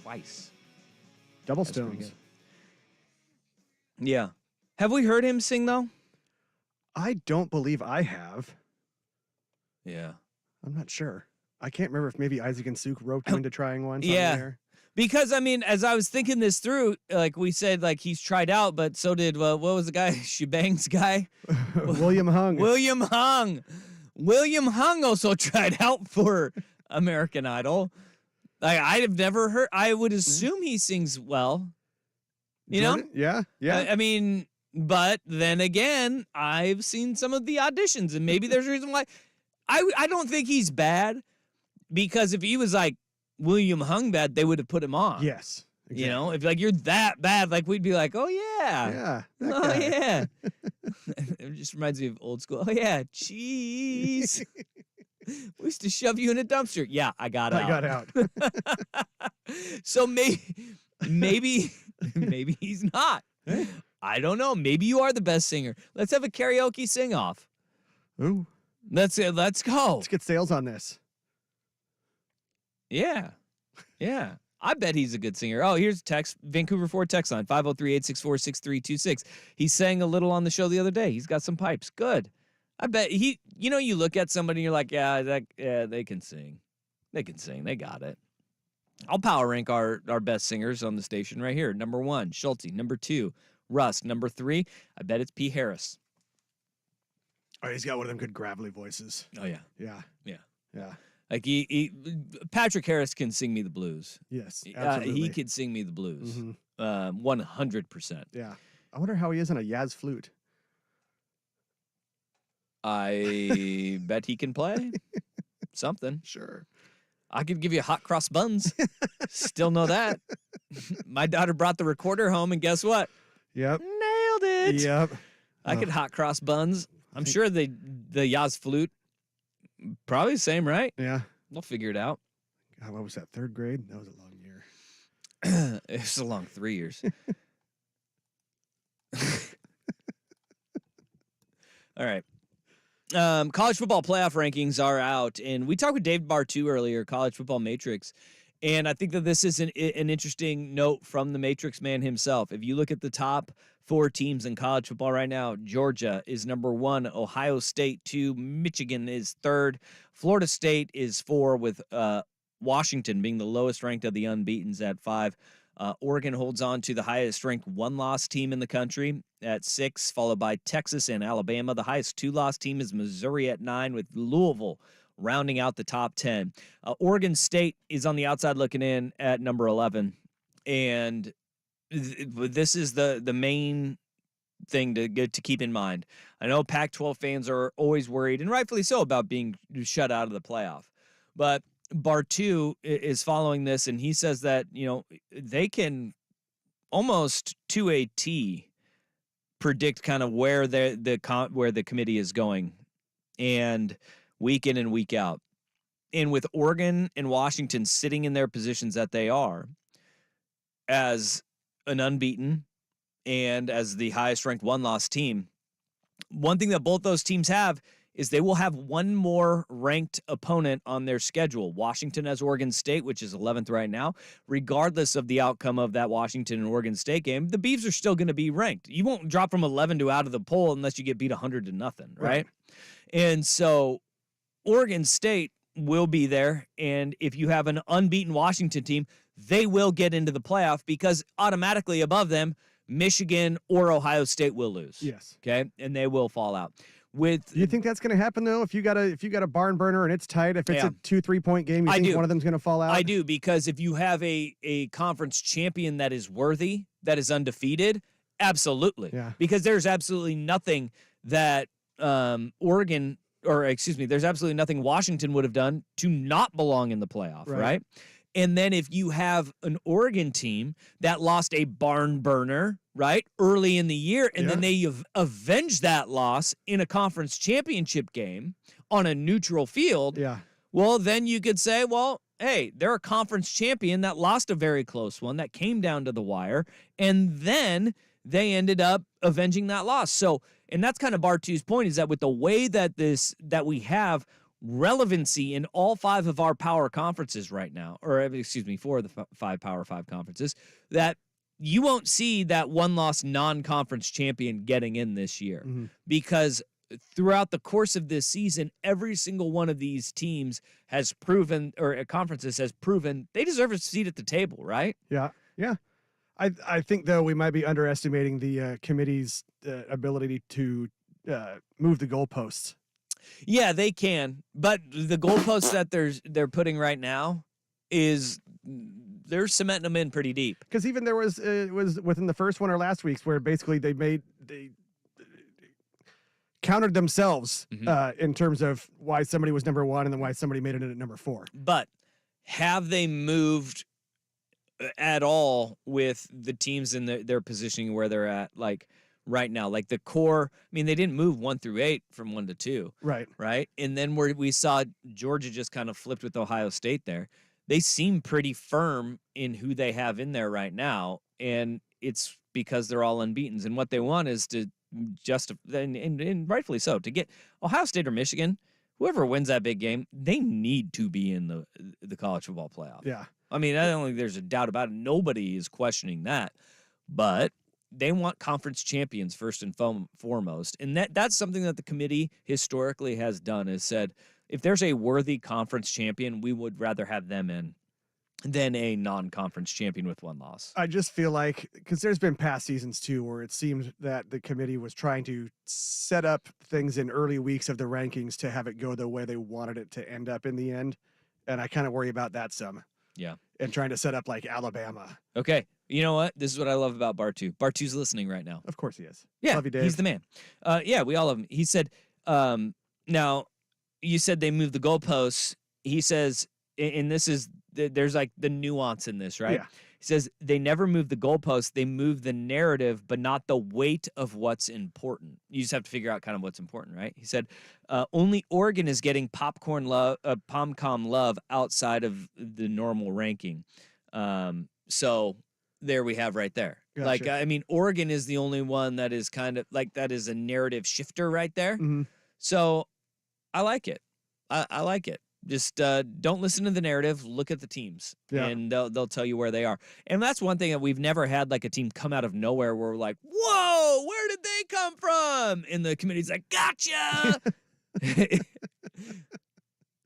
twice. Double That's pretty stones. good. Yeah. Have we heard him sing though? I don't believe I have. Yeah. I'm not sure. I can't remember if maybe Isaac and Suk roped him into trying once. On Yeah. the air. Because I mean, as I was thinking this through, like we said, like he's tried out, but so did what was the guy? Shebangs guy, William Hung. William Hung. William Hung also tried out for American Idol. Like I'd have never heard. I would assume he sings well. You know? Jordan? Yeah. Yeah. I mean, but then again, I've seen some of the auditions, and maybe there's a reason why. I don't think he's bad, because if he was like William Hung bad, they would have put him on. Yes. Exactly. You know, if like you're that bad, like we'd be like, oh yeah, Yeah. that oh guy. yeah. It just reminds me of old school. Oh yeah, cheese. We used to shove you in a dumpster. Yeah, I got out. I got out. So maybe he's not. I don't know. Maybe you are the best singer. Let's have a karaoke sing off. Ooh. Let's go. Let's get sales on this. Yeah. Yeah. I bet he's a good singer. Oh, here's a text. Vancouver Ford text line, 503-864-6326. He sang a little on the show the other day. He's got some pipes. Good. I bet you look at somebody and you're like, yeah, they can sing. They can sing. They got it. I'll power rank our best singers on the station right here. Number 1, Schulte. Number 2, Russ. Number 3, I bet it's P. Harris. Oh, he's got one of them good gravelly voices. Oh, yeah. Yeah. Yeah. Yeah. Like Patrick Harris can sing me the blues. Yes. Absolutely. He could sing me the blues. Mhm. 100%. Yeah. I wonder how he is on a Yaz flute. I bet he can play something. Sure. I could give you hot cross buns. Still know that. My daughter brought the recorder home, and guess what? Yep. Nailed it. Yep. I could hot cross buns. I'm sure the Yaz flute, probably the same, right? Yeah. We'll figure it out. God, what was that? 3rd grade? That was a long year. It was a long 3 years. All right. College football playoff rankings are out, and we talked with Dave Bartu earlier, College Football Matrix, and I think that this is an interesting note from the Matrix man himself. If you look at the top 4 teams in college football right now, Georgia is number 1, Ohio State 2, Michigan is 3rd, Florida State is 4, with Washington being the lowest ranked of the unbeatens at 5. Oregon holds on to the highest ranked 1-loss team in the country at 6, followed by Texas and Alabama. The highest 2-loss team is Missouri at 9, with Louisville rounding out the top 10. Oregon State is on the outside looking in at number 11. And this is the main thing to keep in mind. I know Pac-12 fans are always worried, and rightfully so, about being shut out of the playoff. But Bartu is following this, and he says that, they can almost to a T predict kind of where the committee is going, and week in and week out. And with Oregon and Washington sitting in their positions that they are, as an unbeaten and as the highest ranked 1-loss team, one thing that both those teams have is they will have one more ranked opponent on their schedule. Washington has Oregon State, which is 11th right now. Regardless of the outcome of that Washington and Oregon State game, the Beavs are still going to be ranked. You won't drop from 11 to out of the poll unless you get beat 100-0, right? And so Oregon State will be there, and if you have an unbeaten Washington team, they will get into the playoff, because automatically above them, Michigan or Ohio State will lose. Yes. Okay? And they will fall out. Do you think that's going to happen though? If you got a barn burner and it's tight, if it's Yeah. a 2-3 point game, you think one of them's going to fall out? I do, because if you have a conference champion that is worthy, that is undefeated, absolutely. Yeah. Because there's absolutely nothing that there's absolutely nothing Washington would have done to not belong in the playoff, right? And then if you have an Oregon team that lost a barn burner, right, early in the year, and then they avenged that loss in a conference championship game on a neutral field, well, then you could say, well, hey, they're a conference champion that lost a very close one that came down to the wire, and then they ended up avenging that loss. So, and that's kind of Bartu's point, is that with the way that we have relevancy in all 5 of our power conferences right now, or excuse me, 4 of the 5 Power 5 conferences, that you won't see that one-loss non-conference champion getting in this year because throughout the course of this season, every single one of these teams has proven, or conferences has proven, they deserve a seat at the table, right? Yeah. I think, though, we might be underestimating the committee's ability to move the goalposts. Yeah, they can, but the goalposts that they're putting right now is they're cementing them in pretty deep. Because even there was it was within the first one or last week's where basically they countered themselves in terms of why somebody was number 1 and then why somebody made it in at number 4. But have they moved at all with the teams in their positioning where they're at, like right now? Like the core, I mean, they didn't move 1 through 8 from 1 to 2. Right. And then where we saw Georgia just kind of flipped with Ohio State there, they seem pretty firm in who they have in there right now. And it's because they're all unbeatens. And what they want is to and rightfully so, to get Ohio State or Michigan, whoever wins that big game, they need to be in the college football playoff. Yeah. I mean, I don't think there's a doubt about it. Nobody is questioning that. But they want conference champions first and foremost. And that's something that the committee historically has done, is said, if there's a worthy conference champion, we would rather have them in than a non-conference champion with 1 loss. I just feel like, because there's been past seasons too where it seemed that the committee was trying to set up things in early weeks of the rankings to have it go the way they wanted it to end up in the end. And I kind of worry about that some. Yeah. And trying to set up like Alabama. Okay. You know what? This is what I love about Bartu. Bartu's listening right now. Of course he is. Yeah. Love you, Dave. He's the man. Yeah, we all love him. He said, now, you said they moved the goalposts. He says, and this is, there's like the nuance in this, right? Yeah. He says they never move the goalposts. They move the narrative, but not the weight of what's important. You just have to figure out kind of what's important, right? He said only Oregon is getting PomCom love outside of the normal ranking. So there we have right there. Gotcha. Like, I mean, Oregon is the only one that is kind of like, that is a narrative shifter right there. So I like it. I like it. Just don't listen to the narrative. Look at the teams, and they'll tell you where they are. And that's one thing that we've never had, like a team come out of nowhere where we're like, "Whoa, where did they come from?" And the committee's like, "Gotcha,"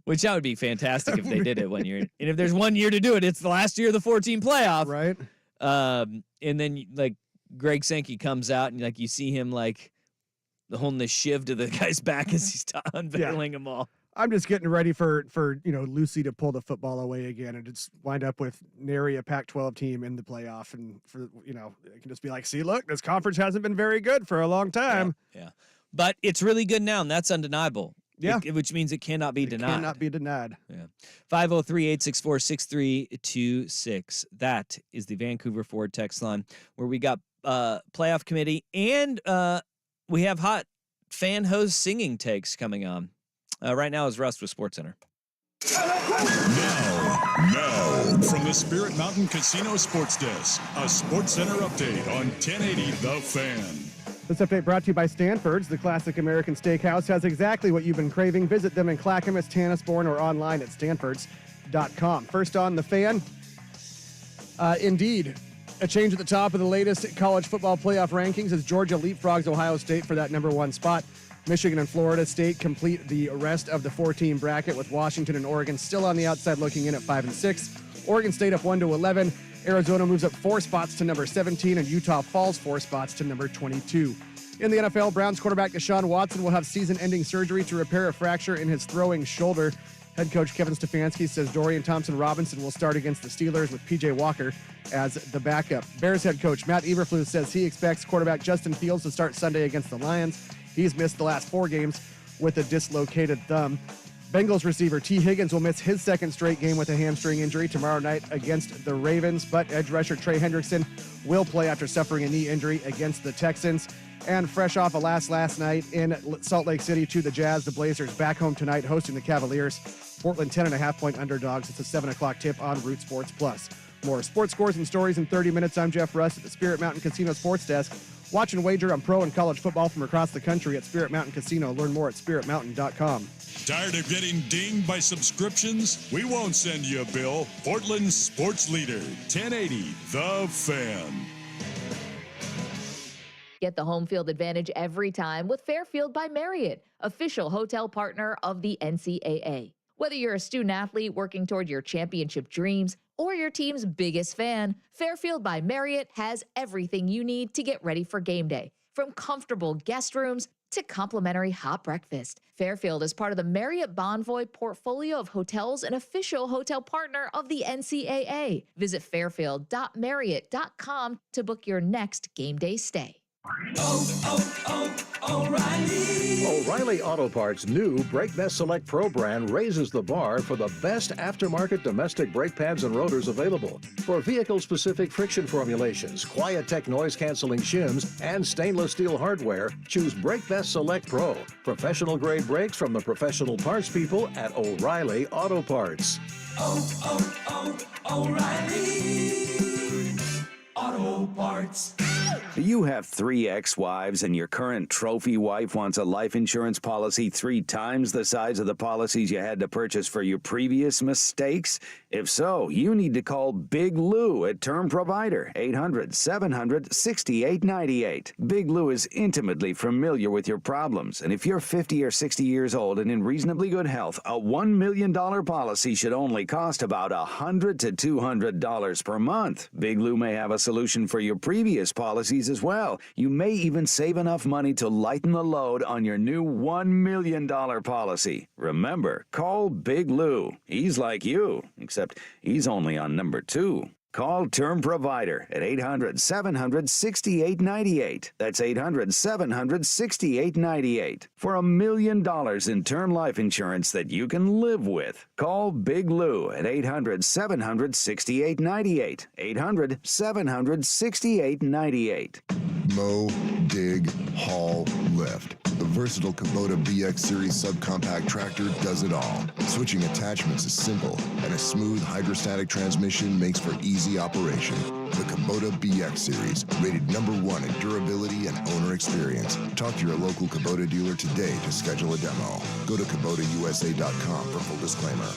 which that would be fantastic if they did it 1 year. And if there's 1 year to do it, it's the last year of the 14 playoff, right? And then like Greg Sankey comes out and like you see him like holding the shiv to the guy's back as he's unveiling them all. I'm just getting ready for Lucy to pull the football away again and just wind up with nary a Pac-12 team in the playoff, and for it can just be like, see, look, this conference hasn't been very good for a long time. Yeah. But it's really good now, and that's undeniable. Yeah. Which means it cannot be denied. Cannot be denied. Yeah. 503-864-6326. That is the Vancouver Ford text line, where we got playoff committee and we have hot fan host singing takes coming on. Right now is Rust with SportsCenter. Now, from the Spirit Mountain Casino Sports Desk, a SportsCenter update on 1080 The Fan. This update brought to you by Stanford's. The classic American steakhouse has exactly what you've been craving. Visit them in Clackamas, Tannisbourne, or online at stanfords.com. First on The Fan. Indeed, a change at the top of the latest college football playoff rankings as Georgia leapfrogs Ohio State for that number 1 spot. Michigan and Florida State complete the rest of the 4-team bracket, with Washington and Oregon still on the outside looking in at 5 and 6. Oregon State up 1 to 11. Arizona moves up 4 spots to number 17, and Utah falls 4 spots to number 22. In the NFL, Browns quarterback Deshaun Watson will have season-ending surgery to repair a fracture in his throwing shoulder. Head coach Kevin Stefanski says Dorian Thompson-Robinson will start against the Steelers with P.J. Walker as the backup. Bears head coach Matt Eberflus says he expects quarterback Justin Fields to start Sunday against the Lions. He's missed the last 4 games with a dislocated thumb. Bengals receiver T. Higgins will miss his 2nd straight game with a hamstring injury tomorrow night against the Ravens, but edge rusher Trey Hendrickson will play after suffering a knee injury against the Texans. And fresh off a last night in Salt Lake City to the Jazz, the Blazers back home tonight hosting the Cavaliers. Portland 10.5-point underdogs. It's a 7 o'clock tip on Root Sports Plus. More sports scores and stories in 30 minutes. I'm Jeff Rust at the Spirit Mountain Casino Sports Desk. Watch and wager on pro and college football from across the country at Spirit Mountain Casino. Learn more at spiritmountain.com. Tired of getting dinged by subscriptions? We won't send you a bill. Portland's sports leader, 1080 The Fan. Get the home field advantage every time with Fairfield by Marriott, official hotel partner of the NCAA. Whether you're a student athlete working toward your championship dreams or your team's biggest fan, Fairfield by Marriott has everything you need to get ready for game day. From comfortable guest rooms to complimentary hot breakfast, Fairfield is part of the Marriott Bonvoy portfolio of hotels and official hotel partner of the NCAA. Visit fairfield.marriott.com to book your next game day stay. O'Reilly Auto Parts' new Brake Best Select Pro brand raises the bar for the best aftermarket domestic brake pads and rotors available. For vehicle-specific friction formulations, QuietTech noise-canceling shims, and stainless steel hardware, choose Brake Best Select Pro. Professional-grade brakes from the professional parts people at O'Reilly Auto Parts. O'Reilly Auto Parts. You have 3 ex-wives and your current trophy wife wants a life insurance policy 3 times the size of the policies you had to purchase for your previous mistakes? If so, you need to call Big Lou at Term Provider, 800-700-6898. Big Lou is intimately familiar with your problems, and if you're 50 or 60 years old and in reasonably good health, a $1 million policy should only cost about $100 to $200 per month. Big Lou may have a solution for your previous policies as well. You may even save enough money to lighten the load on your new $1 million policy. Remember, call Big Lou. He's like you, except he's only on number 2. Call Term Provider at 800-700-6898. That's 800-700-6898. For $1 million in term life insurance that you can live with. Call Big Lou at 800-700-6898. 800-700-6898. Mow, dig, haul, lift. The versatile Kubota BX Series subcompact tractor does it all. Switching attachments is simple, and a smooth hydrostatic transmission makes for easy operation. The Kubota BX Series, rated #1 in durability and owner experience. Talk to your local Kubota dealer today to schedule a demo. Go to KubotaUSA.com for full disclaimer.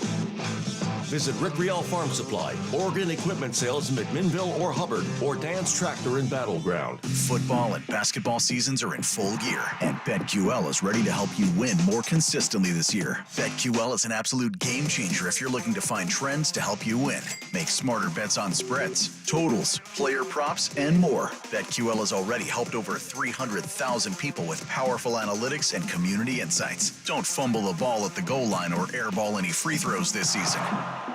Visit Rick Riel Farm Supply, Oregon Equipment Sales in McMinnville or Hubbard, or Dan's Tractor in Battleground. Football and basketball seasons are in full gear, and BetQL is ready to help you win more consistently this year. BetQL is an absolute game changer if you're looking to find trends to help you win. Make smarter bets on spreads, totals, player props, and more. BetQL has already helped over 300,000 people with powerful analytics and community insights. Don't fumble the ball at the goal line or airball any free throws this season.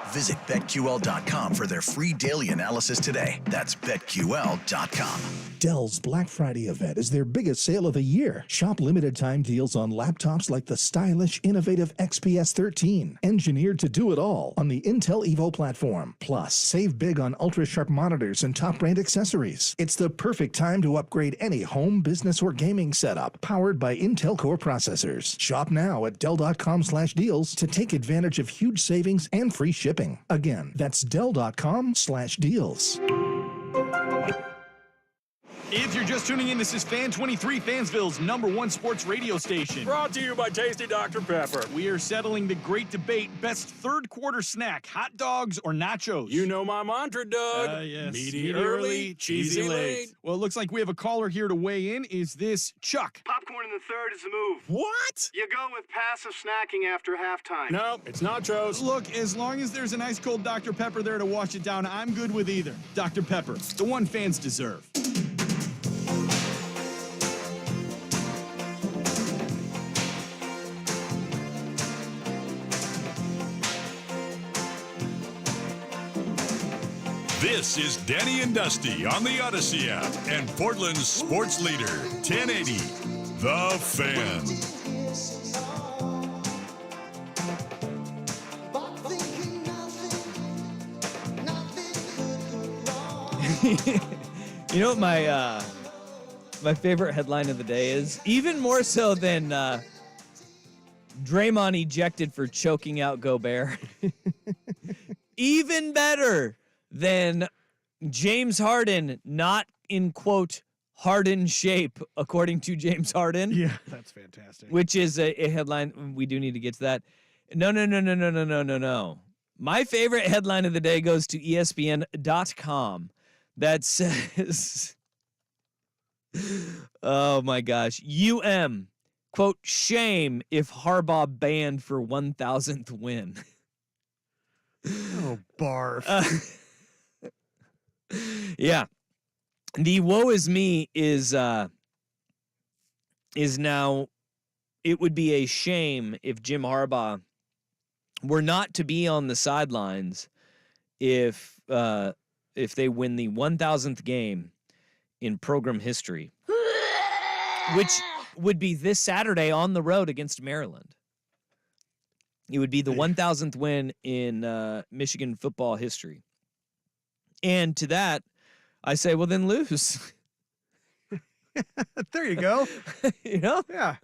Visit BetQL.com for their free daily analysis today. That's BetQL.com. Dell's Black Friday event is their biggest sale of the year. Shop limited time deals on laptops like the stylish, innovative XPS 13, engineered to do it all on the Intel Evo platform. Plus, save big on ultra-sharp monitors and top-brand accessories. It's the perfect time to upgrade any home, business, or gaming setup powered by Intel Core processors. Shop now at Dell.com/deals to take advantage of huge savings and free shipping. Again, that's Dell.com/deals. If you're just tuning in, this is Fan 23, Fansville's #1 sports radio station. Brought to you by Tasty Dr. Pepper. We are settling the great debate, best third quarter snack, hot dogs or nachos? You know my mantra, Doug. Yes. Meaty early, cheesy late. Well, it looks like we have a caller here to weigh in. Is this Chuck? Popcorn in the third is the move. What? You go with passive snacking after halftime. No, it's nachos. Look, as long as there's an ice cold Dr. Pepper there to wash it down, I'm good with either. Dr. Pepper, the one fans deserve. This is Danny and Dusty on the Odyssey app and Portland's sports leader, 1080, The Fan. You know what my favorite headline of the day is? Even more so than Draymond ejected for choking out Gobert. Even better than James Harden not in, quote, Harden shape, according to James Harden. Yeah, that's fantastic. Which is a headline. We do need to get to that. No. My favorite headline of the day goes to ESPN.com that says, oh my gosh, quote, shame if Harbaugh banned for 1,000th win. Oh, barf. Yeah. The woe is me is now, it would be a shame if Jim Harbaugh were not to be on the sidelines if they win the 1,000th game in program history, which would be this Saturday on the road against Maryland. It would be the 1,000th win in Michigan football history. And to that, I say, well, then lose. There you go. You know? Yeah.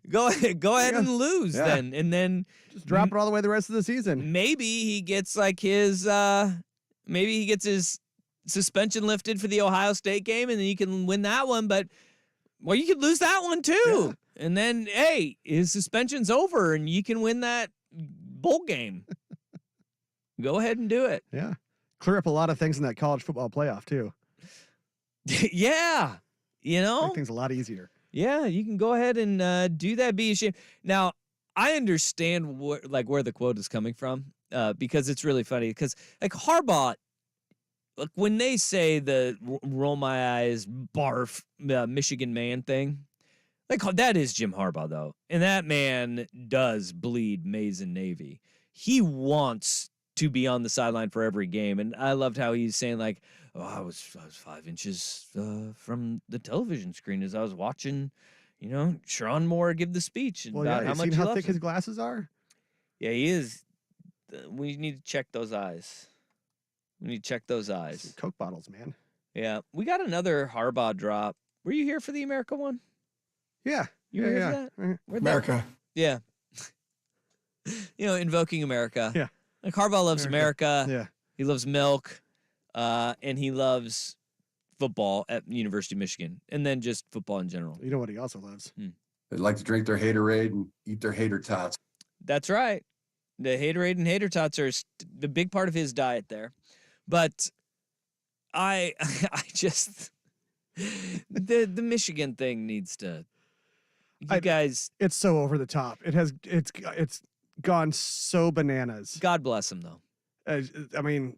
Go ahead and lose then. And then just drop it all the way the rest of the season. Maybe he gets like his suspension lifted for the Ohio State game, and then you can win that one, but you could lose that one too. Yeah. And then hey, his suspension's over and you can win that bowl game. Go ahead and do it. Yeah. Clear up a lot of things in that college football playoff too. Yeah. You know? Make things a lot easier. Yeah, you can go ahead and do that. Be ashamed. Now, I understand where the quote is coming from because it's really funny. Because like Harbaugh, like when they say the roll my eyes, barf, Michigan man thing, like that is Jim Harbaugh though, and that man does bleed maize and Navy. He wants to be on the sideline for every game, and I loved how he's saying like, "Oh, I was 5 inches from the television screen as I was watching, Sharon Moore give the speech about how much how thick his glasses are." Yeah, he is. We need to check those eyes. Some Coke bottles, man. Yeah, we got another Harbaugh drop. Were you here for the America one? Yeah, you were here for that? America. Yeah. Invoking America. Yeah. Like Harbaugh loves America. Yeah. He loves milk. And he loves football at University of Michigan, and then just football in general. You know what he also loves? They like to drink their Haterade and eat their Hater Tots. That's right. The Haterade and Hater Tots are the big part of his diet there. But I just the Michigan thing needs to. Guys, it's so over the top. It's gone so bananas. God bless him though. I mean.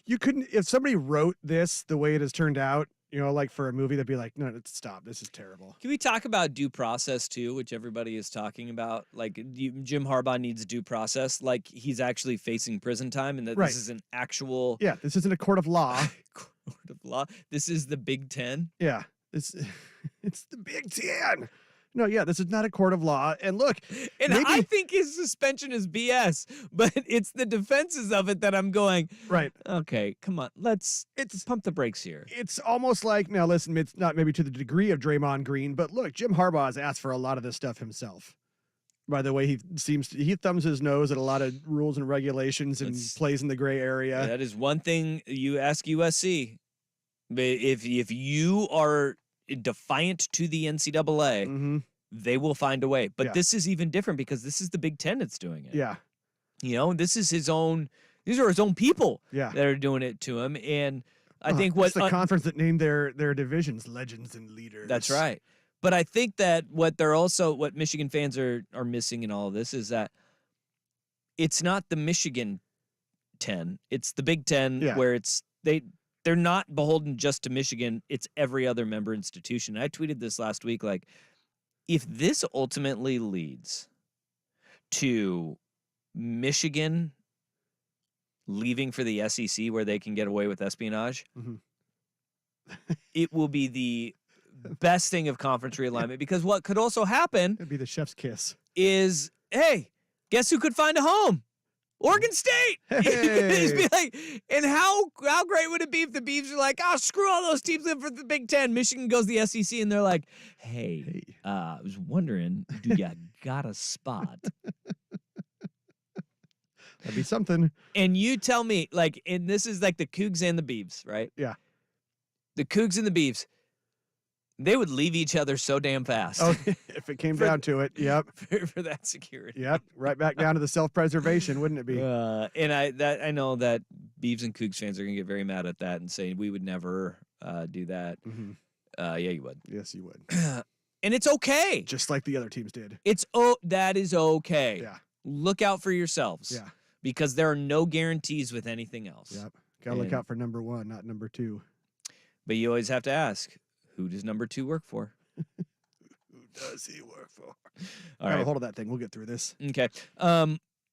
You couldn't, if somebody wrote this the way it has turned out, like for a movie, they'd be like, no, stop. This is terrible. Can we talk about due process too, which everybody is talking about? Like Jim Harbaugh needs due process, like he's actually facing prison time and that this is an actual. Yeah, this isn't a court of law. Court of law. This is the Big Ten. Yeah, it's the Big Ten. No, yeah, this is not a court of law. And look, and I think his suspension is BS, but it's the defenses of it that I'm going, right. Okay, come on. Let's pump the brakes here. It's almost like, now listen, it's not maybe to the degree of Draymond Green, but look, Jim Harbaugh has asked for a lot of this stuff himself. By the way, he thumbs his nose at a lot of rules and regulations and plays in the gray area. Yeah, that is one thing you ask USC. If you are defiant to the NCAA, they will find a way. But this is even different because this is the Big Ten that's doing it. Yeah. This is these are his own people that are doing it to him. And I think it's the conference that named their divisions Legends and Leaders. That's right. But I think that what Michigan fans are missing in all of this is that it's not the Michigan 10. It's the Big Ten where they're not beholden just to Michigan. It's every other member institution. I tweeted this last week, like, if this ultimately leads to Michigan leaving for the SEC where they can get away with espionage, it will be the best thing of conference realignment, because what could also happen it'd be the chef's kiss is, hey, guess who could find a home? Oregon State. Hey. And how great would it be if the Beavs are like, oh, screw all those teams in for the Big Ten. Michigan goes to the SEC, and they're like, hey. I was wondering, do ya got a spot? That'd be something. And you tell me, and this is like the Cougs and the Beavs, right? Yeah. The Cougs and the Beavs, they would leave each other so damn fast. Oh, if it came down to it, yep. For that security. Yep, right back down to the self-preservation, wouldn't it be? And I know that Beavs and Cougs fans are going to get very mad at that and say we would never do that. Mm-hmm. Yeah, you would. Yes, you would. And it's okay. Just like the other teams did. That is okay. Yeah. Look out for yourselves. Yeah. Because there are no guarantees with anything else. Yep. Gotta look out for number 1, not number 2. But you always have to ask, who does number 2 work for? Who does he work for? All right. Hold on that thing. We'll get through this. Okay.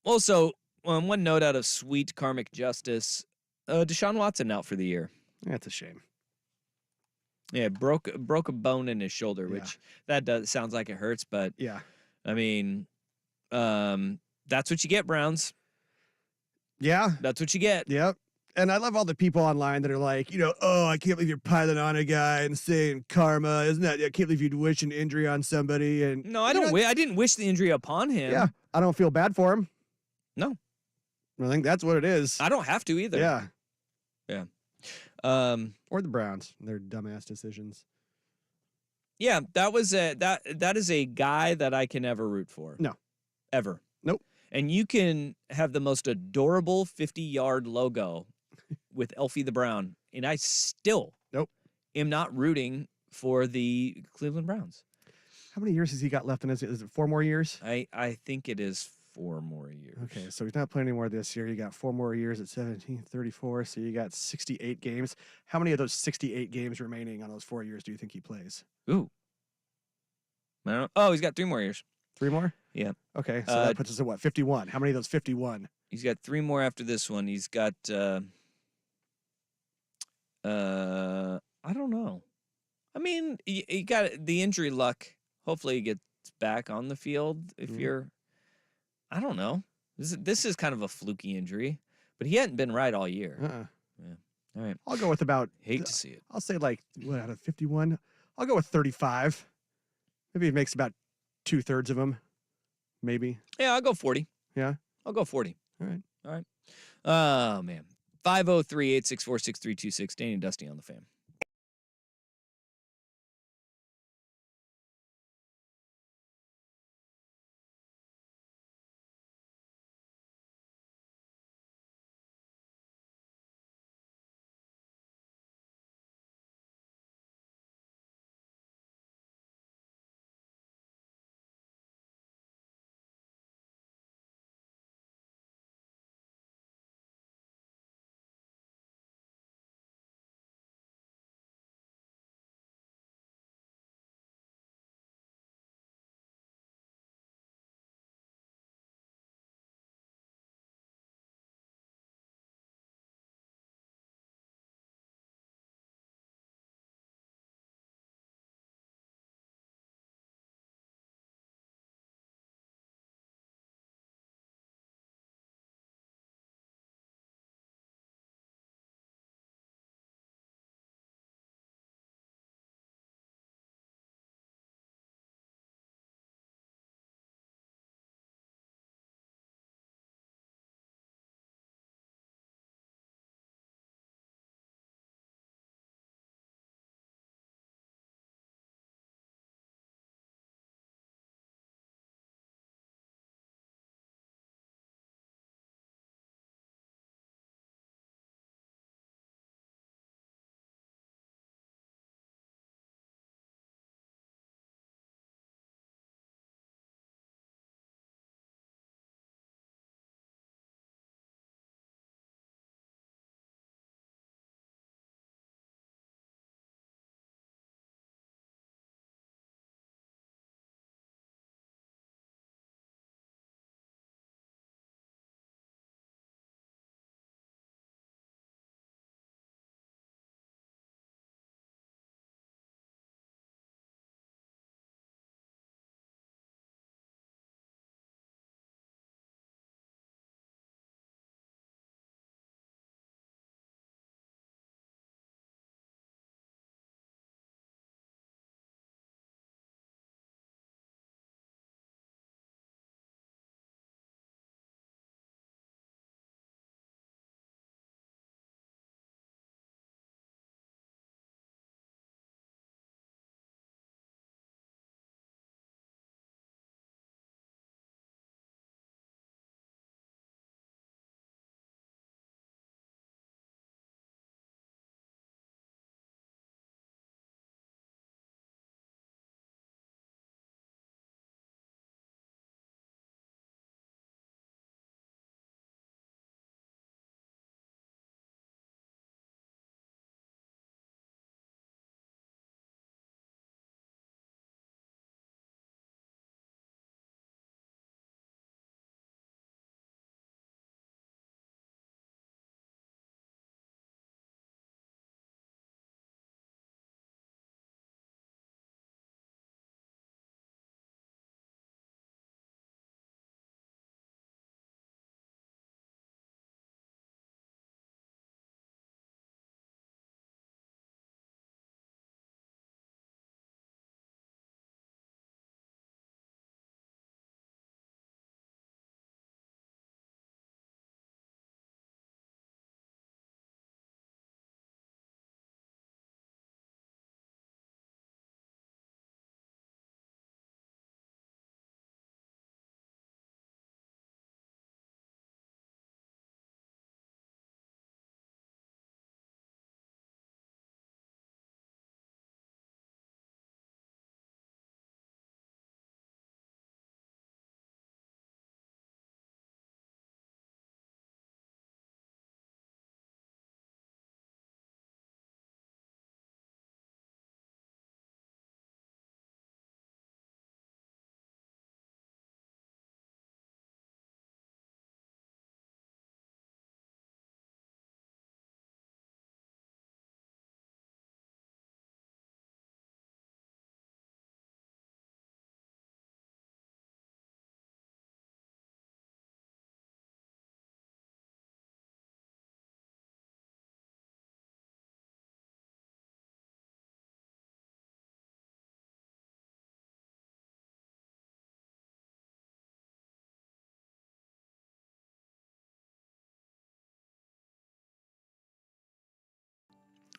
Also, one note out of sweet karmic justice, Deshaun Watson out for the year. That's a shame. Yeah, broke a bone in his shoulder, which sounds like it hurts, but yeah, I mean, that's what you get, Browns. Yeah, that's what you get. Yep. And I love all the people online that are like, oh, I can't believe you're piling on a guy and saying karma, isn't that? I can't believe you'd wish an injury on somebody. And no, I don't. I didn't wish the injury upon him. Yeah, I don't feel bad for him. No, I think that's what it is. I don't have to either. Yeah, yeah. Or the Browns, their dumbass decisions. Yeah, that is a guy that I can never root for. No, ever. Nope. And you can have the most adorable 50-yard logo with Elfie the Brown, and I still am not rooting for the Cleveland Browns. How many years has he got left in his? Is it 4 more years? I think it is 4 more years. Okay, so he's not playing anymore this year. You got 4 more years at 17, 34, so you got 68 games. How many of those 68 games remaining on those 4 years do you think he plays? Ooh. I don't know. Oh, he's got 3 more years. 3 more? Yeah. Okay, so that puts us at what, 51? How many of those 51? He's got 3 more after this one. He's got I don't know. I mean, he got the injury luck. Hopefully he gets back on the field if you're I don't know. This is kind of a fluky injury, but he hadn't been right all year. Yeah. All right. I'll go with about hate to see it. I'll say like what out of 51? I'll go with 35. Maybe he makes about 2/3 of them. Maybe. Yeah, I'll go 40. Yeah. I'll go 40. All right. All right. Oh man. 503-864-6326. Danny and Dusty on the Fan.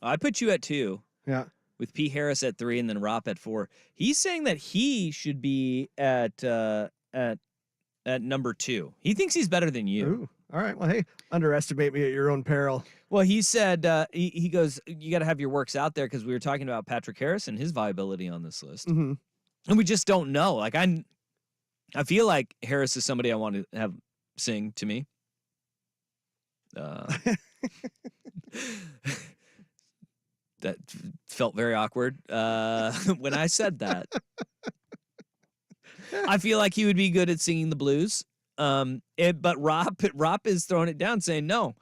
I put you at 2. Yeah. With P. Harris at 3 and then Rop at 4. He's saying that he should be at number 2. He thinks he's better than you. Ooh. All right. Well, hey, underestimate me at your own peril. Well, he said he goes, you got to have your works out there because we were talking about Patrick Harris and his viability on this list, Mm-hmm. and we just don't know. Like I feel like Harris is somebody I want to have sing to me. That felt very awkward when I said that. I feel like he would be good at singing the blues. But Rop is throwing it down, saying, "No,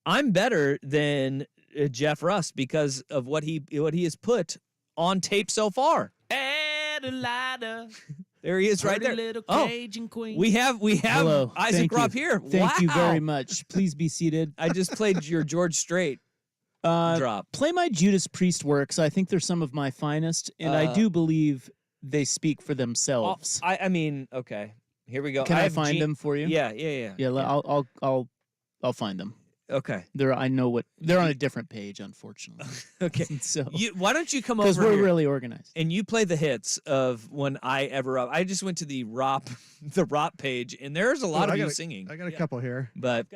I'm better than Jeff Rust because of what he has put on tape so far." Adelaida. There he is, right there. Little Oh, Cajun queen. we have Hello. Isaac Thank Rop you. here. Thank you Wow. very much. Please be seated. I just played your George Strait drop. Play my Judas Priest works. I think they're some of my finest, and I do believe they speak for themselves. I mean, okay. Here we go. Can I have find them for you? Yeah. Yeah. I'll find them. Okay. They're on a different page, unfortunately. Okay. So Why don't you come over because we're here really organized. and you play the hits of when I ever up. I just went to the Rop page, and there's a lot of you singing. I got a couple here. But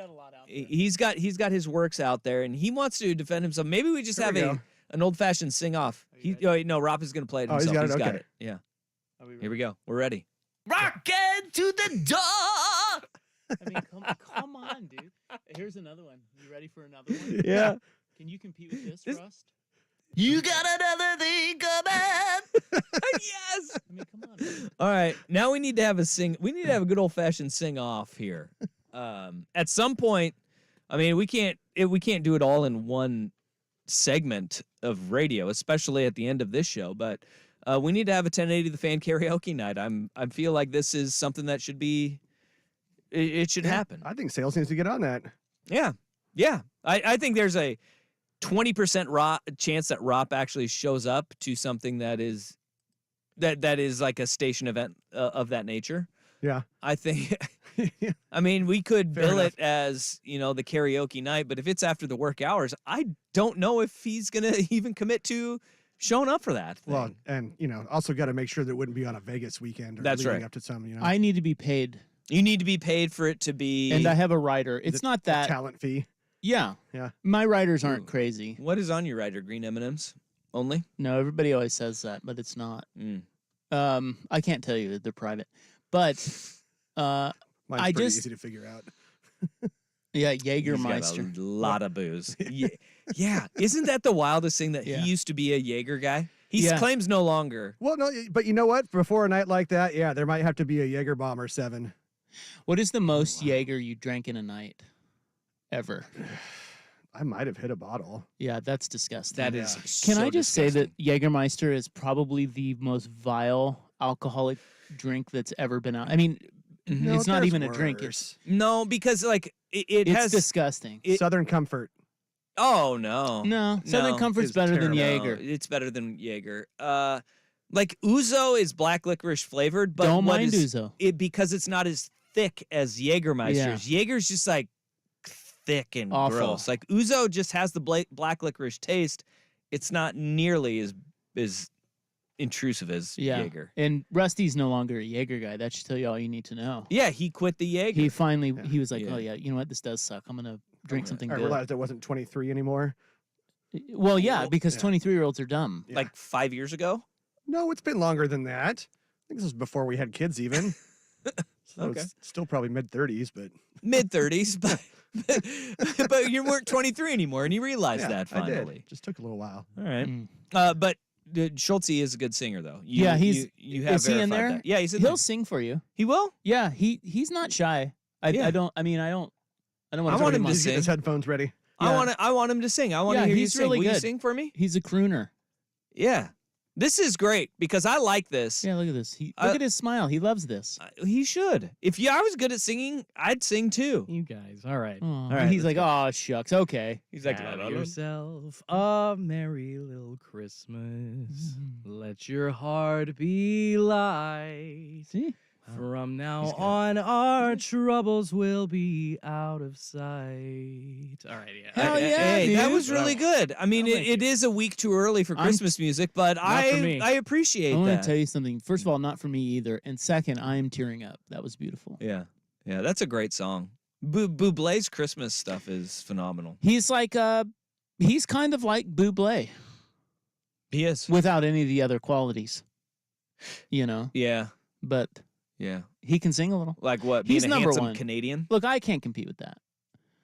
he's got his works out there, and he wants to defend himself. Maybe we just There have we go. an old fashioned sing off. No, Rop is going to play it Oh, he's himself. got it? Okay. Yeah. Here we go. We're ready. Rockin' to the door. I mean, come on, dude. Here's another one. You ready for another one? Yeah. Can you compete with this, Rust? You got another thing coming. Yes. I mean, come on. Dude. All right. Now we need to have a good old fashioned sing off here. At some point, I mean, we can't do it all in one segment of radio, especially at the end of this show. But we need to have a 1080 The Fan karaoke night. I feel like this is something that should be. It should happen. I think sales needs to get on that. Yeah. I think there's a 20% chance that Rop actually shows up to something that is like a station event of that nature. Yeah. I think. I mean, we could Fair bill enough. it as the karaoke night, but if it's after the work hours, I don't know if he's gonna even commit to showing up for that. Well, and also got to make sure that it wouldn't be on a Vegas weekend or That's leading right. up to some. I need to be paid. You need to be paid for it to be. And I have a writer. It's not that talent fee. Yeah. Yeah. My writers aren't crazy. What is on your rider? Green M&Ms only? No, everybody always says that, but it's not. Mm. I can't tell you. They're private. But Mine's I pretty just easy to figure out. yeah, He's got Jägermeister. a lot of booze. Yeah. Isn't that the wildest thing that Yeah. he used to be a Jaeger guy? He Yeah. claims no longer. Well, no, but you know what? Before a night like that, yeah, there might have to be a Jaeger bomb or 7. What is the most Jaeger you drank in a night ever? I might have hit a bottle. Yeah, that's disgusting. That is. Can so I just say disgusting. that Jägermeister is probably the most vile alcoholic drink that's ever been out? I mean, No, it's not there's even a drink. worse. No, because like it It's has. disgusting. Southern Comfort. Oh no. No, Southern Comfort's it's better than terrible. Jaeger. No, it's better than Jaeger. Like Ouzo is black licorice flavored, but Don't what mind is- Ouzo. because it's not as thick as Jägermeister's. Jaeger's just like thick and Awful. gross. Like Ouzo just has the black licorice taste. It's not nearly as intrusive as Yeah. Jaeger. And Rusty's no longer a Jaeger guy. That should tell you all you need to know. Yeah, he quit the Jaeger. He finally, he was like, Yeah. oh yeah, you know what? This does suck. I'm going to drink something I good. realized it wasn't 23 anymore. Well, yeah, because yeah. 23-year-olds are dumb. Like 5 years ago. No, it's been longer than that. I think this was before we had kids even. So Okay. it's still probably mid-30s, but Mid-30s, but you weren't 23 anymore, and you realized yeah, that I did. finally. Just took a little while. All right. Mm. But Schultze is a good singer, though. Yeah, he's. You have is he in verified there? that. Yeah, he's in He'll there. sing for you. He will? Yeah, he's not shy. Yeah. I don't want I to want him to He's getting his sing. headphones ready. I want him to sing. I want Yeah, to hear you he's sing. really Will you good. sing for me? He's a crooner. Yeah. This is great because I like this. Yeah, look at this. Look at his smile. He loves this. He should. If I was good at singing, I'd sing too. You guys, all right. All right, he's let's like, oh shucks, okay. He's like, Have "La, la, la." yourself a merry little Christmas. Let your heart be light. See, From now on, our troubles will be out of sight. All right, yeah. Hell yeah, Hey, that dude. was really good. I mean, it is a week too early for Christmas music, but for I me. appreciate I want that. to tell you something. First of all, not for me either. And second, I am tearing up. That was beautiful. Yeah, that's a great song. Bublé's Christmas stuff is phenomenal. He's like, he's kind of like Bublé He is. without any of the other qualities, you know. Yeah, But yeah. he can sing a little. Like what? Being He's a number handsome one. Canadian? Look, I can't compete with that.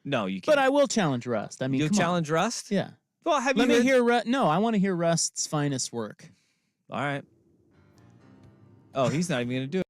No, you can't. But I will challenge Rust. I mean, You'll come on. challenge Rust? Yeah. Well, have Let you me heard- hear. No, I want to hear Rust's finest work. All right. Oh, he's not even going to do it.